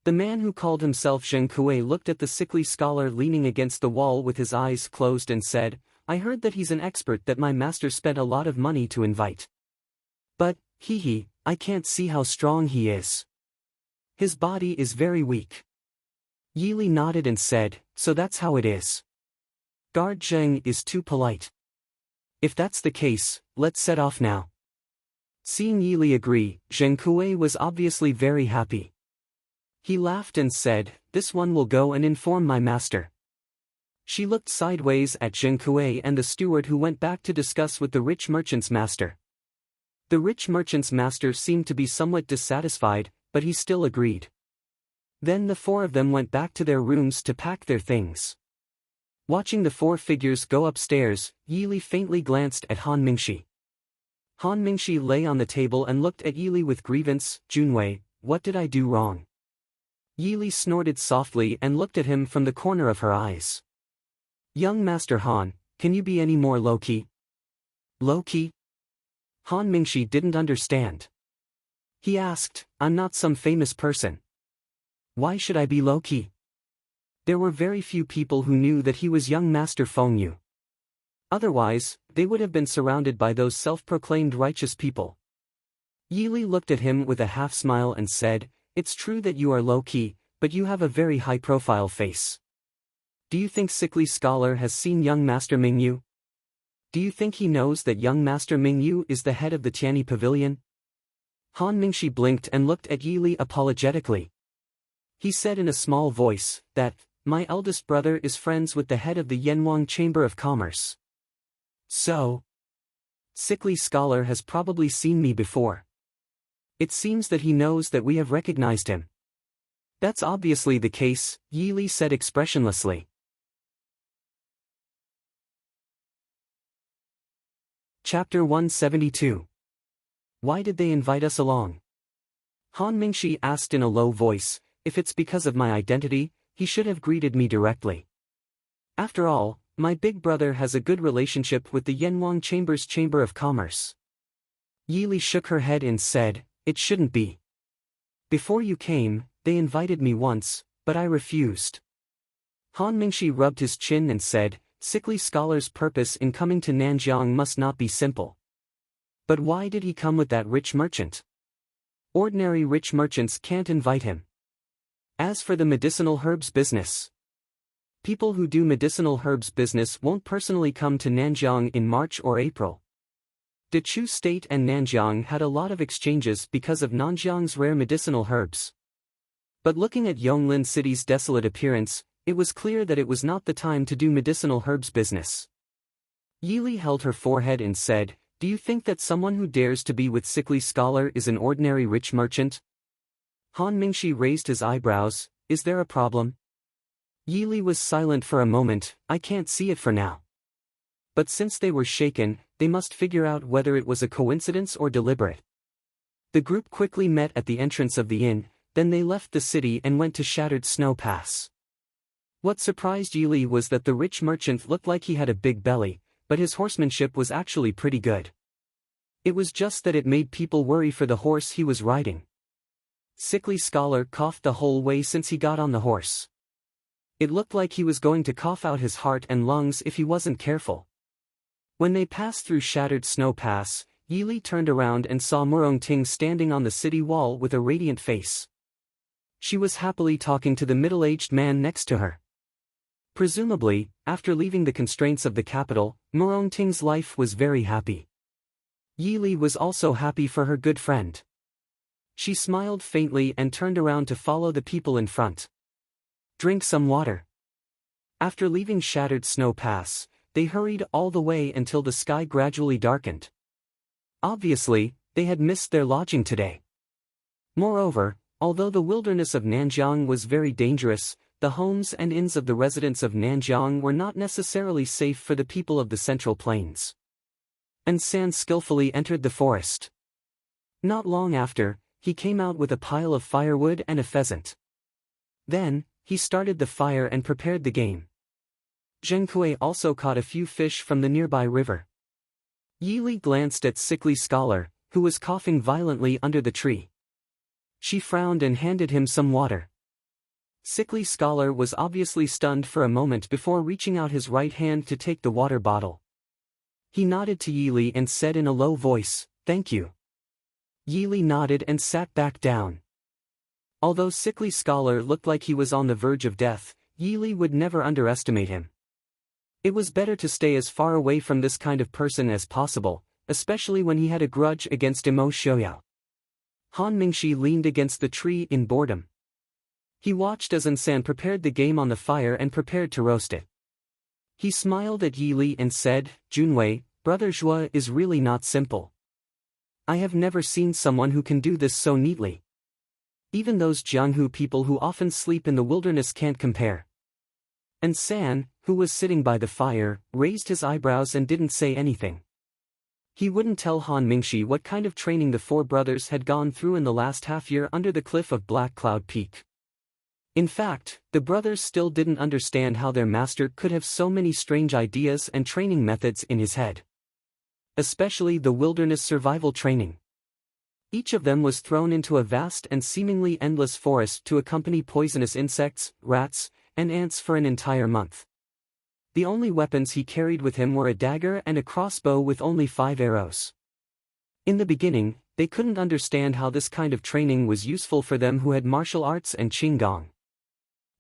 The man who called himself Zheng Kuei looked at the sickly scholar leaning against the wall with his eyes closed and said, "I heard that he's an expert that my master spent a lot of money to invite. But, I can't see how strong he is. His body is very weak." Yili nodded and said, "So that's how it is. Guard Zheng is too polite. If that's the case, let's set off now." Seeing Yili agree, Zheng Kuei was obviously very happy. He laughed and said, "This one will go and inform my master." She looked sideways at Zheng Kuei and the steward who went back to discuss with the rich merchant's master. The rich merchant's master seemed to be somewhat dissatisfied, but he still agreed. Then the four of them went back to their rooms to pack their things. Watching the four figures go upstairs, Yili faintly glanced at Han Mingxi. Han Mingxi lay on the table and looked at Yili with grievance. "Junwei, what did I do wrong?" Yili snorted softly and looked at him from the corner of her eyes. "Young Master Han, can you be any more low-key?" "Low-key?" Han Mingxi didn't understand. He asked, "I'm not some famous person. Why should I be low-key?" There were very few people who knew that he was young Master Feng Yu. Otherwise, they would have been surrounded by those self-proclaimed righteous people. Yili looked at him with a half-smile and said, "It's true that you are low-key, but you have a very high-profile face. Do you think Sickly Scholar has seen young Master Ming Yu? Do you think he knows that young Master Ming Yu is the head of the Tianyi Pavilion?" Han Mingxi blinked and looked at Yili apologetically. He said in a small voice, that, "My eldest brother is friends with the head of the Yanwang Chamber of Commerce. So, Sickly Scholar has probably seen me before. It seems that he knows that we have recognized him." "That's obviously the case," Yili said expressionlessly. Chapter 172. Why did they invite us along? Han Mingxi asked in a low voice, "If it's because of my identity, he should have greeted me directly. After all, my big brother has a good relationship with the Yanwang Chamber's Chamber of Commerce." Yili shook her head and said, "It shouldn't be. Before you came, they invited me once, but I refused." Han Mingxi rubbed his chin and said, "Sickly Scholar's purpose in coming to Nanjiang must not be simple. But why did he come with that rich merchant? Ordinary rich merchants can't invite him. As for the medicinal herbs business, people who do medicinal herbs business won't personally come to Nanjiang in March or April. Dechu State and Nanjiang had a lot of exchanges because of Nanjiang's rare medicinal herbs. But looking at Yonglin City's desolate appearance, it was clear that it was not the time to do medicinal herbs business." Yili held her forehead and said, "Do you think that someone who dares to be with Sickly Scholar is an ordinary rich merchant?" Han Mingxi raised his eyebrows. "Is there a problem?" Yili was silent for a moment. "I can't see it for now. But since they were shaken, they must figure out whether it was a coincidence or deliberate." The group quickly met at the entrance of the inn, then they left the city and went to Shattered Snow Pass. What surprised Yili was that the rich merchant looked like he had a big belly, but his horsemanship was actually pretty good. It was just that it made people worry for the horse he was riding. Sickly Scholar coughed the whole way since he got on the horse. It looked like he was going to cough out his heart and lungs if he wasn't careful. When they passed through Shattered Snow Pass, Yili turned around and saw Murong Ting standing on the city wall with a radiant face. She was happily talking to the middle-aged man next to her. Presumably, after leaving the constraints of the capital, Murong Ting's life was very happy. Yili was also happy for her good friend. She smiled faintly and turned around to follow the people in front. "Drink some water." After leaving Shattered Snow Pass, they hurried all the way until the sky gradually darkened. Obviously, they had missed their lodging today. Moreover, although the wilderness of Nanjiang was very dangerous, the homes and inns of the residents of Nanjiang were not necessarily safe for the people of the Central Plains. And San skillfully entered the forest. Not long after, he came out with a pile of firewood and a pheasant. Then, he started the fire and prepared the game. Zheng Kui also caught a few fish from the nearby river. Yi Li glanced at sickly scholar, who was coughing violently under the tree. She frowned and handed him some water. Sickly scholar was obviously stunned for a moment before reaching out his right hand to take the water bottle. He nodded to Yi Li and said in a low voice, "Thank you." Yi Li nodded and sat back down. Although sickly scholar looked like he was on the verge of death, Yi Li would never underestimate him. It was better to stay as far away from this kind of person as possible, especially when he had a grudge against Imo Shouyao. Han Mingxi leaned against the tree in boredom. He watched as Ansan prepared the game on the fire and prepared to roast it. He smiled at Yi Li and said, "Junwei, Brother Zhua is really not simple. I have never seen someone who can do this so neatly. Even those Jianghu people who often sleep in the wilderness can't compare." And San, who was sitting by the fire, raised his eyebrows and didn't say anything. He wouldn't tell Han Mingxi what kind of training the four brothers had gone through in the last half-year under the cliff of Black Cloud Peak. In fact, the brothers still didn't understand how their master could have so many strange ideas and training methods in his head. Especially the wilderness survival training. Each of them was thrown into a vast and seemingly endless forest to accompany poisonous insects, rats, and ants for an entire month. The only weapons he carried with him were a dagger and a crossbow with only 5 arrows. In the beginning, they couldn't understand how this kind of training was useful for them who had martial arts and qinggong.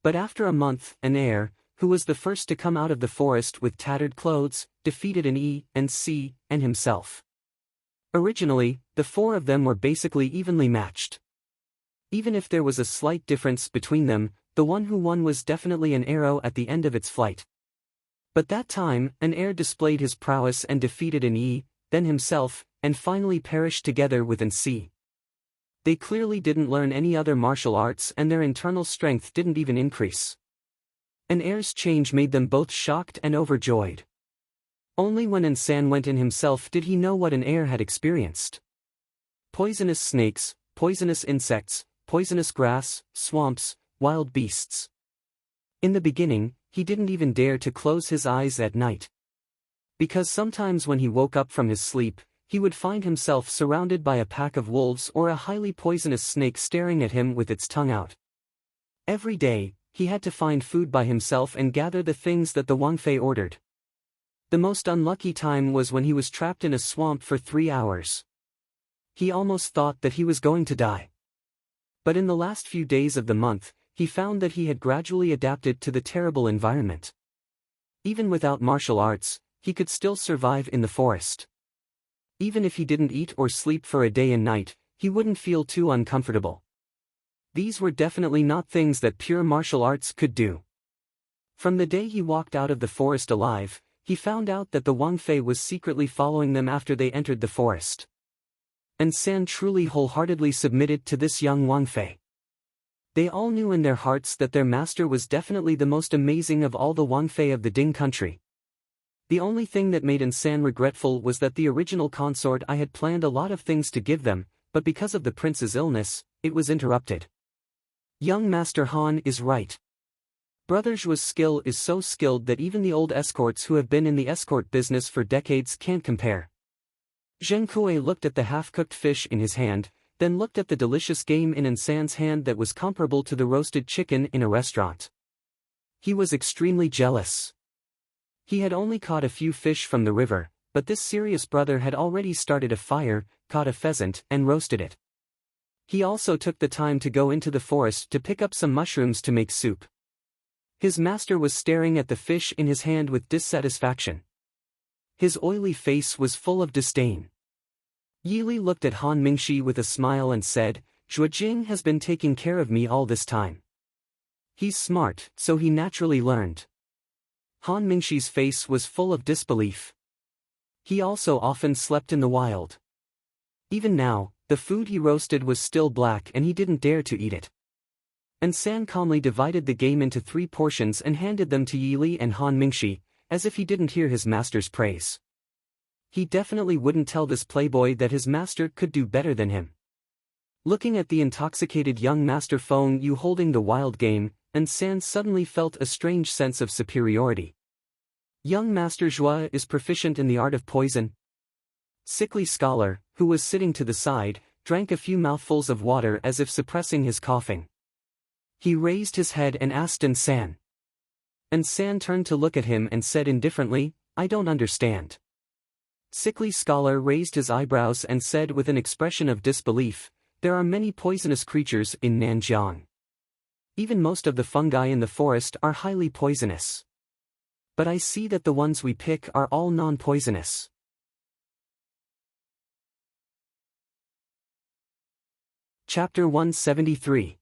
But after a month, an heir, who was the first to come out of the forest with tattered clothes, defeated an E and C, and himself. Originally, the four of them were basically evenly matched. Even if there was a slight difference between them, the one who won was definitely an arrow at the end of its flight. But that time, an heir displayed his prowess and defeated an E, then himself, and finally perished together with an C. They clearly didn't learn any other martial arts and their internal strength didn't even increase. An heir's change made them both shocked and overjoyed. Only when Ansan went in himself did he know what an heir had experienced. Poisonous snakes, poisonous insects, poisonous grass, swamps, wild beasts. In the beginning, he didn't even dare to close his eyes at night. Because sometimes when he woke up from his sleep, he would find himself surrounded by a pack of wolves or a highly poisonous snake staring at him with its tongue out. Every day, he had to find food by himself and gather the things that the Wang Fei ordered. The most unlucky time was when he was trapped in a swamp for 3 hours. He almost thought that he was going to die. But in the last few days of the month, he found that he had gradually adapted to the terrible environment. Even without martial arts, he could still survive in the forest. Even if he didn't eat or sleep for a day and night, he wouldn't feel too uncomfortable. These were definitely not things that pure martial arts could do. From the day he walked out of the forest alive, he found out that the Wang Fei was secretly following them after they entered the forest. And San truly wholeheartedly submitted to this young Wang Fei. They all knew in their hearts that their master was definitely the most amazing of all the Wang Fei of the Ding country. The only thing that made Ansan regretful was that the original consort I had planned a lot of things to give them, but because of the prince's illness, it was interrupted. Young Master Han is right. Brother Zhua's skill is so skilled that even the old escorts who have been in the escort business for decades can't compare. Zheng Kui looked at the half-cooked fish in his hand, then looked at the delicious game in Ansan's hand that was comparable to the roasted chicken in a restaurant. He was extremely jealous. He had only caught a few fish from the river, but this serious brother had already started a fire, caught a pheasant, and roasted it. He also took the time to go into the forest to pick up some mushrooms to make soup. His master was staring at the fish in his hand with dissatisfaction. His oily face was full of disdain. Yi Li looked at Han Mingxi with a smile and said, "Zhuajing has been taking care of me all this time. He's smart, so he naturally learned." Han Mingxi's face was full of disbelief. He also often slept in the wild. Even now, the food he roasted was still black and he didn't dare to eat it. Ansan calmly divided the game into 3 portions and handed them to Yi Li and Han Mingxi, as if he didn't hear his master's praise. He definitely wouldn't tell this playboy that his master could do better than him. Looking at the intoxicated young Master Feng Yu holding the wild game, and San suddenly felt a strange sense of superiority. Young Master Zhua is proficient in the art of poison. Sickly Scholar, who was sitting to the side, drank a few mouthfuls of water as if suppressing his coughing. He raised his head and asked San. And San turned to look at him and said indifferently, "I don't understand." Sickly Scholar raised his eyebrows and said with an expression of disbelief, "There are many poisonous creatures in Nanjiang. Even most of the fungi in the forest are highly poisonous. But I see that the ones we pick are all non-poisonous." Chapter 173.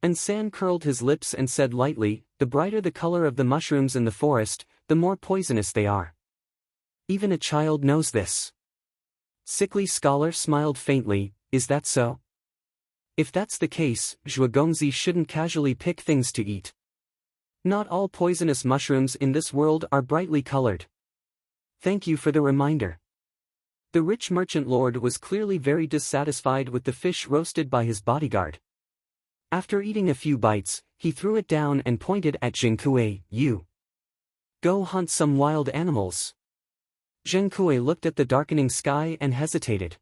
And San curled his lips and said lightly, "The brighter the color of the mushrooms in the forest, the more poisonous they are. Even a child knows this." Sickly Scholar smiled faintly, "Is that so? If that's the case, Zhuagongzi shouldn't casually pick things to eat. Not all poisonous mushrooms in this world are brightly colored. Thank you for the reminder." The rich merchant lord was clearly very dissatisfied with the fish roasted by his bodyguard. After eating a few bites, he threw it down and pointed at Zheng Kui, "You go hunt some wild animals." Zheng Kui looked at the darkening sky and hesitated.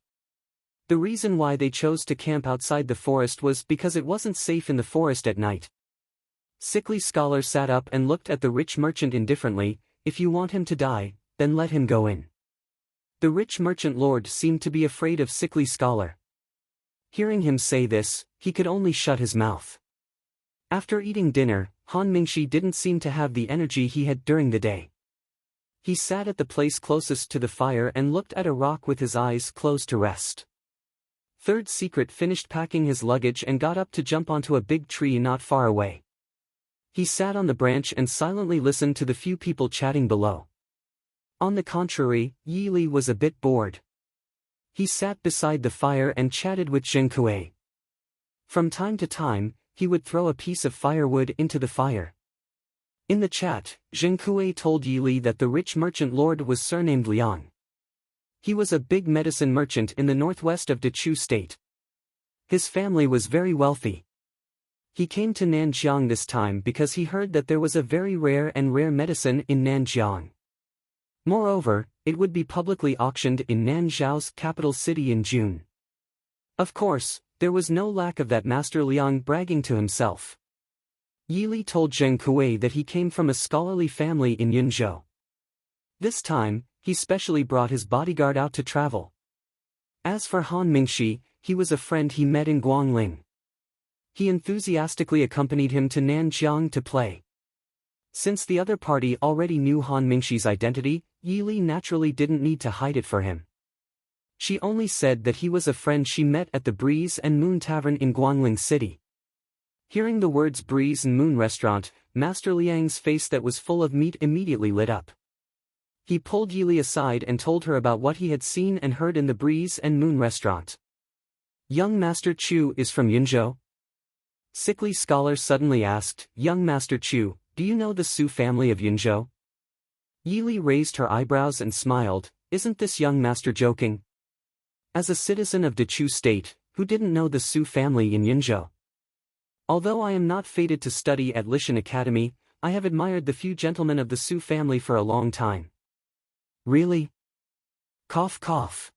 The reason why they chose to camp outside the forest was because it wasn't safe in the forest at night. Sickly Scholar sat up and looked at the rich merchant indifferently. "If you want him to die, then let him go in." The rich merchant lord seemed to be afraid of Sickly Scholar. Hearing him say this, he could only shut his mouth. After eating dinner, Han Mingshi didn't seem to have the energy he had during the day. He sat at the place closest to the fire and looked at a rock with his eyes closed to rest. Third Secret finished packing his luggage and got up to jump onto a big tree not far away. He sat on the branch and silently listened to the few people chatting below. On the contrary, Yi Li was a bit bored. He sat beside the fire and chatted with Zheng Kui. From time to time, he would throw a piece of firewood into the fire. In the chat, Zheng Kui told Yi Li that the rich merchant lord was surnamed Liang. He was a big medicine merchant in the northwest of Dechu State. His family was very wealthy. He came to Nanjiang this time because he heard that there was a very rare medicine in Nanjiang. Moreover, it would be publicly auctioned in Nanzhao's capital city in June. Of course, there was no lack of that Master Liang bragging to himself. Yi Li told Zheng Kui that he came from a scholarly family in Yunzhou. This time, he specially brought his bodyguard out to travel. As for Han Mingshi, he was a friend he met in Guangling. He enthusiastically accompanied him to Nanjiang to play. Since the other party already knew Han Mingshi's identity, Yi Li naturally didn't need to hide it for him. She only said that he was a friend she met at the Breeze and Moon Tavern in Guangling City. Hearing the words Breeze and Moon Restaurant, Master Liang's face that was full of meat immediately lit up. He pulled Yi Li aside and told her about what he had seen and heard in the Breeze and Moon Restaurant. "Young Master Chu is from Yunzhou?" Sickly Scholar suddenly asked. "Young Master Chu, do you know the Su family of Yunzhou?" Yi Li raised her eyebrows and smiled. "Isn't this young master joking? As a citizen of Dechu State, who didn't know the Su family in Yunzhou? Although I am not fated to study at Lishan Academy, I have admired the few gentlemen of the Su family for a long time." "Really? Cough cough.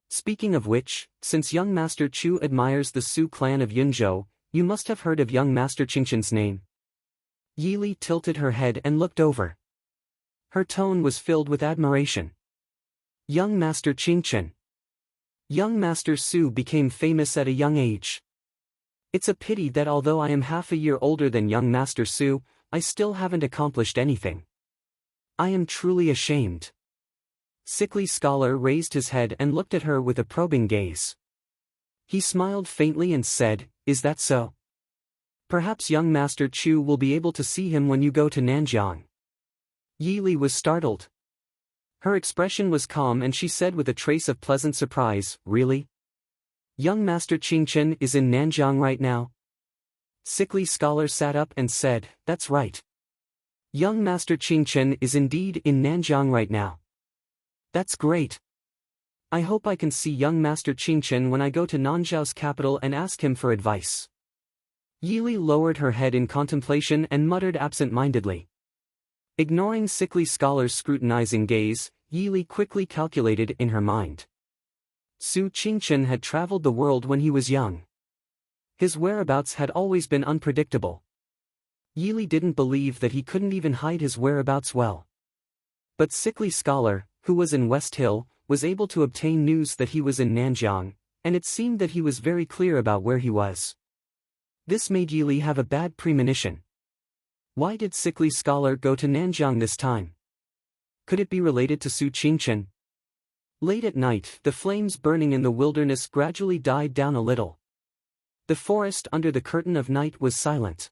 Speaking of which, since young Master Chu admires the Su clan of Yunzhou, you must have heard of young Master Qingchen's name." Yi Li tilted her head and looked over. Her tone was filled with admiration. "Young Master Qingchen. Young Master Su became famous at a young age. It's a pity that although I am half a year older than young Master Su, I still haven't accomplished anything. I am truly ashamed." Sickly Scholar raised his head and looked at her with a probing gaze. He smiled faintly and said, "Is that so? Perhaps young Master Chu will be able to see him when you go to Nanjiang." Yi Li was startled. Her expression was calm and she said with a trace of pleasant surprise, "Really? Young Master Qingchen is in Nanjiang right now?" Sickly Scholar sat up and said, "That's right. Young Master Qingchen is indeed in Nanjiang right now." "That's great. I hope I can see young Master Qingchen when I go to Nanzhao's capital and ask him for advice. Yili lowered her head in contemplation and muttered absent-mindedly. Ignoring sickly scholar's scrutinizing gaze, Yili quickly calculated in her mind. Su Qingchen had traveled the world when he was young. His whereabouts had always been unpredictable. Yili didn't believe that he couldn't even hide his whereabouts well. But sickly scholar, who was in West Hill, was able to obtain news that he was in Nanjiang, and it seemed that he was very clear about where he was. This made Yili have a bad premonition. Why did sickly scholar go to Nanjiang this time? Could it be related to Su Qingchen? Late at night, the flames burning in the wilderness gradually died down a little. The forest under the curtain of night was silent.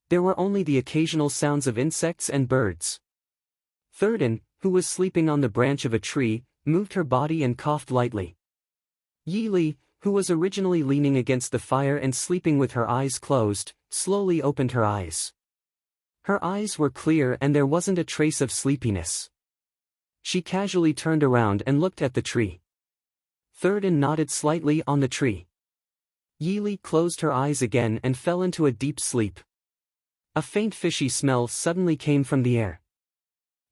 There were only the occasional sounds of insects and birds. Thurston, who was sleeping on the branch of a tree, moved her body and coughed lightly. Yili, who was originally leaning against the fire and sleeping with her eyes closed, slowly opened her eyes. Her eyes were clear and there wasn't a trace of sleepiness. She casually turned around and looked at the tree. Thurston nodded slightly on the tree. Yili closed her eyes again and fell into a deep sleep. A faint fishy smell suddenly came from the air.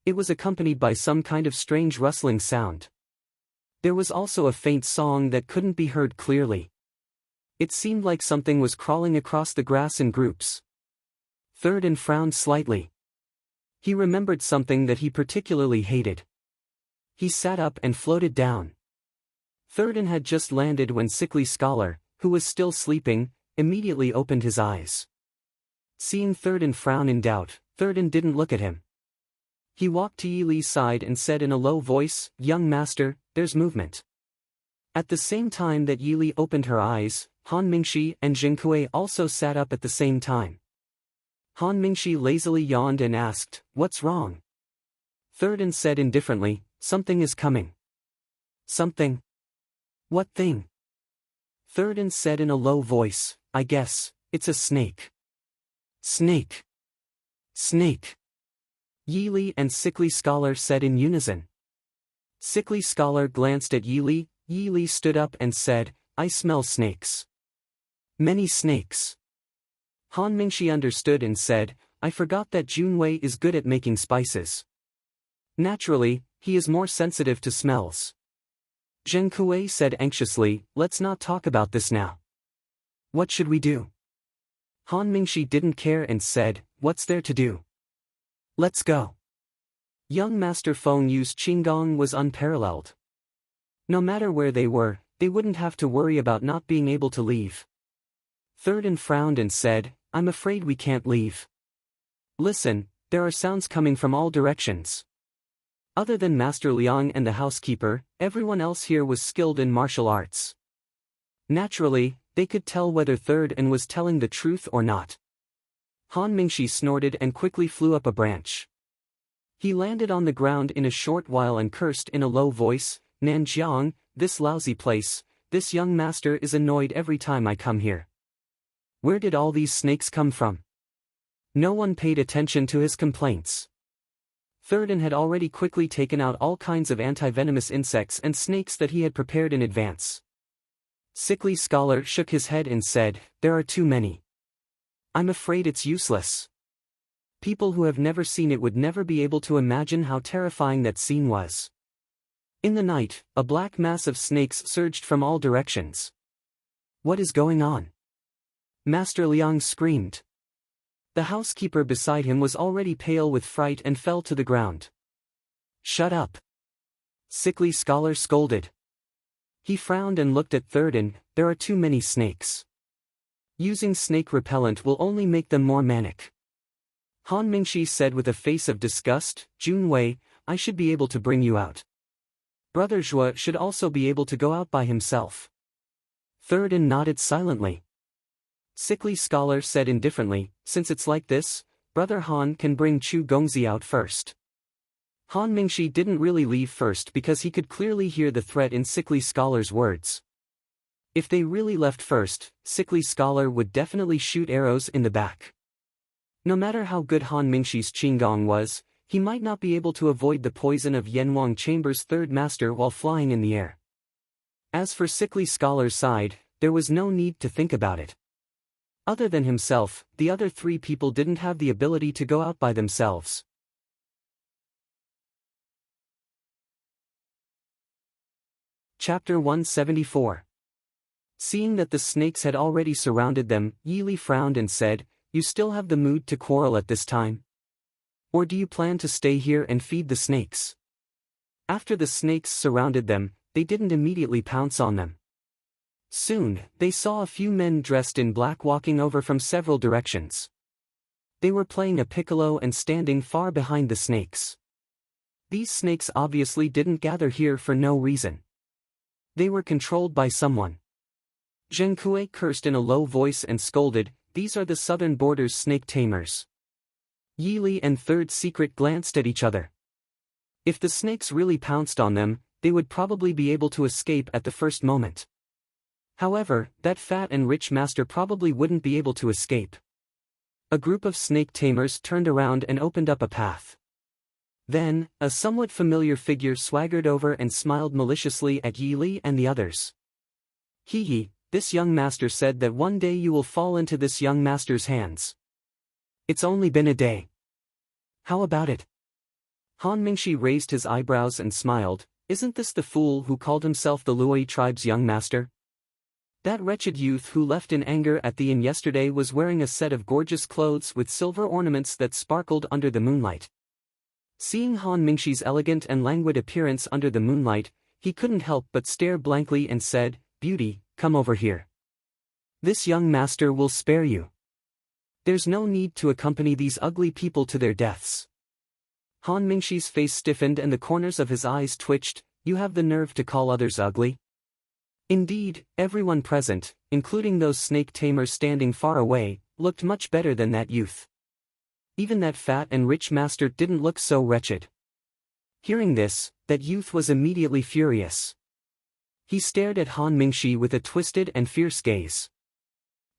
It was accompanied by some kind of strange rustling sound. There was also a faint song that couldn't be heard clearly. It seemed like something was crawling across the grass in groups. Thurston frowned slightly. He remembered something that he particularly hated. He sat up and floated down. Thurston had just landed when sickly scholar, who was still sleeping, immediately opened his eyes. Seeing Thurston frown in doubt, Thurston didn't look at him. He walked to Yili's side and said in a low voice, "Young master, there's movement." At the same time that Yili opened her eyes, Han Mingxi and Zheng Kui also sat up at the same time. Han Mingxi lazily yawned and asked, "What's wrong?" Thurston said indifferently, "Something is coming." "Something? What thing?" Thurston said in a low voice, "I guess, it's a snake." "Snake. Snake." Yili and sickly scholar said in unison. Sickly scholar glanced at Yili. Yili stood up and said, "I smell snakes. Many snakes." Han Mingxi understood and said, "I forgot that Junwei is good at making spices. Naturally, he is more sensitive to smells." Zheng Kui said anxiously, "Let's not talk about this now. What should we do?" Han Mingxi didn't care and said, "What's there to do? Let's go." Young Master Feng Yu's Qinggong was unparalleled. No matter where they were, they wouldn't have to worry about not being able to leave. Thurston frowned and said, "I'm afraid we can't leave. Listen, there are sounds coming from all directions." Other than Master Liang and the housekeeper, everyone else here was skilled in martial arts. Naturally, they could tell whether Thurston was telling the truth or not. Han Mingxi snorted and quickly flew up a branch. He landed on the ground in a short while and cursed in a low voice, "Nanjiang, this lousy place, this young master is annoyed every time I come here. Where did all these snakes come from?" No one paid attention to his complaints. Thurston had already quickly taken out all kinds of anti-venomous insects and snakes that he had prepared in advance. Sickly scholar shook his head and said, "There are too many. I'm afraid it's useless." People who have never seen it would never be able to imagine how terrifying that scene was. In the night, a black mass of snakes surged from all directions. "What is going on?" Master Liang screamed. The housekeeper beside him was already pale with fright and fell to the ground. "Shut up!" Sickly scholar scolded. He frowned and looked at Thurston. "There are too many snakes. Using snake repellent will only make them more manic." Han Mingxi said with a face of disgust, "Junwei, I should be able to bring you out. Brother Zhua should also be able to go out by himself." Thurston nodded silently. Sickly scholar said indifferently, "Since it's like this, Brother Han can bring Chu Gongzi out first." Han Mingxi didn't really leave first because he could clearly hear the threat in sickly scholar's words. If they really left first, sickly scholar would definitely shoot arrows in the back. No matter how good Han Mingxi's Qinggong was, he might not be able to avoid the poison of Yanwang Chamber's third master while flying in the air. As for sickly scholar's side, there was no need to think about it. Other than himself, the other 3 people didn't have the ability to go out by themselves. Chapter 174. Seeing that the snakes had already surrounded them, Yili frowned and said, "You still have the mood to quarrel at this time? Or do you plan to stay here and feed the snakes?" After the snakes surrounded them, they didn't immediately pounce on them. Soon, they saw a few men dressed in black walking over from several directions. They were playing a piccolo and standing far behind the snakes. These snakes obviously didn't gather here for no reason. They were controlled by someone. Zhengkue cursed in a low voice and scolded, "These are the southern border's snake tamers." Yili and Third Secret glanced at each other. If the snakes really pounced on them, they would probably be able to escape at the first moment. However, that fat and rich master probably wouldn't be able to escape. A group of snake tamers turned around and opened up a path. Then, a somewhat familiar figure swaggered over and smiled maliciously at Yili and the others. "Hee, this young master said that one day you will fall into this young master's hands. It's only been a day. How about it?" Han Mingshi raised his eyebrows and smiled, "Isn't this the fool who called himself the Luoi tribe's young master? That wretched youth who left in anger at the inn yesterday was wearing a set of gorgeous clothes with silver ornaments that sparkled under the moonlight." Seeing Han Mingshi's elegant and languid appearance under the moonlight, he couldn't help but stare blankly and said, "Beauty, come over here. This young master will spare you. There's no need to accompany these ugly people to their deaths." Han Mingshi's face stiffened and the corners of his eyes twitched. "You have the nerve to call others ugly?" Indeed, everyone present, including those snake tamers standing far away, looked much better than that youth. Even that fat and rich master didn't look so wretched. Hearing this, that youth was immediately furious. He stared at Han Mingshi with a twisted and fierce gaze.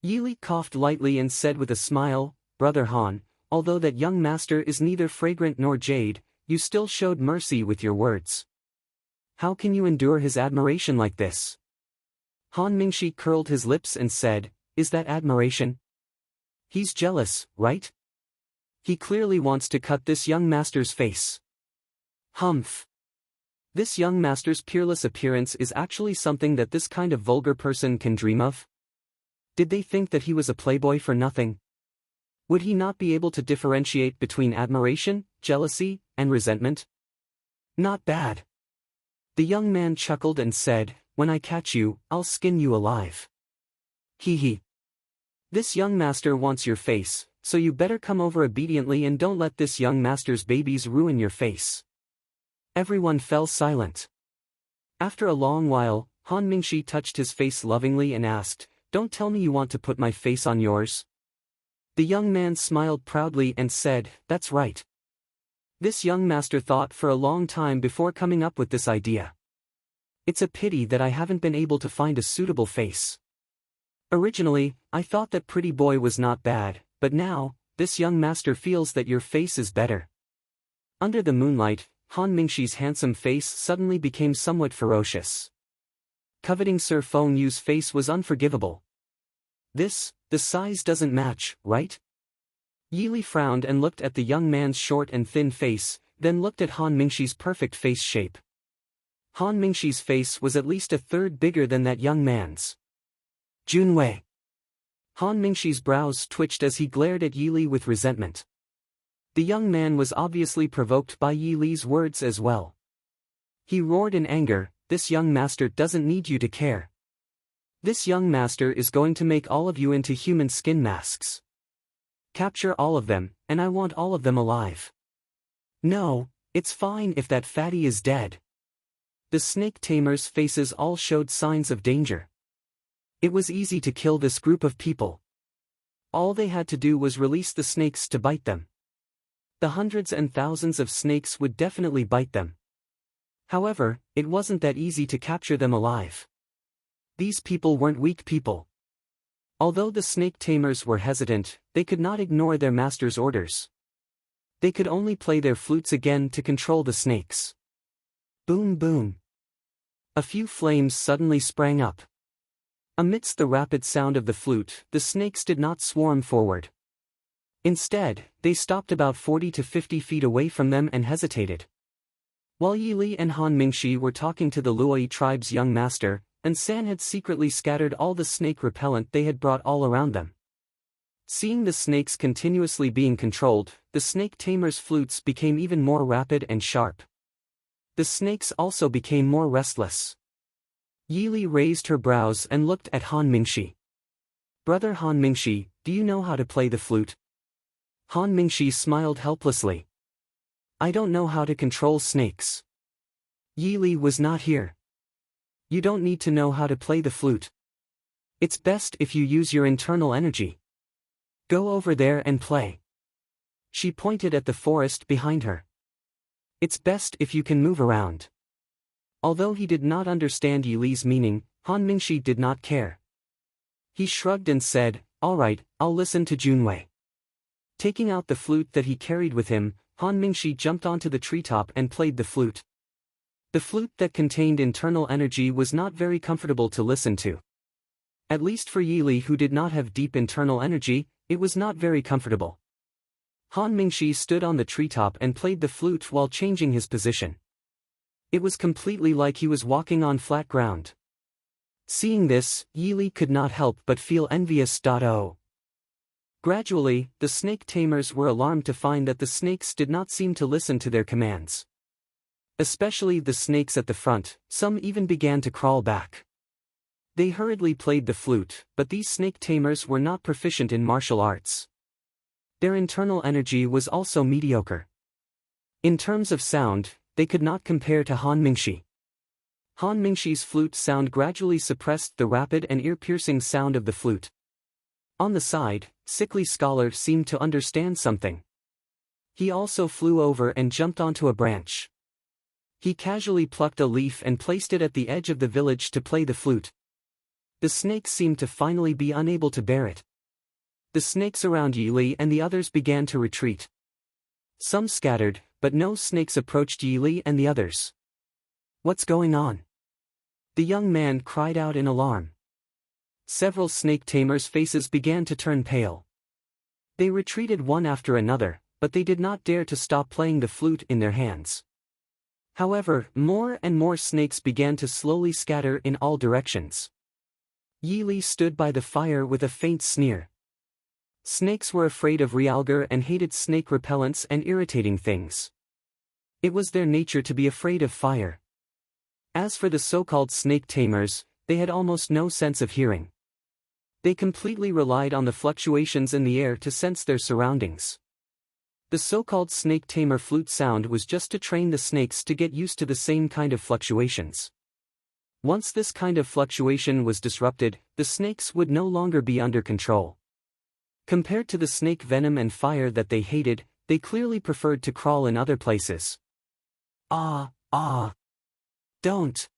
Yili coughed lightly and said with a smile, "Brother Han, although that young master is neither fragrant nor jade, you still showed mercy with your words. How can you endure his admiration like this?" Han Mingshi curled his lips and said, "Is that admiration? He's jealous, right? He clearly wants to cut this young master's face. Humph. This young master's peerless appearance is actually something that this kind of vulgar person can dream of? Did they think that he was a playboy for nothing? Would he not be able to differentiate between admiration, jealousy, and resentment? Not bad." The young man chuckled and said, "When I catch you, I'll skin you alive. Hee. This young master wants your face, so you better come over obediently and don't let this young master's babies ruin your face." Everyone fell silent. After a long while, Han Mingshi touched his face lovingly and asked, "Don't tell me you want to put my face on yours?" The young man smiled proudly and said, "That's right." This young master thought for a long time before coming up with this idea. "It's a pity that I haven't been able to find a suitable face. Originally, I thought that pretty boy was not bad, but now, this young master feels that your face is better." Under the moonlight, Han Mingshi's handsome face suddenly became somewhat ferocious. Coveting Sir Feng Yu's face was unforgivable. The size doesn't match, right?" Yili frowned and looked at the young man's short and thin face, then looked at Han Mingshi's perfect face shape. Han Mingshi's face was at least a third bigger than that young man's. "Junwei." Han Mingshi's brows twitched as he glared at Yili with resentment. The young man was obviously provoked by Yili's words as well. He roared in anger, "This young master doesn't need you to care. This young master is going to make all of you into human skin masks. Capture all of them, and I want all of them alive. No, it's fine if that fatty is dead." The snake tamers' faces all showed signs of danger. It was easy to kill this group of people. All they had to do was release the snakes to bite them. The hundreds and thousands of snakes would definitely bite them. However, it wasn't that easy to capture them alive. These people weren't weak people. Although the snake tamers were hesitant, they could not ignore their master's orders. They could only play their flutes again to control the snakes. Boom boom. A few flames suddenly sprang up. Amidst the rapid sound of the flute, the snakes did not swarm forward. Instead, they stopped about 40 to 50 feet away from them and hesitated. While Yi Li and Han Mingxi were talking to the Luoyi tribe's young master, and San had secretly scattered all the snake repellent they had brought all around them. Seeing the snakes continuously being controlled, the snake tamers' flutes became even more rapid and sharp. The snakes also became more restless. Yi Li raised her brows and looked at Han Mingxi. "Brother Han Mingxi, do you know how to play the flute?" Han Mingxi smiled helplessly. "I don't know how to control snakes." Yi Li was not here. "You don't need to know how to play the flute. It's best if you use your internal energy. Go over there and play." She pointed at the forest behind her. "It's best if you can move around." Although he did not understand Yi Li's meaning, Han Mingxi did not care. He shrugged and said, "All right, I'll listen to Junwei." Taking out the flute that he carried with him, Han Mingxi jumped onto the treetop and played the flute. The flute that contained internal energy was not very comfortable to listen to. At least for Yi Li, who did not have deep internal energy, it was not very comfortable. Han Mingxi stood on the treetop and played the flute while changing his position. It was completely like he was walking on flat ground. Seeing this, Yi Li could not help but feel envious. Gradually, the snake tamers were alarmed to find that the snakes did not seem to listen to their commands. Especially the snakes at the front, some even began to crawl back. They hurriedly played the flute, but these snake tamers were not proficient in martial arts. Their internal energy was also mediocre. In terms of sound, they could not compare to Han Mingxi. Han Mingxi's flute sound gradually suppressed the rapid and ear-piercing sound of the flute. On the side, Sickly Scholar seemed to understand something. He also flew over and jumped onto a branch. He casually plucked a leaf and placed it at the edge of the village to play the flute. The snakes seemed to finally be unable to bear it. The snakes around Yi Li and the others began to retreat. Some scattered, but no snakes approached Yi Li and the others. "What's going on?" the young man cried out in alarm. Several snake tamers' faces began to turn pale. They retreated one after another, but they did not dare to stop playing the flute in their hands. However, more and more snakes began to slowly scatter in all directions. Yi Li stood by the fire with a faint sneer. Snakes were afraid of realgar and hated snake repellents and irritating things. It was their nature to be afraid of fire. As for the so-called snake tamers, they had almost no sense of hearing. They completely relied on the fluctuations in the air to sense their surroundings. The so-called snake tamer flute sound was just to train the snakes to get used to the same kind of fluctuations. Once this kind of fluctuation was disrupted, the snakes would no longer be under control. Compared to the snake venom and fire that they hated, they clearly preferred to crawl in other places. Don't.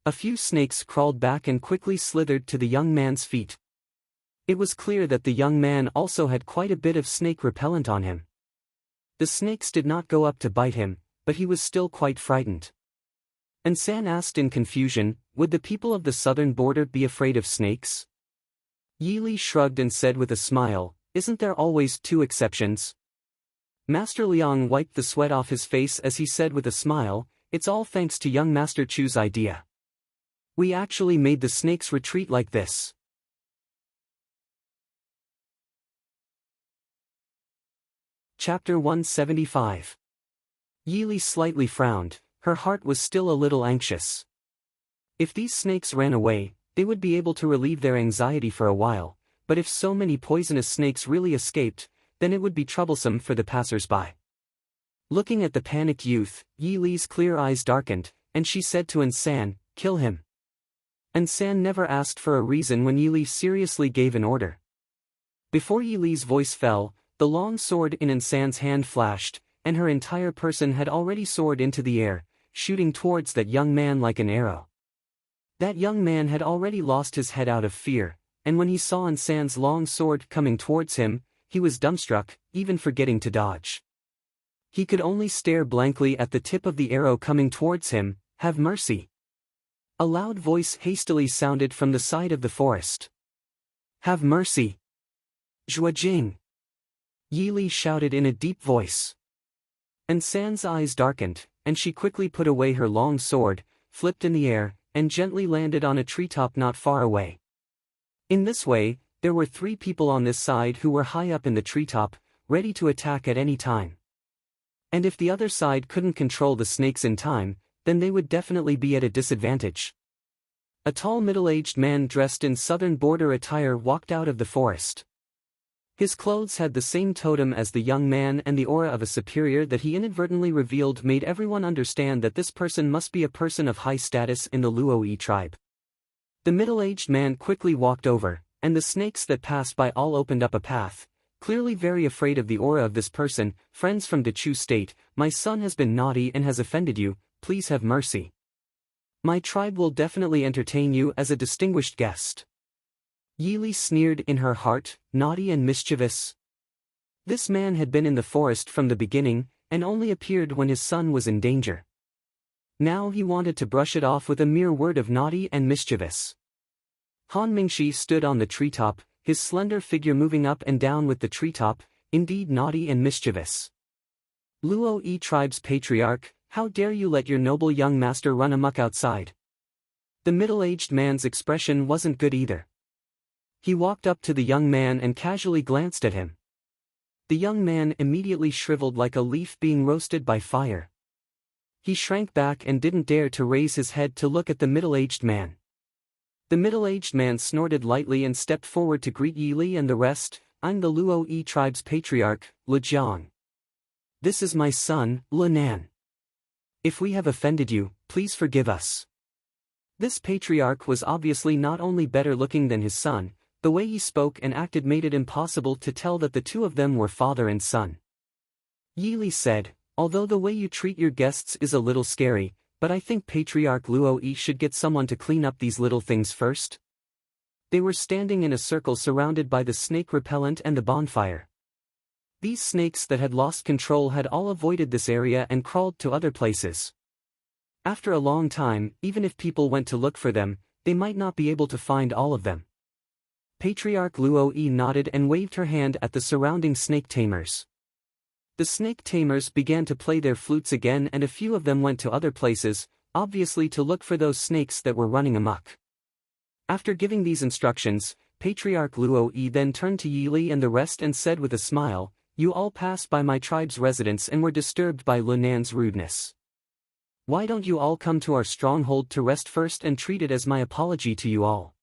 A few snakes crawled back and quickly slithered to the young man's feet. It was clear that the young man also had quite a bit of snake repellent on him. The snakes did not go up to bite him, but he was still quite frightened. And San asked in confusion, would the people of the southern border be afraid of snakes? Yi Li shrugged and said with a smile, "Isn't there always two exceptions?" Master Liang wiped the sweat off his face as he said with a smile, "It's all thanks to young Master Chu's idea. We actually made the snakes retreat like this." Chapter 175. Yi Li slightly frowned, her heart was still a little anxious. If these snakes ran away, they would be able to relieve their anxiety for a while, but if so many poisonous snakes really escaped, then it would be troublesome for the passers-by. Looking at the panicked youth, Yi Li's clear eyes darkened, and she said to San, "Kill him." San never asked for a reason when Yi Li seriously gave an order. Before Yi Li's voice fell, the long sword in San's hand flashed, and her entire person had already soared into the air, shooting towards that young man like an arrow. That young man had already lost his head out of fear, and when he saw San's long sword coming towards him, he was dumbstruck, even forgetting to dodge. He could only stare blankly at the tip of the arrow coming towards him. "Have mercy. A loud voice hastily sounded from the side of the forest. "Have mercy! Zhuajing!" Yi Li shouted in a deep voice. And San's eyes darkened, and she quickly put away her long sword, flipped in the air, and gently landed on a treetop not far away. In this way, there were 3 people on this side who were high up in the treetop, ready to attack at any time. And if the other side couldn't control the snakes in time, then they would definitely be at a disadvantage. A tall middle-aged man dressed in southern border attire walked out of the forest. His clothes had the same totem as the young man, and the aura of a superior that he inadvertently revealed made everyone understand that this person must be a person of high status in the Luo tribe. The middle-aged man quickly walked over, and the snakes that passed by all opened up a path, clearly very afraid of the aura of this person. "Friends from Dechu State, my son has been naughty and has offended you, please have mercy. My tribe will definitely entertain you as a distinguished guest." Yi Li sneered in her heart, naughty and mischievous. This man had been in the forest from the beginning, and only appeared when his son was in danger. Now he wanted to brush it off with a mere word of naughty and mischievous. Han Mingxi stood on the treetop, his slender figure moving up and down with the treetop, indeed naughty and mischievous. "Luo tribe's patriarch, how dare you let your noble young master run amok outside?" The middle-aged man's expression wasn't good either. He walked up to the young man and casually glanced at him. The young man immediately shriveled like a leaf being roasted by fire. He shrank back and didn't dare to raise his head to look at the middle-aged man. The middle-aged man snorted lightly and stepped forward to greet Yi Li and the rest. "I'm the Luo tribe's patriarch, Le Jiang. This is my son, Le Nan. If we have offended you, please forgive us." This patriarch was obviously not only better looking than his son, the way he spoke and acted made it impossible to tell that the 2 of them were father and son. Yi Li said, "Although the way you treat your guests is a little scary, but I think Patriarch Luo should get someone to clean up these little things first." They were standing in a circle surrounded by the snake repellent and the bonfire. These snakes that had lost control had all avoided this area and crawled to other places. After a long time, even if people went to look for them, they might not be able to find all of them. Patriarch Luo nodded and waved her hand at the surrounding snake tamers. The snake tamers began to play their flutes again, and a few of them went to other places, obviously to look for those snakes that were running amok. After giving these instructions, Patriarch Luo then turned to Yi Li and the rest and said with a smile, "You all passed by my tribe's residence and were disturbed by Le Nan's rudeness. Why don't you all come to our stronghold to rest first and treat it as my apology to you all?"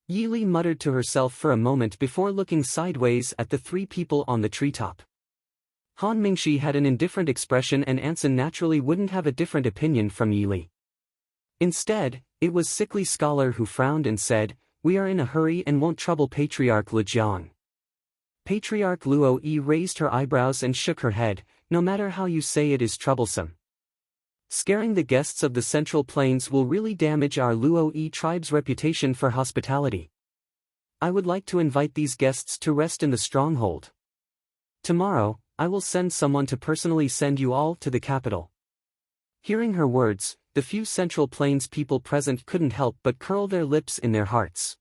Yi Li muttered to herself for a moment before looking sideways at the 3 people on the treetop. Han Mingxi had an indifferent expression, and Anson naturally wouldn't have a different opinion from Yi Li. Instead, it was Sickly Scholar who frowned and said, "We are in a hurry and won't trouble Patriarch Le Jiang." Patriarch Luo raised her eyebrows and shook her head. "No matter how you say it is troublesome. Scaring the guests of the Central Plains will really damage our Luo tribe's reputation for hospitality. I would like to invite these guests to rest in the stronghold. Tomorrow, I will send someone to personally send you all to the capital." Hearing her words, the few Central Plains people present couldn't help but curl their lips in their hearts.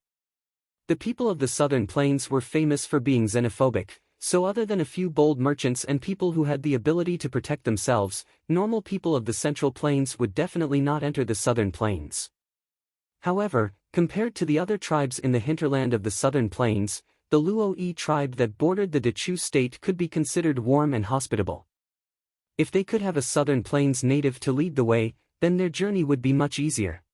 The people of the Southern Plains were famous for being xenophobic, so other than a few bold merchants and people who had the ability to protect themselves, normal people of the Central Plains would definitely not enter the Southern Plains. However, compared to the other tribes in the hinterland of the Southern Plains, the Luo tribe that bordered the Dechu state could be considered warm and hospitable. If they could have a Southern Plains native to lead the way, then their journey would be much easier.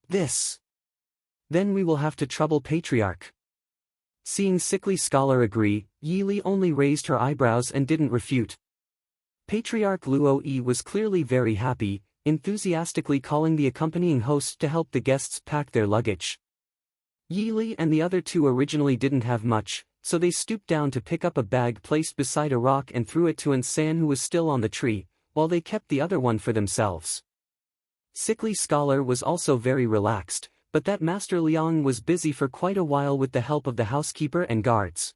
Then we will have to trouble Patriarch. Seeing Sickly Scholar agree, Yi Li only raised her eyebrows and didn't refute. Patriarch Luo was clearly very happy, enthusiastically calling the accompanying host to help the guests pack their luggage. Yi Li and the other 2 originally didn't have much, so they stooped down to pick up a bag placed beside a rock and threw it to Ansan, who was still on the tree, while they kept the other one for themselves. Sickly Scholar was also very relaxed, but that Master Liang was busy for quite a while with the help of the housekeeper and guards.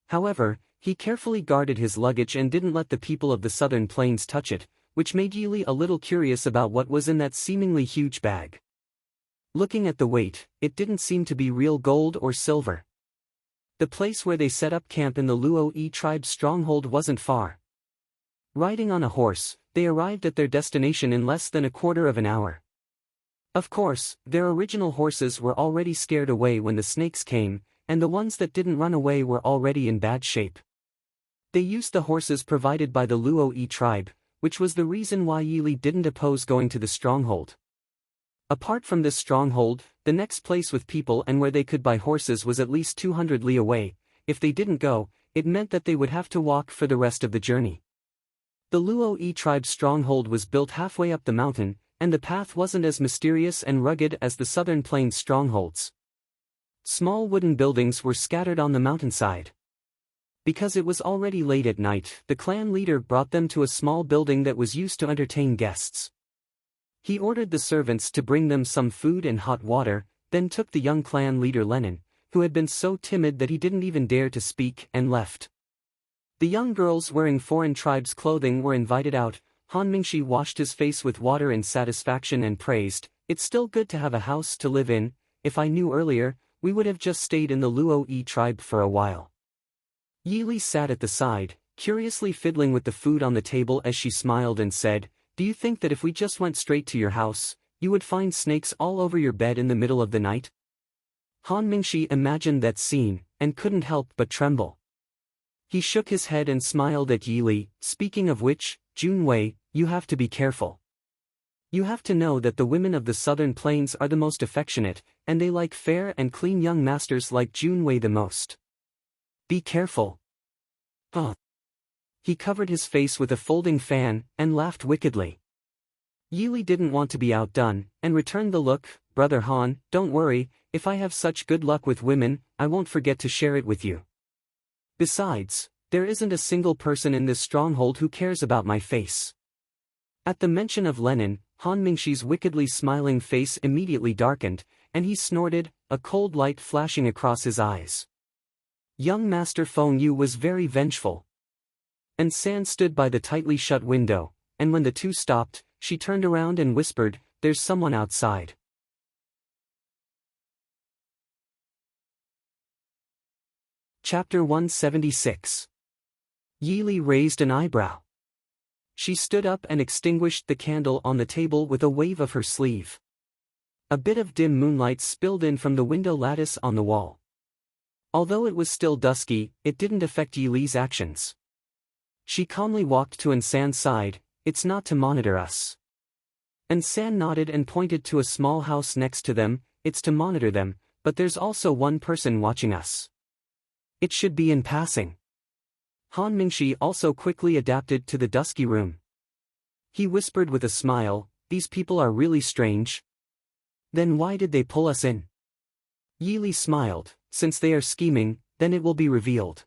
However, he carefully guarded his luggage and didn't let the people of the Southern Plains touch it, which made Yi Li a little curious about what was in that seemingly huge bag. Looking at the weight, it didn't seem to be real gold or silver. The place where they set up camp in the Luo tribe's stronghold wasn't far. Riding on a horse, they arrived at their destination in less than a quarter of an hour. Of course, their original horses were already scared away when the snakes came, and the ones that didn't run away were already in bad shape. They used the horses provided by the Luo tribe, which was the reason why Yili didn't oppose going to the stronghold. Apart from this stronghold, the next place with people and where they could buy horses was at least 200 li away. If they didn't go, it meant that they would have to walk for the rest of the journey. The Luo tribe's stronghold was built halfway up the mountain, and the path wasn't as mysterious and rugged as the southern plains strongholds. Small wooden buildings were scattered on the mountainside. Because it was already late at night, the clan leader brought them to a small building that was used to entertain guests. He ordered the servants to bring them some food and hot water, then took the young clan leader Lenin, who had been so timid that he didn't even dare to speak, and left. The young girls wearing foreign tribes' clothing were invited out. Han Mingshi washed his face with water in satisfaction and praised, "It's still good to have a house to live in. If I knew earlier, we would have just stayed in the Luo tribe for a while." Yili sat at the side, curiously fiddling with the food on the table as she smiled and said, "Do you think that if we just went straight to your house, you would find snakes all over your bed in the middle of the night?" Han Mingshi imagined that scene, and couldn't help but tremble. He shook his head and smiled at Yili. "Speaking of which, Junwei, you have to be careful. You have to know that the women of the southern plains are the most affectionate, and they like fair and clean young masters like Junwei the most. Be careful." "Huh." He covered his face with a folding fan, and laughed wickedly. Yili didn't want to be outdone, and returned the look. "Brother Han, don't worry, if I have such good luck with women, I won't forget to share it with you. Besides, there isn't a single person in this stronghold who cares about my face." At the mention of Lenin, Han Mingshi's wickedly smiling face immediately darkened, and he snorted, a cold light flashing across his eyes. Young Master Feng Yu was very vengeful. And San stood by the tightly shut window, and when the two stopped, she turned around and whispered, "There's someone outside." Chapter 176. Yili raised an eyebrow. She stood up and extinguished the candle on the table with a wave of her sleeve. A bit of dim moonlight spilled in from the window lattice on the wall. Although it was still dusky, it didn't affect Yili's actions. She calmly walked to Ansan's side. "It's not to monitor us." Ansan nodded and pointed to a small house next to them. "It's to monitor them, but there's also one person watching us. It should be in passing." Han Mingshi also quickly adapted to the dusky room. He whispered with a smile, "These people are really strange. Then why did they pull us in?" Yili smiled, "Since they are scheming, then it will be revealed.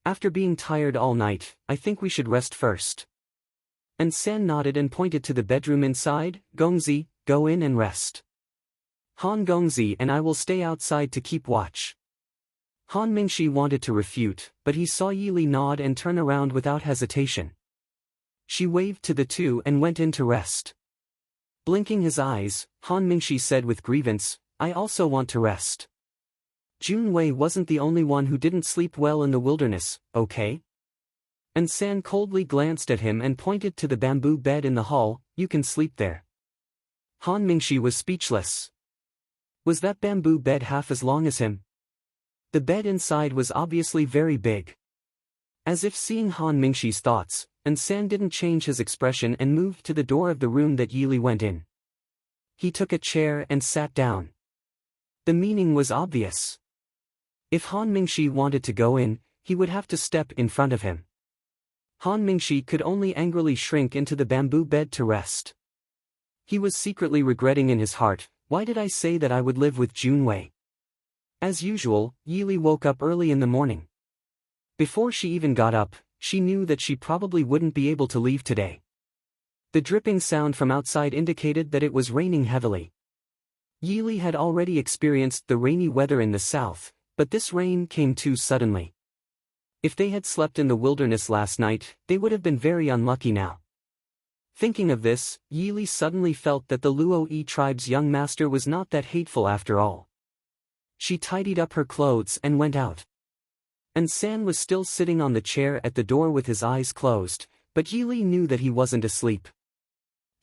After being tired all night, I think we should rest first." And San nodded and pointed to the bedroom inside. "Gongzi, go in and rest. Han Gongzi and I will stay outside to keep watch." Han Mingshi wanted to refute, but he saw Yili nod and turn around without hesitation. She waved to the two and went in to rest. Blinking his eyes, Han Mingshi said with grievance, "I also want to rest. Junwei wasn't the only one who didn't sleep well in the wilderness, okay?" And San coldly glanced at him and pointed to the bamboo bed in the hall. "You can sleep there." Han Mingshi was speechless. Was that bamboo bed half as long as him? The bed inside was obviously very big. As if seeing Han Mingshi's thoughts, and San didn't change his expression and moved to the door of the room that Yili went in. He took a chair and sat down. The meaning was obvious. If Han Mingshi wanted to go in, he would have to step in front of him. Han Mingshi could only angrily shrink into the bamboo bed to rest. He was secretly regretting in his heart, "Why did I say that I would live with Junwei?" As usual, Yili woke up early in the morning. Before she even got up, she knew that she probably wouldn't be able to leave today. The dripping sound from outside indicated that it was raining heavily. Yili had already experienced the rainy weather in the south, but this rain came too suddenly. If they had slept in the wilderness last night, they would have been very unlucky now. Thinking of this, Yi suddenly felt that the Luo tribe's young master was not that hateful after all. She tidied up her clothes and went out. And San was still sitting on the chair at the door with his eyes closed, but Yi knew that he wasn't asleep.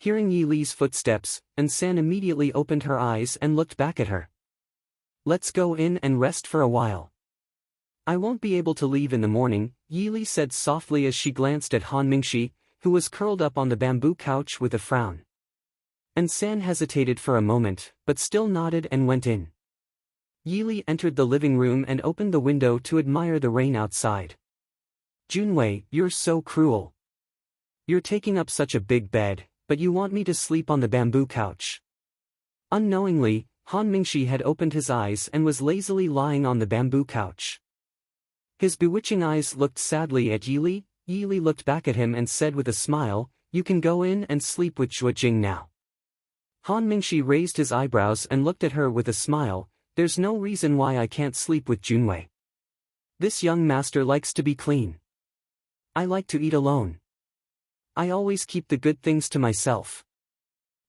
Hearing Yi's footsteps, San immediately opened her eyes and looked back at her. "Let's go in and rest for a while. I won't be able to leave in the morning," Yi said softly as she glanced at Han Mingxi, who was curled up on the bamboo couch with a frown. San hesitated for a moment, but still nodded and went in. Yi entered the living room and opened the window to admire the rain outside. "Junwei, you're so cruel. You're taking up such a big bed, but you want me to sleep on the bamboo couch." Unknowingly, Han Mingxi had opened his eyes and was lazily lying on the bamboo couch. His bewitching eyes looked sadly at Yi. Yi looked back at him and said with a smile, "You can go in and sleep with Zhuojing now." Han Mingxi raised his eyebrows and looked at her with a smile. "There's no reason why I can't sleep with Junwei. This young master likes to be clean. I like to eat alone. I always keep the good things to myself,"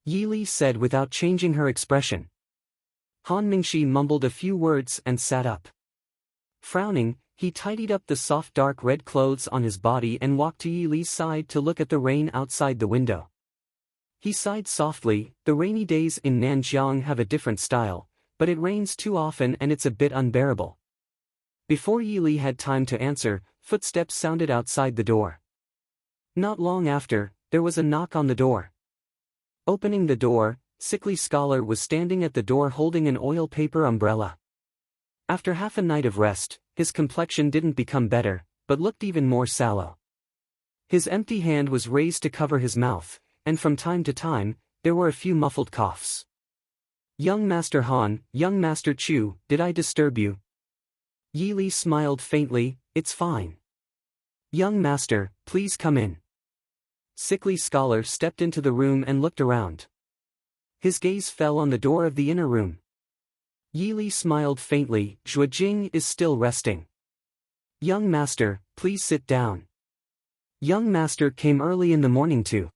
Yi said without changing her expression. Han Mingxi mumbled a few words and sat up. Frowning, he tidied up the soft dark red clothes on his body and walked to Yi's side to look at the rain outside the window. He sighed softly. The rainy days in Nanjiang have a different style, but it rains too often and it's a bit unbearable. Before Yi had time to answer, footsteps sounded outside the door. Not long after, there was a knock on the door. Opening the door, Sickly Scholar was standing at the door holding an oil paper umbrella. After half a night of rest, his complexion didn't become better, but looked even more sallow. His empty hand was raised to cover his mouth, and from time to time, there were a few muffled coughs. "Young Master Han, young Master Chu, did I disturb you?" Yi smiled faintly. "It's fine. Young Master, please come in." Sickly Scholar stepped into the room and looked around. His gaze fell on the door of the inner room. Yi smiled faintly. "Zhuojing is still resting. Young Master, please sit down." Young Master came early in the morning too.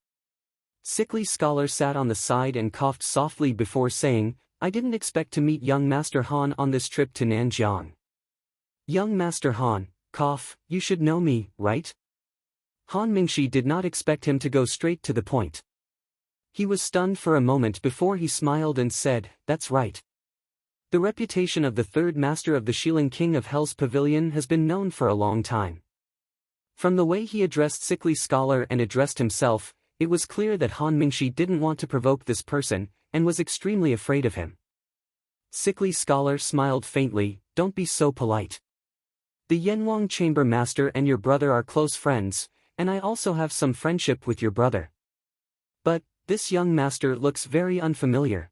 Sickly Scholar sat on the side and coughed softly before saying, "I didn't expect to meet young Master Han on this trip to Nanjiang." "Young Master Han, cough, you should know me, right?" Han Mingxi did not expect him to go straight to the point. He was stunned for a moment before he smiled and said, "That's right. The reputation of the third master of the Shilin King of Hell's Pavilion has been known for a long time." From the way he addressed Sickly Scholar and addressed himself, it was clear that Han Mingxi didn't want to provoke this person, and was extremely afraid of him. Sickly Scholar smiled faintly. "Don't be so polite. The Yanwang Chamber Master and your brother are close friends, and I also have some friendship with your brother. But, this young master looks very unfamiliar."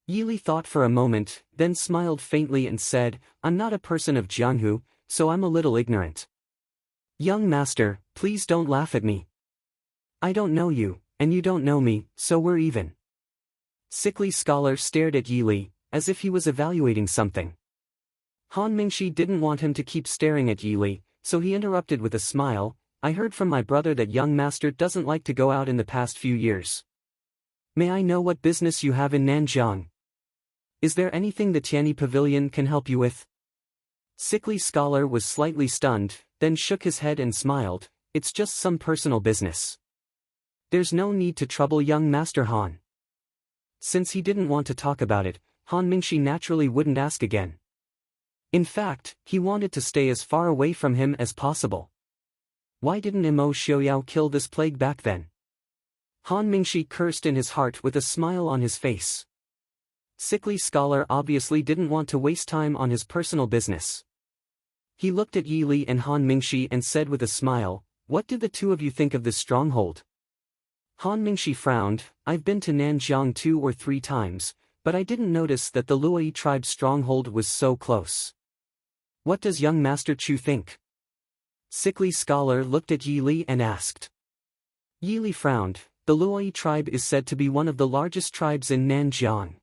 Yi thought for a moment, then smiled faintly and said, "I'm not a person of Jianghu, so I'm a little ignorant." "Young master, please don't laugh at me. I don't know you, and you don't know me, so we're even." Sickly Scholar stared at Yi, as if he was evaluating something. Han Mingxi didn't want him to keep staring at Yi, so he interrupted with a smile, "I heard from my brother that young master doesn't like to go out in the past few years. May I know what business you have in Nanjiang? Is there anything the Tianyi Pavilion can help you with?" Sickly Scholar was slightly stunned, then shook his head and smiled, "It's just some personal business. There's no need to trouble young Master Han." Since he didn't want to talk about it, Han Mingxi naturally wouldn't ask again. In fact, he wanted to stay as far away from him as possible. Why didn't Imo Xiaoyao kill this plague back then? Han Mingxi cursed in his heart with a smile on his face. Sickly Scholar obviously didn't want to waste time on his personal business. He looked at Yi and Han Mingxi and said with a smile, "What did the two of you think of this stronghold?" Han Mingxi frowned. "I've been to Nanjiang 2 or 3 times, but I didn't notice that the Luo tribe's stronghold was so close. What does young Master Chu think?" Sickly Scholar looked at Yi and asked. Yi frowned. "The Luo tribe is said to be one of the largest tribes in Nanjiang.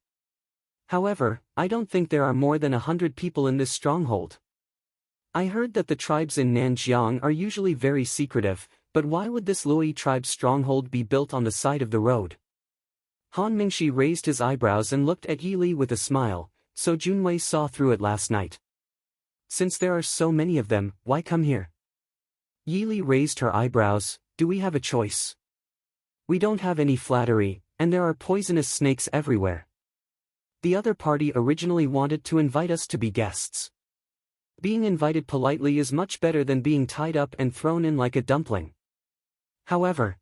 However, I don't think there are more than 100 people in this stronghold. I heard that the tribes in Nanjiang are usually very secretive, But why would this Luo tribe's stronghold be built on the side of the road? Han Mingxi raised his eyebrows and looked at Yi Li with a smile, so Junwei saw through it last night. Since there are so many of them, why come here? Yi Li raised her eyebrows. Do we have a choice? We don't have any flattery, and there are poisonous snakes everywhere. The other party originally wanted to invite us to be guests. Being invited politely is much better than being tied up and thrown in like a dumpling. However,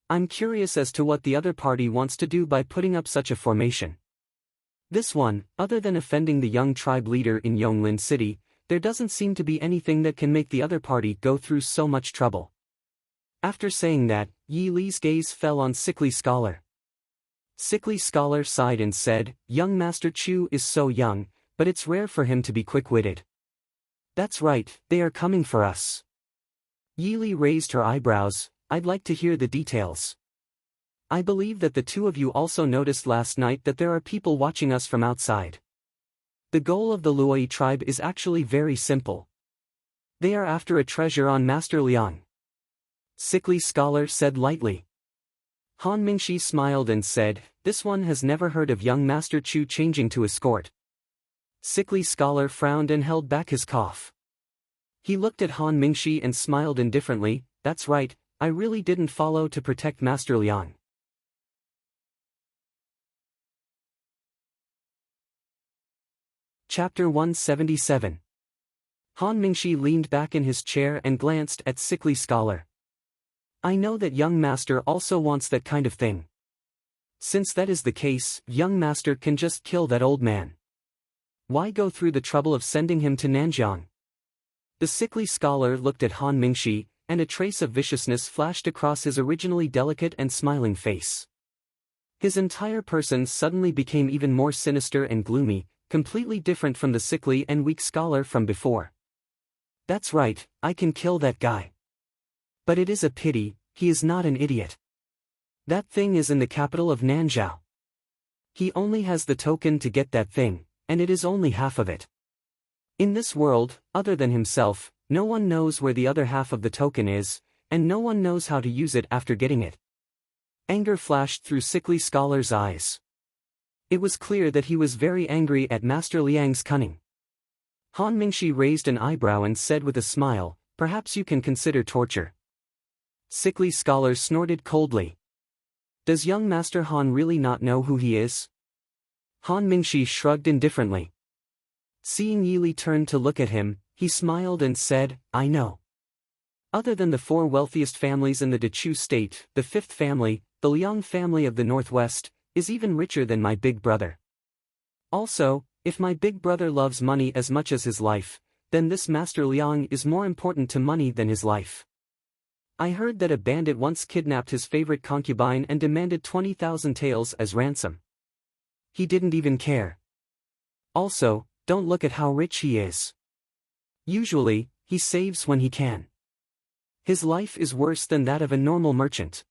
I'm curious as to what the other party wants to do by putting up such a formation. This one, other than offending the young tribe leader in Yonglin City, there doesn't seem to be anything that can make the other party go through so much trouble. After saying that, Yi Li's gaze fell on Sickly Scholar. Sickly Scholar sighed and said, "Young Master Chu is so young, but it's rare for him to be quick-witted." "That's right, they are coming for us." Yi Li raised her eyebrows. "I'd like to hear the details. I believe that the two of you also noticed last night that there are people watching us from outside. The goal of the Luo tribe is actually very simple. They are after a treasure on Master Liang." Sickly Scholar said lightly. Han Mingxi smiled and said, "This one has never heard of young Master Chu changing to escort." Sickly Scholar frowned and held back his cough. He looked at Han Mingxi and smiled indifferently. "That's right, I really didn't follow to protect Master Liang." Chapter 177. Han Mingxi leaned back in his chair and glanced at Sickly Scholar. "I know that young master also wants that kind of thing. Since that is the case, young master can just kill that old man. Why go through the trouble of sending him to Nanjiang?" The Sickly Scholar looked at Han Mingxi, and a trace of viciousness flashed across his originally delicate and smiling face. His entire person suddenly became even more sinister and gloomy, completely different from the sickly and weak scholar from before. "That's right, I can kill that guy. But it is a pity, he is not an idiot. That thing is in the capital of Nanzhao. He only has the token to get that thing, and it is only half of it. In this world, other than himself, no one knows where the other half of the token is, and no one knows how to use it after getting it." Anger flashed through Sickly Scholar's eyes. It was clear that he was very angry at Master Liang's cunning. Han Mingxi raised an eyebrow and said with a smile, "Perhaps you can consider torture." Sickly Scholar snorted coldly. "Does young Master Han really not know who he is?" Han Mingxi shrugged indifferently. Seeing Yi Li turn to look at him, he smiled and said, "I know. Other than the four wealthiest families in the Dechu state, the fifth family, the Liang family of the Northwest, is even richer than my big brother. Also, if my big brother loves money as much as his life, then this Master Liang is more important to money than his life. I heard that a bandit once kidnapped his favorite concubine and demanded 20,000 taels as ransom. He didn't even care. Also, don't look at how rich he is. Usually, he saves when he can. His life is worse than that of a normal merchant.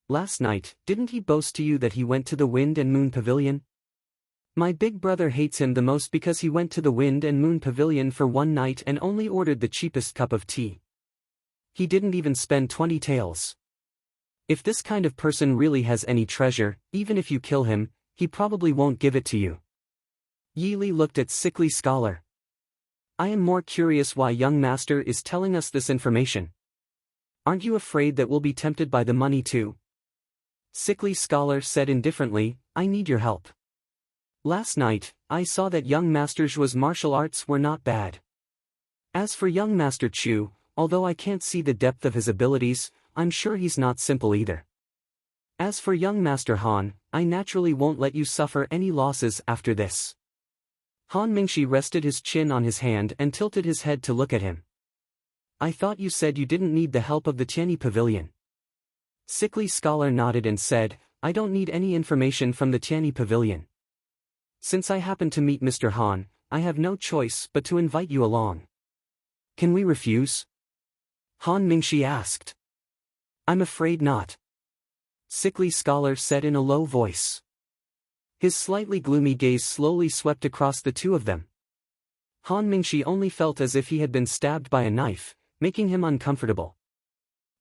Last night, didn't he boast to you that he went to the Wind and Moon Pavilion? My big brother hates him the most because he went to the Wind and Moon Pavilion for one night and only ordered the cheapest cup of tea. He didn't even spend 20 taels. If this kind of person really has any treasure, even if you kill him, he probably won't give it to you." Yi Li looked at Sickly Scholar. "I am more curious why young master is telling us this information. Aren't you afraid that we'll be tempted by the money too?" Sickly Scholar said indifferently, "I need your help. Last night, I saw that young Master Zhuo's martial arts were not bad. As for young Master Chu, although I can't see the depth of his abilities, I'm sure he's not simple either. As for young Master Han, I naturally won't let you suffer any losses after this." Han Mingxi rested his chin on his hand and tilted his head to look at him. "I thought you said you didn't need the help of the Tianyi Pavilion." Sickly Scholar nodded and said, "I don't need any information from the Tianyi Pavilion. Since I happen to meet Mr. Han, I have no choice but to invite you along. Can we refuse?" Han Mingxi asked. "I'm afraid not," Sickly Scholar said in a low voice. His slightly gloomy gaze slowly swept across the two of them. Han Mingxi only felt as if he had been stabbed by a knife, making him uncomfortable.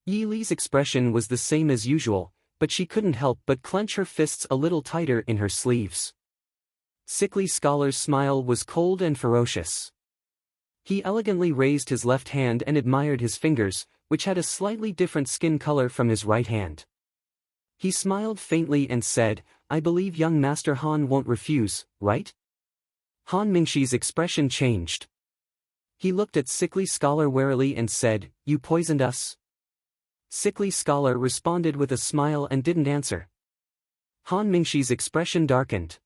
Yi Li's expression was the same as usual, but she couldn't help but clench her fists a little tighter in her sleeves. Sickly Scholar's smile was cold and ferocious. He elegantly raised his left hand and admired his fingers, which had a slightly different skin color from his right hand. He smiled faintly and said, "I believe young Master Han won't refuse, right?" Han Mingxi's expression changed. He looked at Sickly Scholar warily and said, "You poisoned us?" Sickly Scholar responded with a smile and didn't answer. Han Mingxi's expression darkened.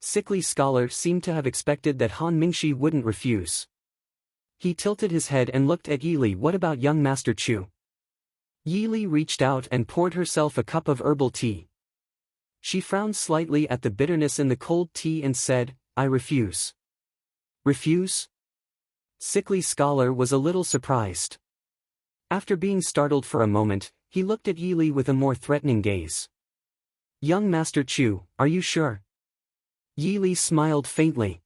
Sickly Scholar seemed to have expected that Han Mingxi wouldn't refuse. He tilted his head and looked at Yi Li. "What about young Master Chu?" Yi Li reached out and poured herself a cup of herbal tea. She frowned slightly at the bitterness in the cold tea and said, "I refuse." "Refuse?" Sickly Scholar was a little surprised. After being startled for a moment, he looked at Yi Li with a more threatening gaze. "Young Master Chu, are you sure?" Yi Li smiled faintly.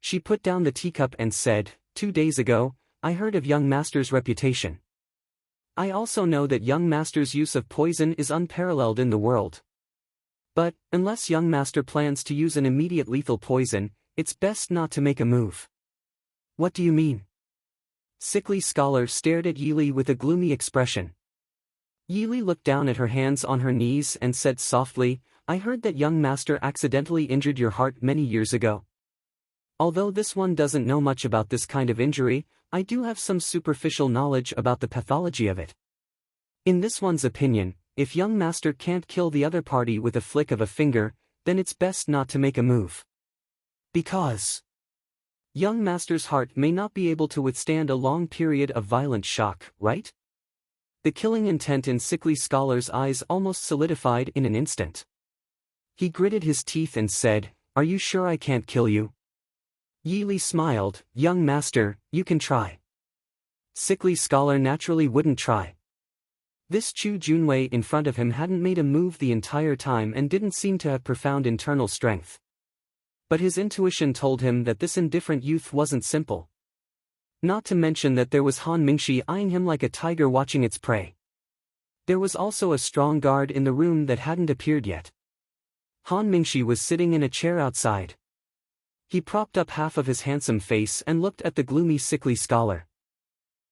She put down the teacup and said, "2 days ago, I heard of young Master's reputation. I also know that young Master's use of poison is unparalleled in the world. But, unless young Master plans to use an immediate lethal poison, it's best not to make a move." "What do you mean?" Sickly Scholar stared at Yi Li with a gloomy expression. Yi Li looked down at her hands on her knees and said softly, "I heard that young Master accidentally injured your heart many years ago. Although this one doesn't know much about this kind of injury, I do have some superficial knowledge about the pathology of it. In this one's opinion, if young Master can't kill the other party with a flick of a finger, then it's best not to make a move. Because young Master's heart may not be able to withstand a long period of violent shock, right?" The killing intent in Sickly Scholar's eyes almost solidified in an instant. He gritted his teeth and said, "Are you sure I can't kill you?" Yi Li smiled, "Young Master, you can try." Sickly Scholar naturally wouldn't try. This Chu Junwei in front of him hadn't made a move the entire time and didn't seem to have profound internal strength. But his intuition told him that this indifferent youth wasn't simple. Not to mention that there was Han Mingxi eyeing him like a tiger watching its prey. There was also a strong guard in the room that hadn't appeared yet. Han Mingxi was sitting in a chair outside. He propped up half of his handsome face and looked at the gloomy Sickly Scholar.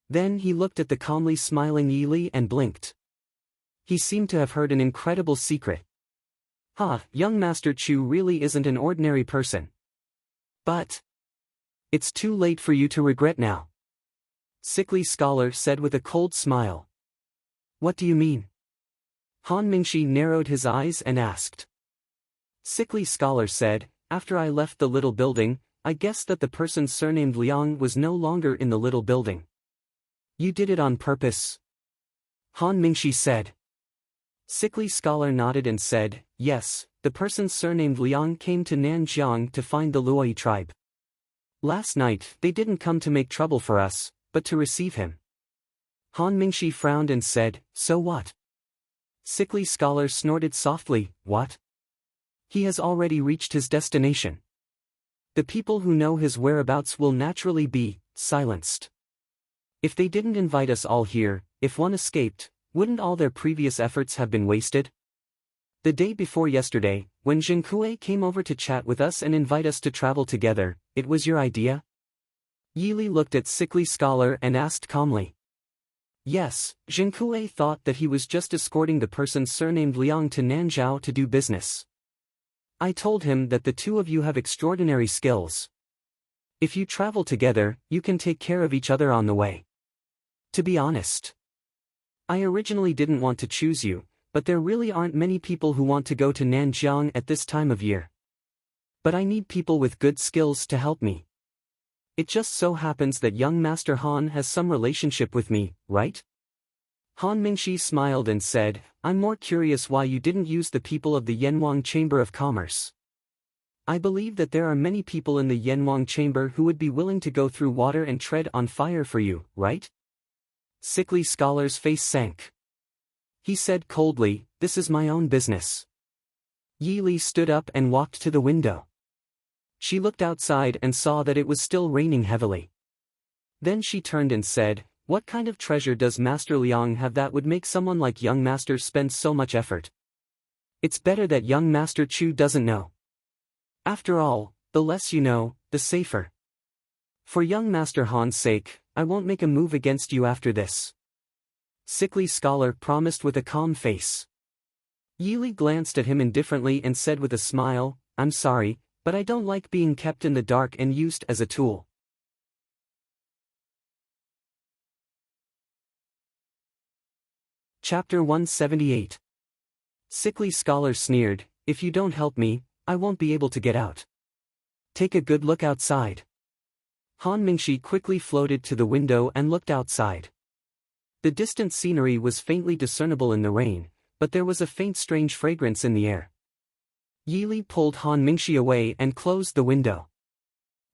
Then he looked at the calmly smiling Yi Li and blinked. He seemed to have heard an incredible secret. Young Master Chu really isn't an ordinary person. But it's too late for you to regret now. Sickly Scholar said with a cold smile. What do you mean? Han Mingxi narrowed his eyes and asked. Sickly Scholar said, after I left the little building, I guessed that the person surnamed Liang was no longer in the little building. You did it on purpose? Han Mingxi said. Sickly Scholar nodded and said, yes, the person surnamed Liang came to Nanjiang to find the Luoi tribe. Last night, they didn't come to make trouble for us, but to receive him. Han Mingxi frowned and said, so what? Sickly Scholar snorted softly, what? He has already reached his destination. The people who know his whereabouts will naturally be silenced. If they didn't invite us all here, if one escaped, wouldn't all their previous efforts have been wasted? The day before yesterday, when Jinkue came over to chat with us and invite us to travel together, it was your idea? Yi Li looked at Sickly Scholar and asked calmly. Yes, Jinkue thought that he was just escorting the person surnamed Liang to Nanzhao to do business. I told him that the two of you have extraordinary skills. If you travel together, you can take care of each other on the way. To be honest, I originally didn't want to choose you, but there really aren't many people who want to go to Nanjiang at this time of year. But I need people with good skills to help me. It just so happens that young Master Han has some relationship with me, right? Han Mingxi smiled and said, I'm more curious why you didn't use the people of the Yanwang Chamber of Commerce. I believe that there are many people in the Yanwang Chamber who would be willing to go through water and tread on fire for you, right? Sickly Scholar's face sank. He said coldly, this is my own business. Yi Li stood up and walked to the window. She looked outside and saw that it was still raining heavily. Then she turned and said, What kind of treasure does Master Liang have that would make someone like young Master spend so much effort? It's better that young Master Chu doesn't know. After all, the less you know, the safer. For young Master Han's sake, I won't make a move against you after this. Sickly Scholar promised with a calm face. Yili glanced at him indifferently and said with a smile, I'm sorry, but I don't like being kept in the dark and used as a tool. Chapter 178. Sickly Scholar sneered, if you don't help me, I won't be able to get out. Take a good look outside. Han Mingshi quickly floated to the window and looked outside. The distant scenery was faintly discernible in the rain, but there was a faint strange fragrance in the air. Yili pulled Han Mingshi away and closed the window.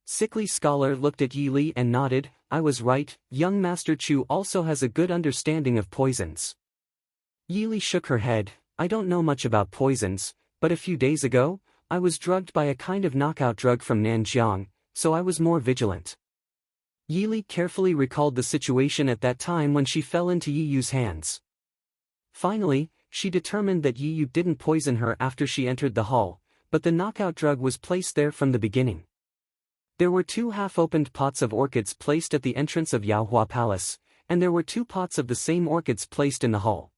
Sickly Scholar looked at Yili and nodded, I was right, young Master Chu also has a good understanding of poisons. Yili shook her head, I don't know much about poisons, but a few days ago, I was drugged by a kind of knockout drug from Nanjiang, so I was more vigilant. Yili carefully recalled the situation at that time when she fell into Yi Yu's hands. Finally, she determined that Yi Yu didn't poison her after she entered the hall, but the knockout drug was placed there from the beginning. There were 2 half-opened pots of orchids placed at the entrance of Yaohua Palace, and there were 2 pots of the same orchids placed in the hall.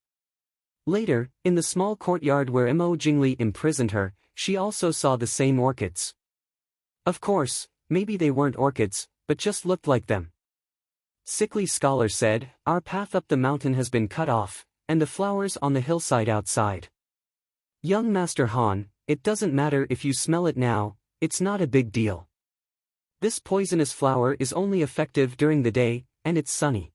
Later, in the small courtyard where Mo Jingli imprisoned her, she also saw the same orchids. Of course, maybe they weren't orchids, but just looked like them. Sickly Scholar said, our path up the mountain has been cut off, and the flowers on the hillside outside. Young Master Han, it doesn't matter if you smell it now, it's not a big deal. This poisonous flower is only effective during the day, and it's sunny.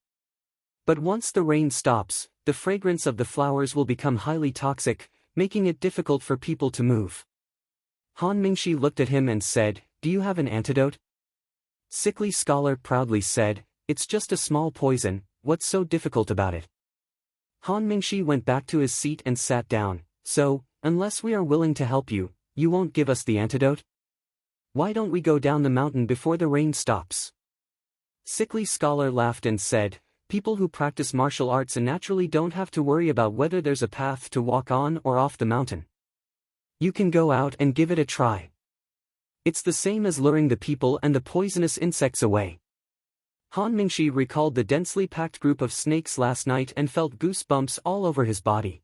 But once the rain stops, the fragrance of the flowers will become highly toxic, making it difficult for people to move. Han Mingshi looked at him and said, do you have an antidote? Sickly Scholar proudly said, it's just a small poison, what's so difficult about it? Han Mingshi went back to his seat and sat down, so, unless we are willing to help you, you won't give us the antidote? Why don't we go down the mountain before the rain stops? Sickly Scholar laughed and said, people who practice martial arts naturally don't have to worry about whether there's a path to walk on or off the mountain. You can go out and give it a try. It's the same as luring the people and the poisonous insects away. Han Mingshi recalled the densely packed group of snakes last night and felt goosebumps all over his body.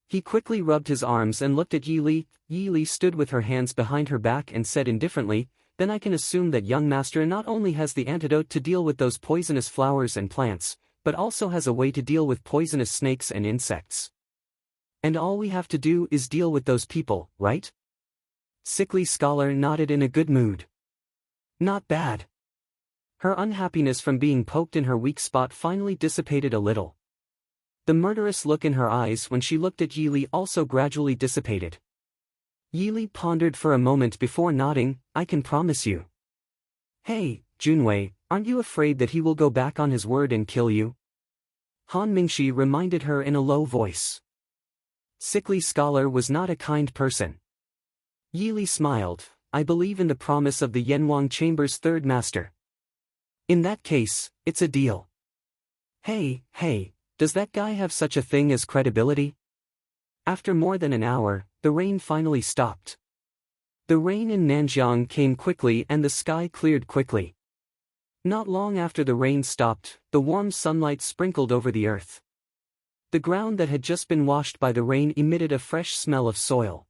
He quickly rubbed his arms and looked at Yi Li. Yi Li stood with her hands behind her back and said indifferently, then I can assume that young master not only has the antidote to deal with those poisonous flowers and plants, but also has a way to deal with poisonous snakes and insects. And all we have to do is deal with those people, right? Sickly Scholar nodded in a good mood. Not bad. Her unhappiness from being poked in her weak spot finally dissipated a little. The murderous look in her eyes when she looked at Yili also gradually dissipated. Yili pondered for a moment before nodding, I can promise you. Hey, Junwei, aren't you afraid that he will go back on his word and kill you? Han Mingshi reminded her in a low voice. Sickly Scholar was not a kind person. Yili smiled, I believe in the promise of the Yanwang Chamber's 3rd master. In that case, it's a deal. Hey, does that guy have such a thing as credibility? After more than an hour, the rain finally stopped. The rain in Nanjiang came quickly and the sky cleared quickly. Not long after the rain stopped, the warm sunlight sprinkled over the earth. The ground that had just been washed by the rain emitted a fresh smell of soil.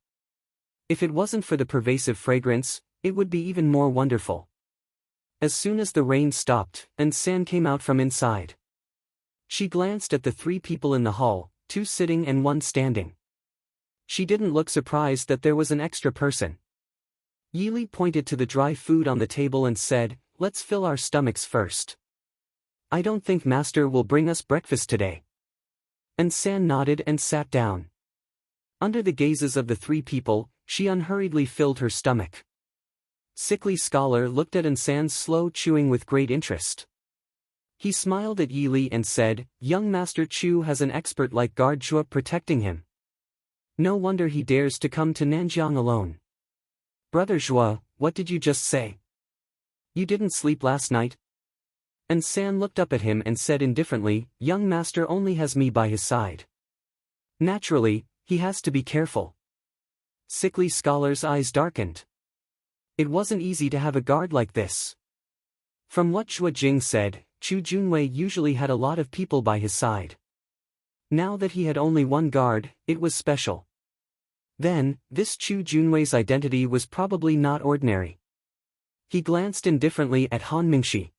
If it wasn't for the pervasive fragrance, it would be even more wonderful. As soon as the rain stopped, and San came out from inside. She glanced at the 3 people in the hall, 2 sitting and 1 standing. She didn't look surprised that there was an extra person. Yili pointed to the dry food on the table and said, let's fill our stomachs first. I don't think Master will bring us breakfast today. And San nodded and sat down. Under the gazes of the 3 people, she unhurriedly filled her stomach. Sickly Scholar looked at Ansan's slow chewing with great interest. He smiled at Yili and said, young Master Chu has an expert like Guard Zhuo protecting him. No wonder he dares to come to Nanjiang alone. Brother Zhuo, what did you just say? You didn't sleep last night? And San looked up at him and said indifferently, "Young master only has me by his side. Naturally, he has to be careful." Sickly Scholar's eyes darkened. It wasn't easy to have a guard like this. From what Zhuo Jing said, Chu Junwei usually had a lot of people by his side. Now that he had only one guard, it was special. Then, this Chu Junwei's identity was probably not ordinary. He glanced indifferently at Han Mingxi.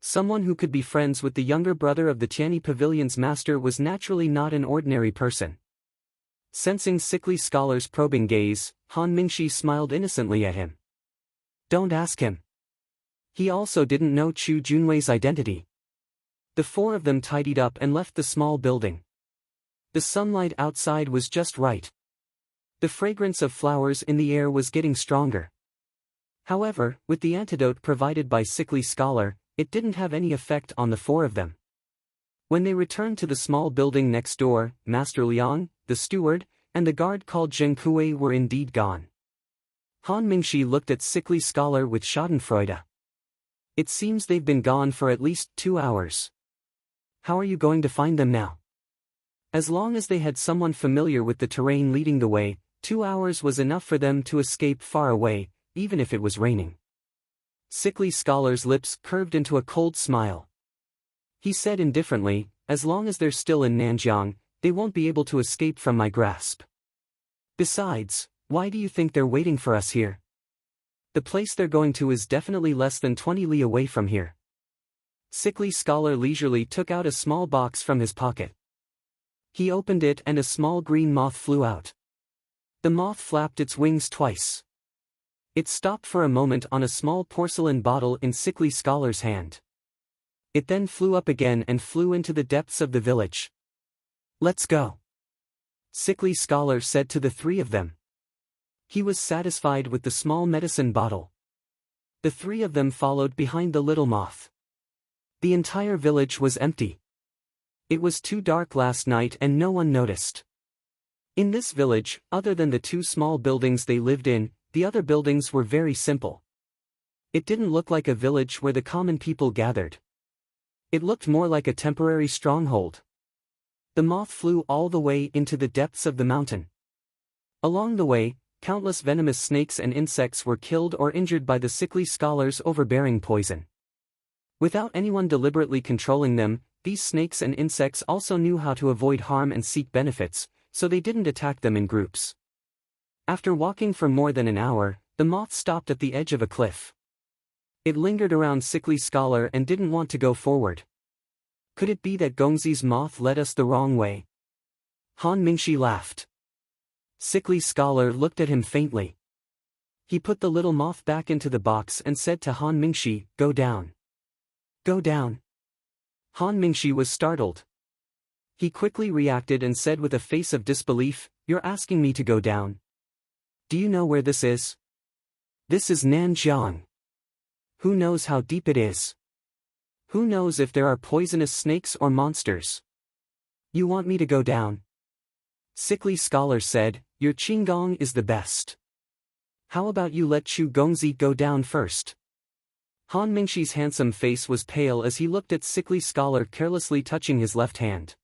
Someone who could be friends with the younger brother of the Tianyi Pavilion's master was naturally not an ordinary person. Sensing Sickly Scholar's probing gaze, Han Mingxi smiled innocently at him. "Don't ask him." He also didn't know Chu Junwei's identity. The four of them tidied up and left the small building. The sunlight outside was just right. The fragrance of flowers in the air was getting stronger. However, with the antidote provided by Sickly Scholar, it didn't have any effect on the four of them. When they returned to the small building next door, Master Liang, the steward, and the guard called Zheng Kuei were indeed gone. Han Mingxi looked at Sickly Scholar with schadenfreude. "It seems they've been gone for at least 2 hours. How are you going to find them now?" As long as they had someone familiar with the terrain leading the way, 2 hours was enough for them to escape far away, even if it was raining. Sickly Scholar's lips curved into a cold smile. He said indifferently, "As long as they're still in Nanjiang, they won't be able to escape from my grasp. Besides, why do you think they're waiting for us here? The place they're going to is definitely less than 20 li away from here." Sickly Scholar leisurely took out a small box from his pocket. He opened it and a small green moth flew out. The moth flapped its wings twice. It stopped for a moment on a small porcelain bottle in Sickly Scholar's hand. It then flew up again and flew into the depths of the village. "Let's go," Sickly Scholar said to the three of them. He was satisfied with the small medicine bottle. The three of them followed behind the little moth. The entire village was empty. It was too dark last night and no one noticed. In this village, other than the 2 small buildings they lived in, the other buildings were very simple. It didn't look like a village where the common people gathered. It looked more like a temporary stronghold. The moth flew all the way into the depths of the mountain. Along the way, countless venomous snakes and insects were killed or injured by the Sickly Scholar's overbearing poison. Without anyone deliberately controlling them, these snakes and insects also knew how to avoid harm and seek benefits, so they didn't attack them in groups. After walking for more than an hour, the moth stopped at the edge of a cliff. It lingered around Sickly Scholar and didn't want to go forward. Could it be that Gongzi's moth led us the wrong way? Han Mingxi laughed. Sickly Scholar looked at him faintly. He put the little moth back into the box and said to Han Mingxi, "Go down." "Go down?" Han Mingxi was startled. He quickly reacted and said with a face of disbelief, "You're asking me to go down? Do you know where this is? This is Nanjiang. Who knows how deep it is? Who knows if there are poisonous snakes or monsters? You want me to go down?" Sickly Scholar said, "Your Qinggong is the best. How about you let Chu Gongzi go down first?" Han Mingxi's handsome face was pale as he looked at Sickly Scholar carelessly touching his left hand.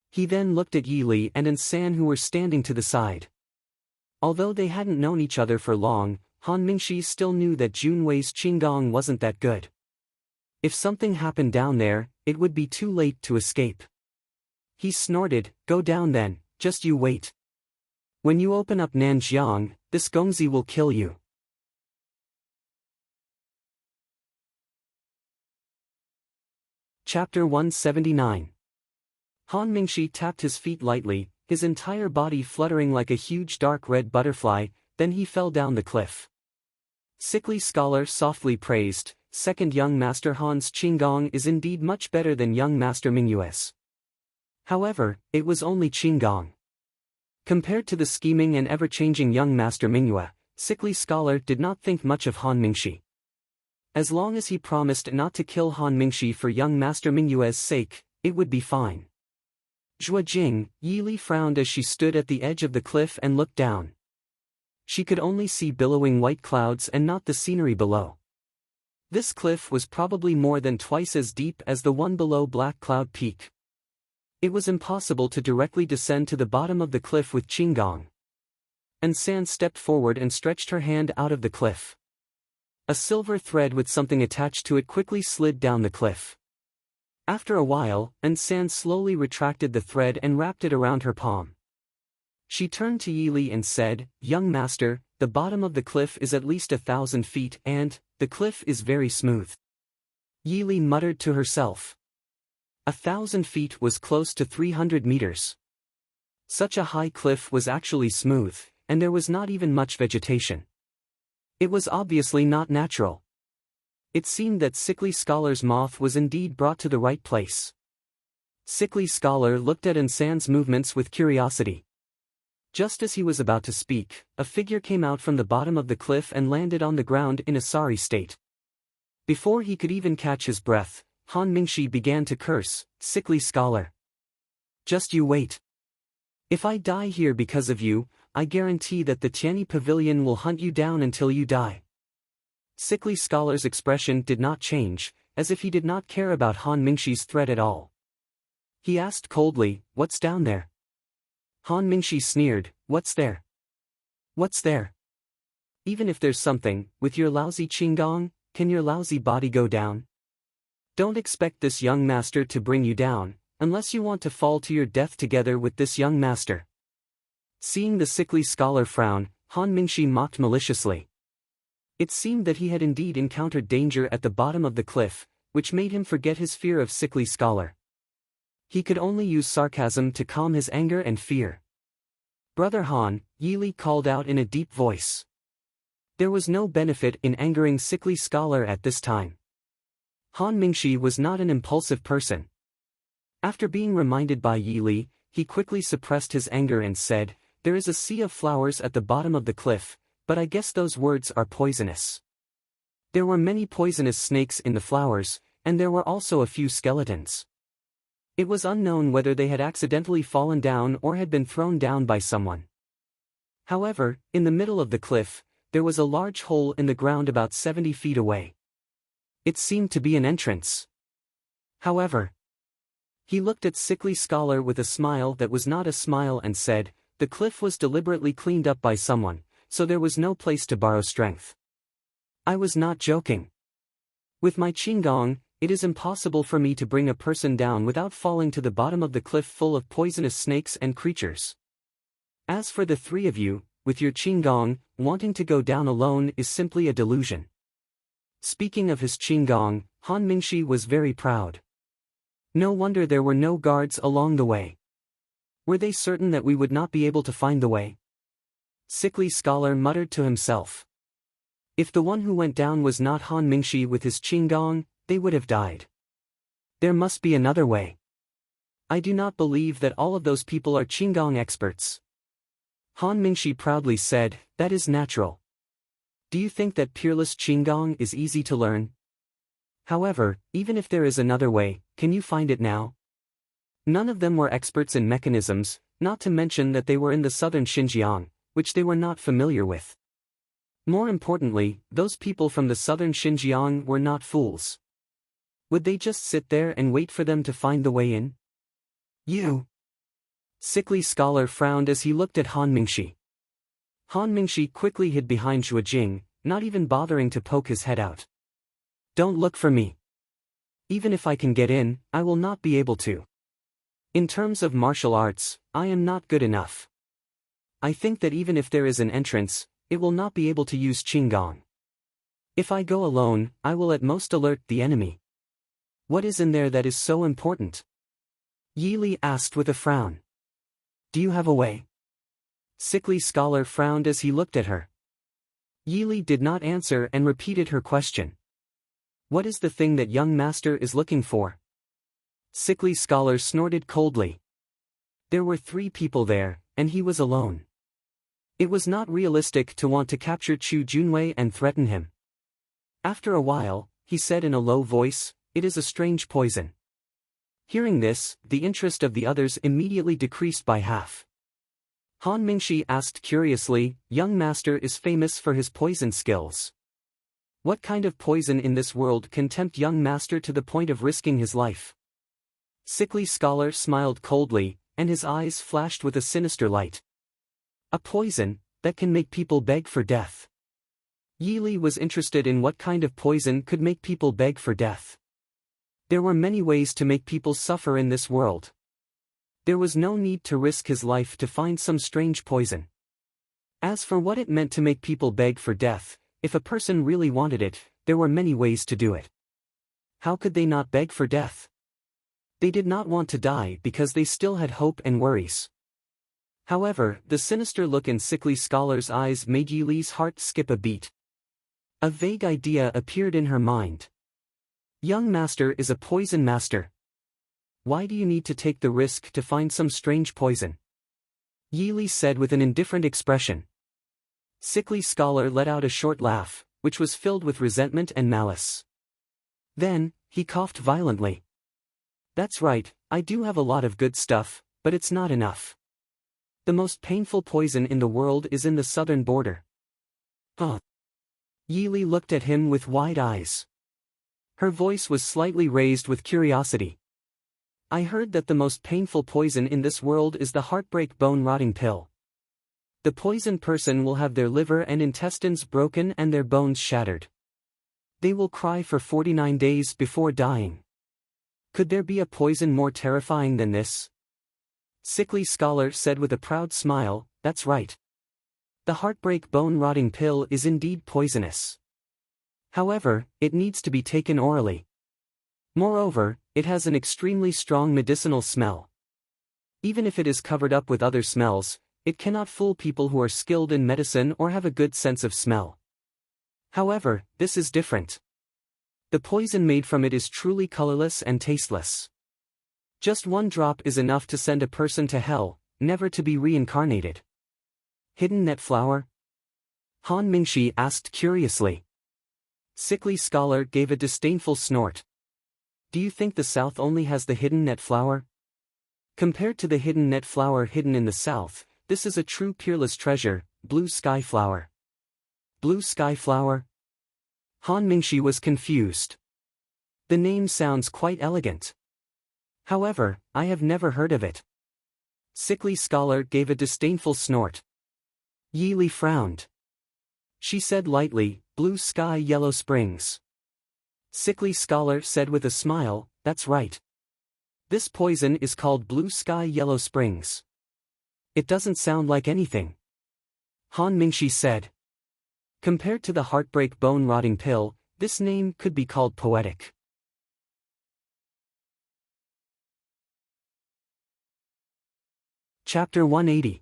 He then looked at Yi Li and San who were standing to the side. Although they hadn't known each other for long, Han Mingxi still knew that Junwei's Qinggong wasn't that good. If something happened down there, it would be too late to escape. He snorted, "Go down then, just you wait. When you open up Nanjiang, this Gongzi will kill you." Chapter 179. Han Mingxi tapped his feet lightly, his entire body fluttering like a huge dark red butterfly, then he fell down the cliff. Sickly Scholar softly praised, "Second young Master Han's Qinggong is indeed much better than young Master Mingyue's." However, it was only Qinggong. Compared to the scheming and ever-changing young Master Mingyue, Sickly Scholar did not think much of Han Mingxi. As long as he promised not to kill Han Mingxi for young Master Mingyue's sake, it would be fine. Zhuo Jing, Yi Li frowned as she stood at the edge of the cliff and looked down. She could only see billowing white clouds and not the scenery below. This cliff was probably more than twice as deep as the one below Black Cloud Peak. It was impossible to directly descend to the bottom of the cliff with Qinggong. San stepped forward and stretched her hand out of the cliff. A silver thread with something attached to it quickly slid down the cliff. After a while, San slowly retracted the thread and wrapped it around her palm. She turned to Yi Li and said, "Young master, the bottom of the cliff is at least 1,000 feet and, the cliff is very smooth." Yi Li muttered to herself. 1,000 feet was close to 300 meters. Such a high cliff was actually smooth, and there was not even much vegetation. It was obviously not natural. It seemed that Sickly Scholar's moth was indeed brought to the right place. Sickly Scholar looked at Insan's movements with curiosity. Just as he was about to speak, a figure came out from the bottom of the cliff and landed on the ground in a sorry state. Before he could even catch his breath, Han Mingshi began to curse, "Sickly Scholar. Just you wait. If I die here because of you, I guarantee that the Tianyi Pavilion will hunt you down until you die." Sickly Scholar's expression did not change, as if he did not care about Han Mingshi's threat at all. He asked coldly, "What's down there?" Han Mingshi sneered, "What's there? What's there? Even if there's something, with your lousy Qinggong, can your lousy body go down? Don't expect this young master to bring you down, unless you want to fall to your death together with this young master." Seeing the Sickly Scholar frown, Han Mingshi mocked maliciously. It seemed that he had indeed encountered danger at the bottom of the cliff, which made him forget his fear of Sickly Scholar. He could only use sarcasm to calm his anger and fear. "Brother Han," Yi Li called out in a deep voice. There was no benefit in angering Sickly Scholar at this time. Han Mingshi was not an impulsive person. After being reminded by Yi Li, he quickly suppressed his anger and said, "There is a sea of flowers at the bottom of the cliff, but I guess those words are poisonous." There were many poisonous snakes in the flowers, and there were also a few skeletons. It was unknown whether they had accidentally fallen down or had been thrown down by someone. However, in the middle of the cliff, there was a large hole in the ground about 70 feet away. It seemed to be an entrance. However, he looked at Sickly Scholar with a smile that was not a smile and said, "The cliff was deliberately cleaned up by someone, so there was no place to borrow strength. I was not joking. With my Qinggong, it is impossible for me to bring a person down without falling to the bottom of the cliff full of poisonous snakes and creatures. As for the three of you, with your Qinggong, wanting to go down alone is simply a delusion." Speaking of his Qinggong, Han Mingshi was very proud. No wonder there were no guards along the way. Were they certain that we would not be able to find the way? Sickly Scholar muttered to himself. If the one who went down was not Han Mingshi with his Qinggong, they would have died. There must be another way. I do not believe that all of those people are Qinggong experts. Han Mingshi proudly said, "That is natural. Do you think that peerless Qinggong is easy to learn? However, even if there is another way, can you find it now?" None of them were experts in mechanisms, not to mention that they were in the southern Xinjiang, which they were not familiar with. More importantly, those people from the southern Xinjiang were not fools. Would they just sit there and wait for them to find the way in? "You!" Sickly Scholar frowned as he looked at Han Mingshi. Han Mingshi quickly hid behind Zhuo Jing, not even bothering to poke his head out. "Don't look for me. Even if I can get in, I will not be able to. In terms of martial arts, I am not good enough. I think that even if there is an entrance, it will not be able to use Qinggong. If I go alone, I will at most alert the enemy. What is in there that is so important?" Yi Li asked with a frown. "Do you have a way?" Sickly Scholar frowned as he looked at her. Yi Li did not answer and repeated her question. "What is the thing that young master is looking for?" Sickly Scholar snorted coldly. There were 3 people there, and he was alone. It was not realistic to want to capture Chu Junwei and threaten him. After a while, he said in a low voice, "It is a strange poison." Hearing this, the interest of the others immediately decreased by half. Han Mingshi asked curiously, "Young master is famous for his poison skills. What kind of poison in this world can tempt young master to the point of risking his life? Sickly Scholar smiled coldly, and his eyes flashed with a sinister light. A poison that can make people beg for death. Yi Li was interested in what kind of poison could make people beg for death. There were many ways to make people suffer in this world. There was no need to risk his life to find some strange poison. As for what it meant to make people beg for death, if a person really wanted it, there were many ways to do it. How could they not beg for death? They did not want to die because they still had hope and worries. However, the sinister look in Sickly Scholar's eyes made Yi Li's heart skip a beat. A vague idea appeared in her mind. Young master is a poison master. Why do you need to take the risk to find some strange poison? Yi Li said with an indifferent expression. Sickly Scholar let out a short laugh, which was filled with resentment and malice. Then, he coughed violently. That's right, I do have a lot of good stuff, but it's not enough. The most painful poison in the world is in the southern border. Huh? Yi Li looked at him with wide eyes. Her voice was slightly raised with curiosity. I heard that the most painful poison in this world is the heartbreak bone-rotting pill. The poisoned person will have their liver and intestines broken and their bones shattered. They will cry for 49 days before dying. Could there be a poison more terrifying than this? Sickly Scholar said with a proud smile, that's right. The heartbreak bone-rotting pill is indeed poisonous. However, it needs to be taken orally. Moreover, it has an extremely strong medicinal smell. Even if it is covered up with other smells, it cannot fool people who are skilled in medicine or have a good sense of smell. However, this is different. The poison made from it is truly colorless and tasteless. Just one drop is enough to send a person to hell, never to be reincarnated. Hidden net flower? Han Mingshi asked curiously. Sickly Scholar gave a disdainful snort. Do you think the south only has the hidden net flower? Compared to the hidden net flower hidden in the south, this is a true peerless treasure, blue sky flower. Blue sky flower? Han Mingshi was confused. The name sounds quite elegant. However, I have never heard of it. Sickly Scholar gave a disdainful snort. Yi Li frowned. She said lightly, blue sky yellow springs. Sickly Scholar said with a smile, that's right. This poison is called blue sky yellow springs. It doesn't sound like anything. Han Mingshi said. Compared to the heartbreak bone-rotting pill, this name could be called poetic. Chapter 180.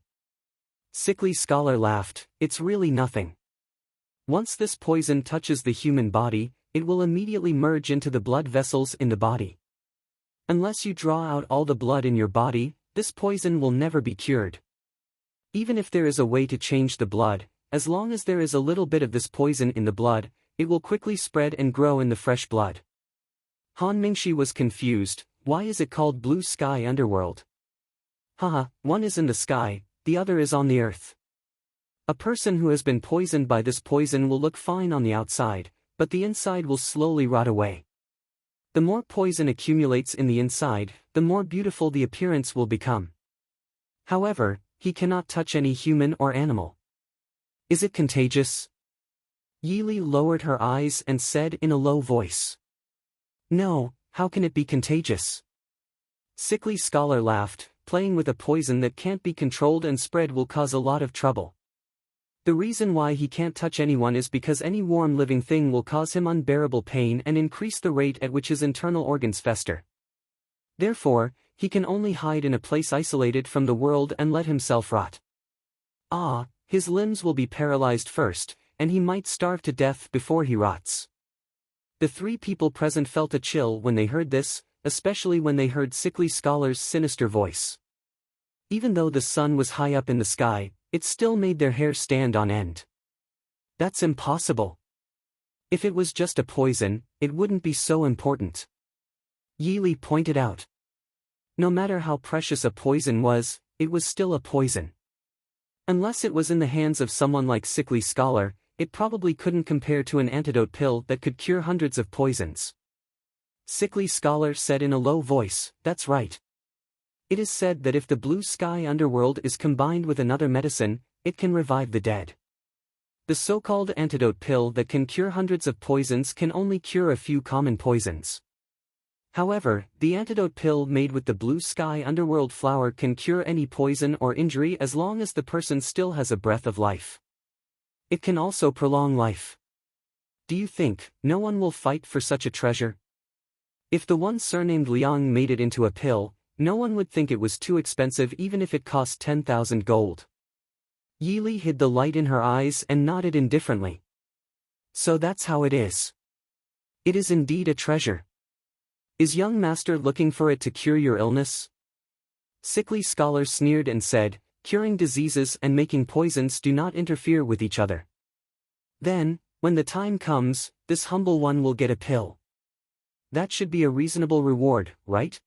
Sickly Scholar laughed, it's really nothing. Once this poison touches the human body, it will immediately merge into the blood vessels in the body. Unless you draw out all the blood in your body, this poison will never be cured. Even if there is a way to change the blood, as long as there is a little bit of this poison in the blood, it will quickly spread and grow in the fresh blood. Han Mingshi was confused, why is it called blue sky underworld? Haha, one is in the sky, the other is on the earth. A person who has been poisoned by this poison will look fine on the outside, but the inside will slowly rot away. The more poison accumulates in the inside, the more beautiful the appearance will become. However, he cannot touch any human or animal. Is it contagious? Yi Li lowered her eyes and said in a low voice. No, how can it be contagious? Sickly Scholar laughed, playing with a poison that can't be controlled and spread will cause a lot of trouble. The reason why he can't touch anyone is because any warm living thing will cause him unbearable pain and increase the rate at which his internal organs fester. Therefore, he can only hide in a place isolated from the world and let himself rot. His limbs will be paralyzed first, and he might starve to death before he rots. The three people present felt a chill when they heard this, especially when they heard Sickly Scholar's sinister voice. Even though the sun was high up in the sky, it still made their hair stand on end. That's impossible. If it was just a poison, it wouldn't be so important. Yi Li pointed out. No matter how precious a poison was, it was still a poison. Unless it was in the hands of someone like Sickly Scholar, it probably couldn't compare to an antidote pill that could cure hundreds of poisons. Sickly Scholar said in a low voice, "That's right. It is said that if the blue sky underworld is combined with another medicine, it can revive the dead. The so-called antidote pill that can cure hundreds of poisons can only cure a few common poisons. However, the antidote pill made with the blue sky underworld flower can cure any poison or injury as long as the person still has a breath of life. It can also prolong life. Do you think no one will fight for such a treasure? If the one surnamed Liang made it into a pill, no one would think it was too expensive even if it cost 10,000 gold." Yili hid the light in her eyes and nodded indifferently. "So that's how it is. It is indeed a treasure. Is young master looking for it to cure your illness?" Sickly Scholar sneered and said, "Curing diseases and making poisons do not interfere with each other. Then, when the time comes, this humble one will get a pill. That should be a reasonable reward, right?"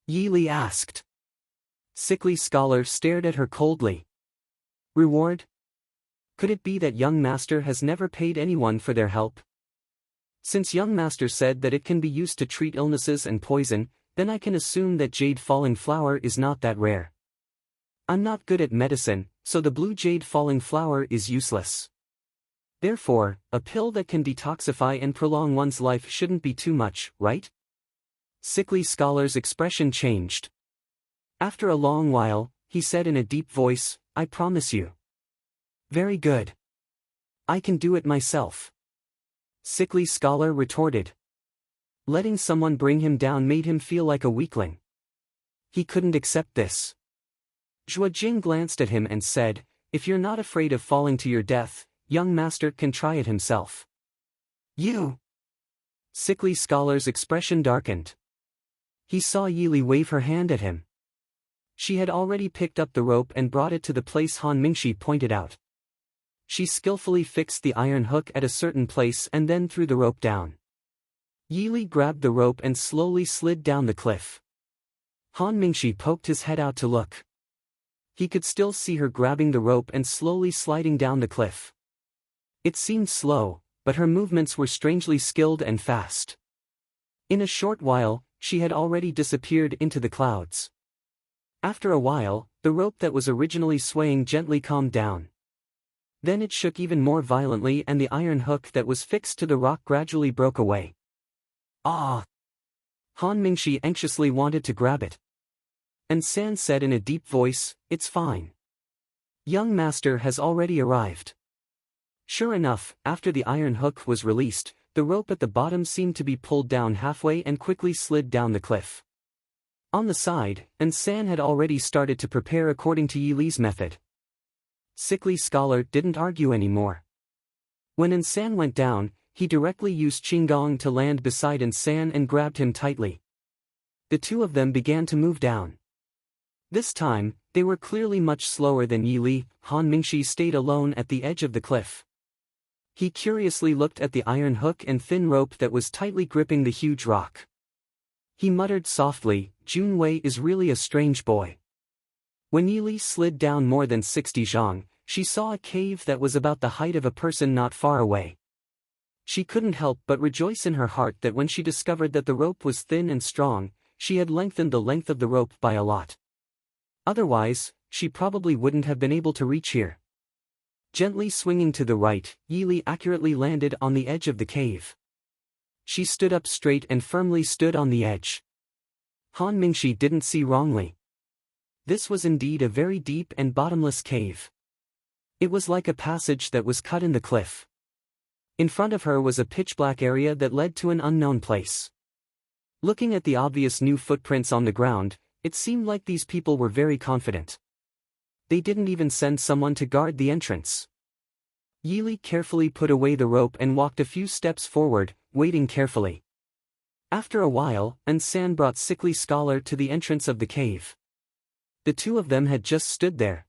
Yili asked. Sickly Scholar stared at her coldly. "Reward? Could it be that young master has never paid anyone for their help? Since young master said that it can be used to treat illnesses and poison, then I can assume that jade falling flower is not that rare. I'm not good at medicine, so the blue jade falling flower is useless. Therefore, a pill that can detoxify and prolong one's life shouldn't be too much, right?" Sickly Scholar's expression changed. After a long while, he said in a deep voice, "I promise you." "Very good. I can do it myself," Sickly Scholar retorted. Letting someone bring him down made him feel like a weakling. He couldn't accept this. Zhuo Jing glanced at him and said, "If you're not afraid of falling to your death, young master can try it himself." "You?" Sickly Scholar's expression darkened. He saw Yili wave her hand at him. She had already picked up the rope and brought it to the place Han Mingxi pointed out. She skillfully fixed the iron hook at a certain place and then threw the rope down. Yili grabbed the rope and slowly slid down the cliff. Han Mingxi poked his head out to look. He could still see her grabbing the rope and slowly sliding down the cliff. It seemed slow, but her movements were strangely skilled and fast. In a short while, she had already disappeared into the clouds. After a while, the rope that was originally swaying gently calmed down. Then it shook even more violently and the iron hook that was fixed to the rock gradually broke away. "Ah!" Han Mingxi anxiously wanted to grab it. And San said in a deep voice, "It's fine. Young master has already arrived." Sure enough, after the iron hook was released, the rope at the bottom seemed to be pulled down halfway and quickly slid down the cliff. On the side, and San had already started to prepare according to Yili's method. Sickly Scholar didn't argue anymore. When Ansan went down, he directly used Qinggong to land beside Ansan and grabbed him tightly. The two of them began to move down. This time, they were clearly much slower than Yili. Han Mingxi stayed alone at the edge of the cliff. He curiously looked at the iron hook and thin rope that was tightly gripping the huge rock. He muttered softly, "Jun Wei is really a strange boy." When Yili slid down more than 60 zhang, she saw a cave that was about the height of a person not far away. She couldn't help but rejoice in her heart that when she discovered that the rope was thin and strong, she had lengthened the length of the rope by a lot. Otherwise, she probably wouldn't have been able to reach here. Gently swinging to the right, Yili accurately landed on the edge of the cave. She stood up straight and firmly stood on the edge. Han Mingxi didn't see wrongly. This was indeed a very deep and bottomless cave. It was like a passage that was cut in the cliff. In front of her was a pitch-black area that led to an unknown place. Looking at the obvious new footprints on the ground, it seemed like these people were very confident. They didn't even send someone to guard the entrance. Yili carefully put away the rope and walked a few steps forward, waiting carefully. After a while, Ansan brought Sickly Scholar to the entrance of the cave. The two of them had just stood there.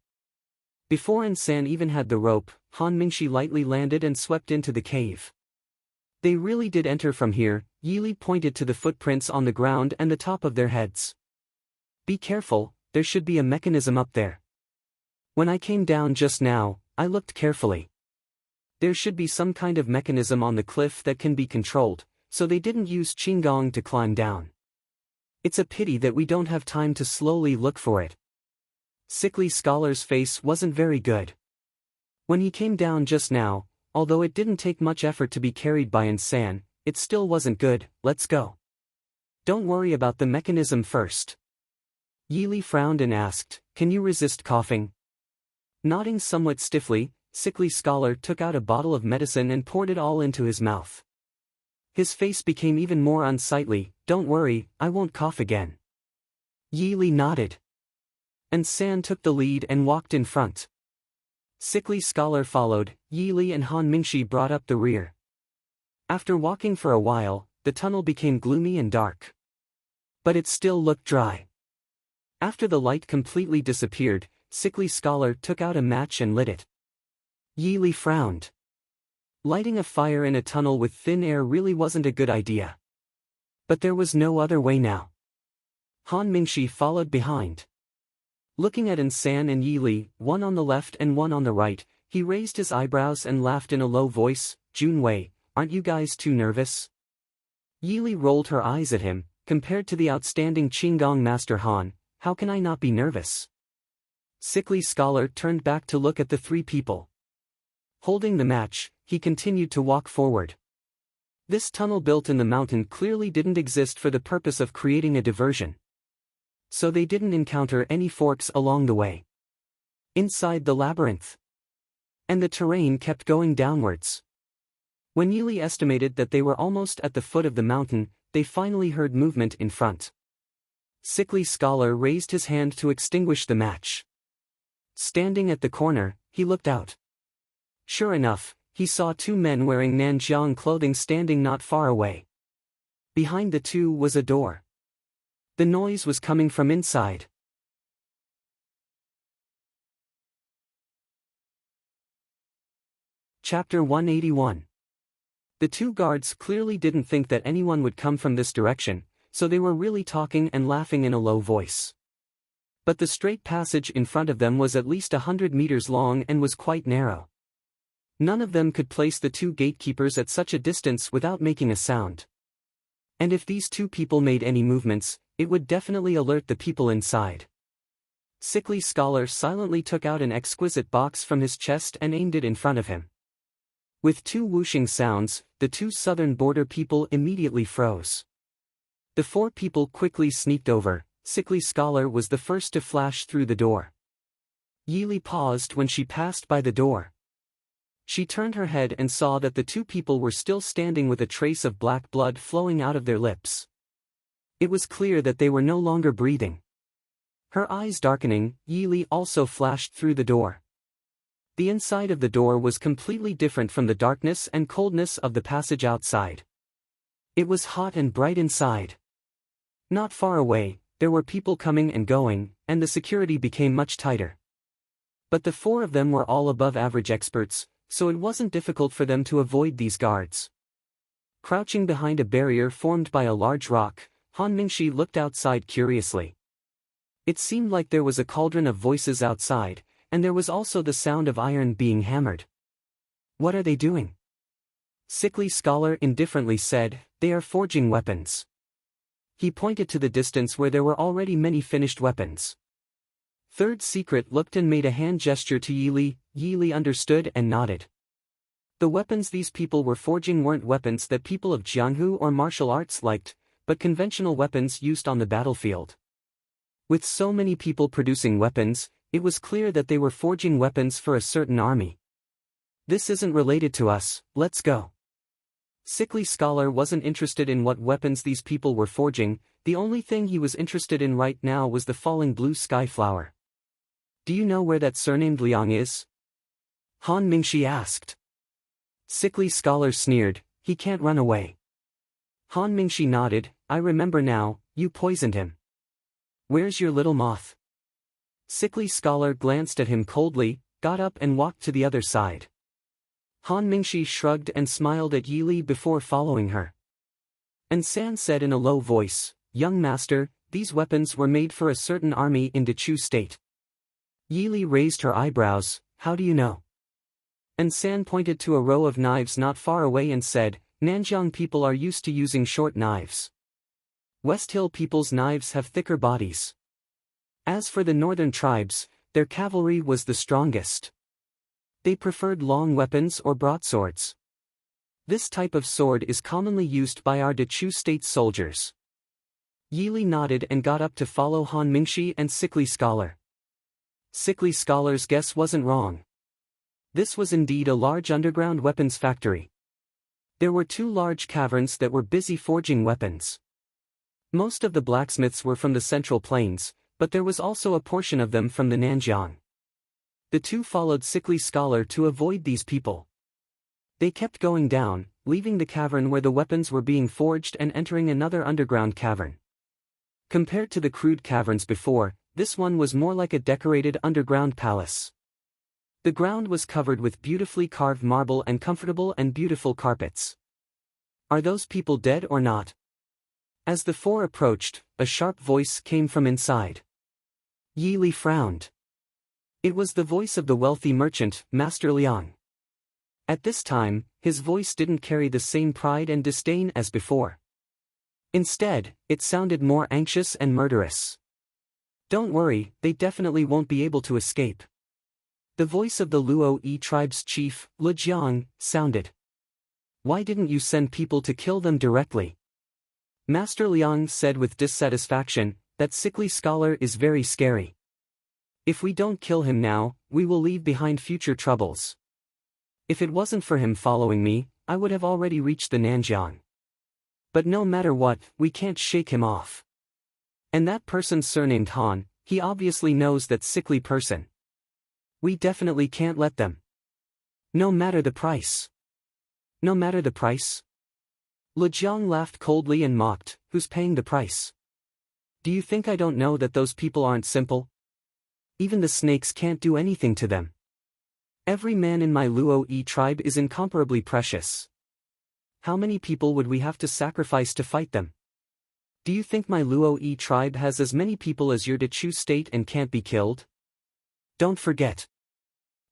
Before Ansan even had the rope, Han Mingxi lightly landed and swept into the cave. They really did enter from here. Yili pointed to the footprints on the ground and the top of their heads. "Be careful, there should be a mechanism up there. When I came down just now, I looked carefully. There should be some kind of mechanism on the cliff that can be controlled, so they didn't use Qinggong to climb down. It's a pity that we don't have time to slowly look for it. Sickly Scholar's face wasn't very good. When he came down just now, although it didn't take much effort to be carried by Insan, it still wasn't good. Let's go. Don't worry about the mechanism first. Yili frowned and asked, can you resist coughing? Nodding somewhat stiffly, Sickly Scholar took out a bottle of medicine and poured it all into his mouth. His face became even more unsightly. Don't worry, I won't cough again. Yili nodded. And San took the lead and walked in front. Sickly Scholar followed. Yili and Han Mingxi brought up the rear. After walking for a while, the tunnel became gloomy and dark. But it still looked dry. After the light completely disappeared, Sickly Scholar took out a match and lit it. Yili frowned. Lighting a fire in a tunnel with thin air really wasn't a good idea. But there was no other way now. Han Mingxi followed behind. Looking at Insan and Yili, one on the left and one on the right, he raised his eyebrows and laughed in a low voice, Junwei, aren't you guys too nervous? Yili rolled her eyes at him. Compared to the outstanding Qinggong Master Han, how can I not be nervous? Sickly Scholar turned back to look at the three people. Holding the match, he continued to walk forward. This tunnel built in the mountain clearly didn't exist for the purpose of creating a diversion. So they didn't encounter any forks along the way. Inside the labyrinth. And the terrain kept going downwards. When Yili estimated that they were almost at the foot of the mountain, they finally heard movement in front. Sickly Scholar raised his hand to extinguish the match. Standing at the corner, he looked out. Sure enough, he saw two men wearing Nanjiang clothing standing not far away. Behind the two was a door. The noise was coming from inside. Chapter 181. The two guards clearly didn't think that anyone would come from this direction, so they were really talking and laughing in a low voice. But the straight passage in front of them was at least 100 meters long and was quite narrow. None of them could place the two gatekeepers at such a distance without making a sound. And if these two people made any movements, it would definitely alert the people inside. Sickly Scholar silently took out an exquisite box from his chest and aimed it in front of him. With two whooshing sounds, the two southern border people immediately froze. The four people quickly sneaked over. Sickly Scholar was the first to flash through the door. Yili paused when she passed by the door. She turned her head and saw that the two people were still standing with a trace of black blood flowing out of their lips. It was clear that they were no longer breathing. Her eyes darkening, Yili also flashed through the door. The inside of the door was completely different from the darkness and coldness of the passage outside. It was hot and bright inside. Not far away, there were people coming and going, and the security became much tighter. But the four of them were all above average experts, so it wasn't difficult for them to avoid these guards. Crouching behind a barrier formed by a large rock, Han Mingxi looked outside curiously. It seemed like there was a cauldron of voices outside, and there was also the sound of iron being hammered. What are they doing? Sickly Scholar indifferently said, they are forging weapons. He pointed to the distance where there were already many finished weapons. Third Secret looked and made a hand gesture to Yili. Yili understood and nodded. The weapons these people were forging weren't weapons that people of Jianghu or martial arts liked, but conventional weapons used on the battlefield. With so many people producing weapons, it was clear that they were forging weapons for a certain army. This isn't related to us, let's go. Sickly Scholar wasn't interested in what weapons these people were forging, the only thing he was interested in right now was the falling blue sky flower. Do you know where that surnamed Liang is? Han Mingxi asked. Sickly Scholar sneered, he can't run away. Han Mingxi nodded, I remember now, you poisoned him. Where's your little moth? Sickly Scholar glanced at him coldly, got up and walked to the other side. Han Mingxi shrugged and smiled at Yili before following her. And San said in a low voice, young master, these weapons were made for a certain army in Dechu State. Yili raised her eyebrows, how do you know? And San pointed to a row of knives not far away and said, Nanjiang people are used to using short knives. West Hill people's knives have thicker bodies. As for the northern tribes, their cavalry was the strongest. They preferred long weapons or broadswords. This type of sword is commonly used by our Dechu state soldiers. Yili nodded and got up to follow Han Mingshi and Sickly Scholar. Sickly Scholar's guess wasn't wrong. This was indeed a large underground weapons factory. There were 2 large caverns that were busy forging weapons. Most of the blacksmiths were from the Central Plains, but there was also a portion of them from the Nanjiang. The 2 followed Sickly Scholar to avoid these people. They kept going down, leaving the cavern where the weapons were being forged and entering another underground cavern. Compared to the crude caverns before, this one was more like a decorated underground palace. The ground was covered with beautifully carved marble and comfortable and beautiful carpets. Are those people dead or not? As the 4 approached, a sharp voice came from inside. Yi Li frowned. It was the voice of the wealthy merchant, Master Liang. At this time, his voice didn't carry the same pride and disdain as before. Instead, it sounded more anxious and murderous. Don't worry, they definitely won't be able to escape. The voice of the Luo Yi tribe's chief, Le Jiang, sounded. Why didn't you send people to kill them directly? Master Liang said with dissatisfaction, that Sickly Scholar is very scary. If we don't kill him now, we will leave behind future troubles. If it wasn't for him following me, I would have already reached the Nanjiang. But no matter what, we can't shake him off. And that person surnamed Han, he obviously knows that sickly person. We definitely can't let them. No matter the price. No matter the price? Le Jiang laughed coldly and mocked, who's paying the price? Do you think I don't know that those people aren't simple? Even the snakes can't do anything to them. Every man in my Luo Yi tribe is incomparably precious. How many people would we have to sacrifice to fight them? Do you think my Luo Yi tribe has as many people as your Dechu state and can't be killed? Don't forget.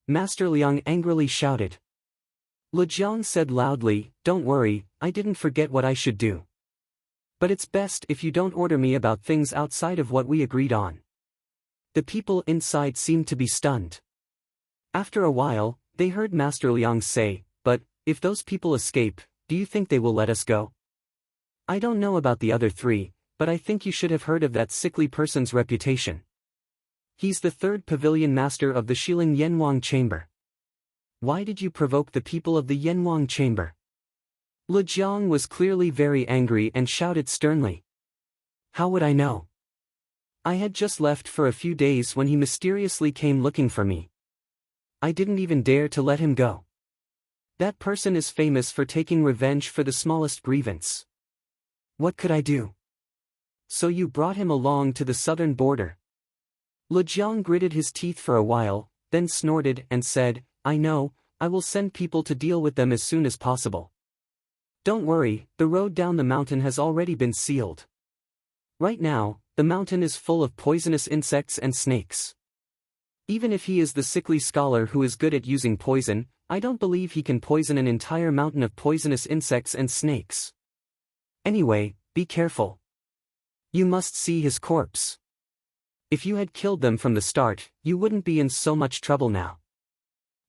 Master Liang angrily shouted. Le Jiang said loudly, don't worry, I didn't forget what I should do. But it's best if you don't order me about things outside of what we agreed on. The people inside seemed to be stunned. After a while, they heard Master Liang say, but, if those people escape, do you think they will let us go? I don't know about the other 3, but I think you should have heard of that sickly person's reputation. He's the 3rd pavilion master of the Shilin Yanwang chamber. Why did you provoke the people of the Yanwang chamber? Le Jiang was clearly very angry and shouted sternly. How would I know? I had just left for a few days when he mysteriously came looking for me. I didn't even dare to let him go. That person is famous for taking revenge for the smallest grievance. What could I do? So you brought him along to the southern border. Le Jiang gritted his teeth for a while, then snorted and said, I know, I will send people to deal with them as soon as possible. Don't worry, the road down the mountain has already been sealed. Right now, the mountain is full of poisonous insects and snakes. Even if he is the sickly scholar who is good at using poison, I don't believe he can poison an entire mountain of poisonous insects and snakes. Anyway, be careful. You must see his corpse. If you had killed them from the start, you wouldn't be in so much trouble now.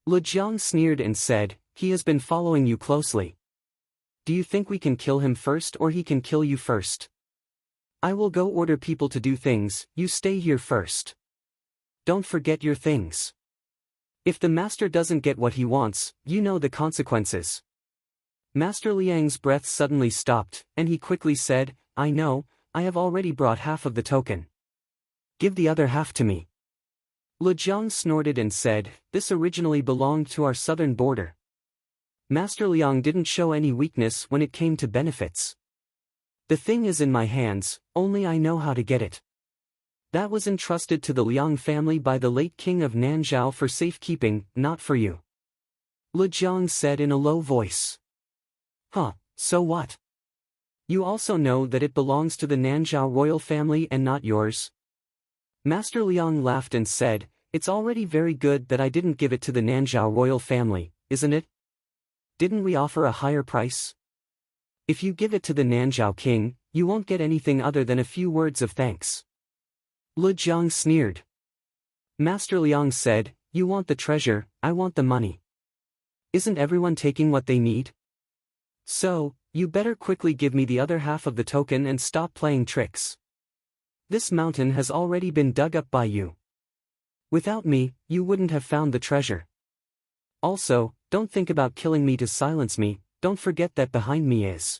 Le Jiang sneered and said, he has been following you closely. Do you think we can kill him first or he can kill you first? I will go order people to do things, you stay here first. Don't forget your things. If the master doesn't get what he wants, you know the consequences. Master Liang's breath suddenly stopped, and he quickly said, I know, I have already brought half of the token. Give the other half to me. Le Jiang snorted and said, this originally belonged to our southern border. Master Liang didn't show any weakness when it came to benefits. The thing is in my hands, only I know how to get it. That was entrusted to the Liang family by the late king of Nanzhao for safekeeping, not for you. Le Jiang said in a low voice. Huh, so what? You also know that it belongs to the Nanzhao royal family and not yours? Master Liang laughed and said, it's already very good that I didn't give it to the Nanzhao royal family, isn't it? Didn't we offer a higher price? If you give it to the Nanzhao king, you won't get anything other than a few words of thanks. Lu Jiang sneered. Master Liang said, you want the treasure, I want the money. Isn't everyone taking what they need? So, you better quickly give me the other half of the token and stop playing tricks. This mountain has already been dug up by you. Without me, you wouldn't have found the treasure. Also, don't think about killing me to silence me, don't forget that behind me is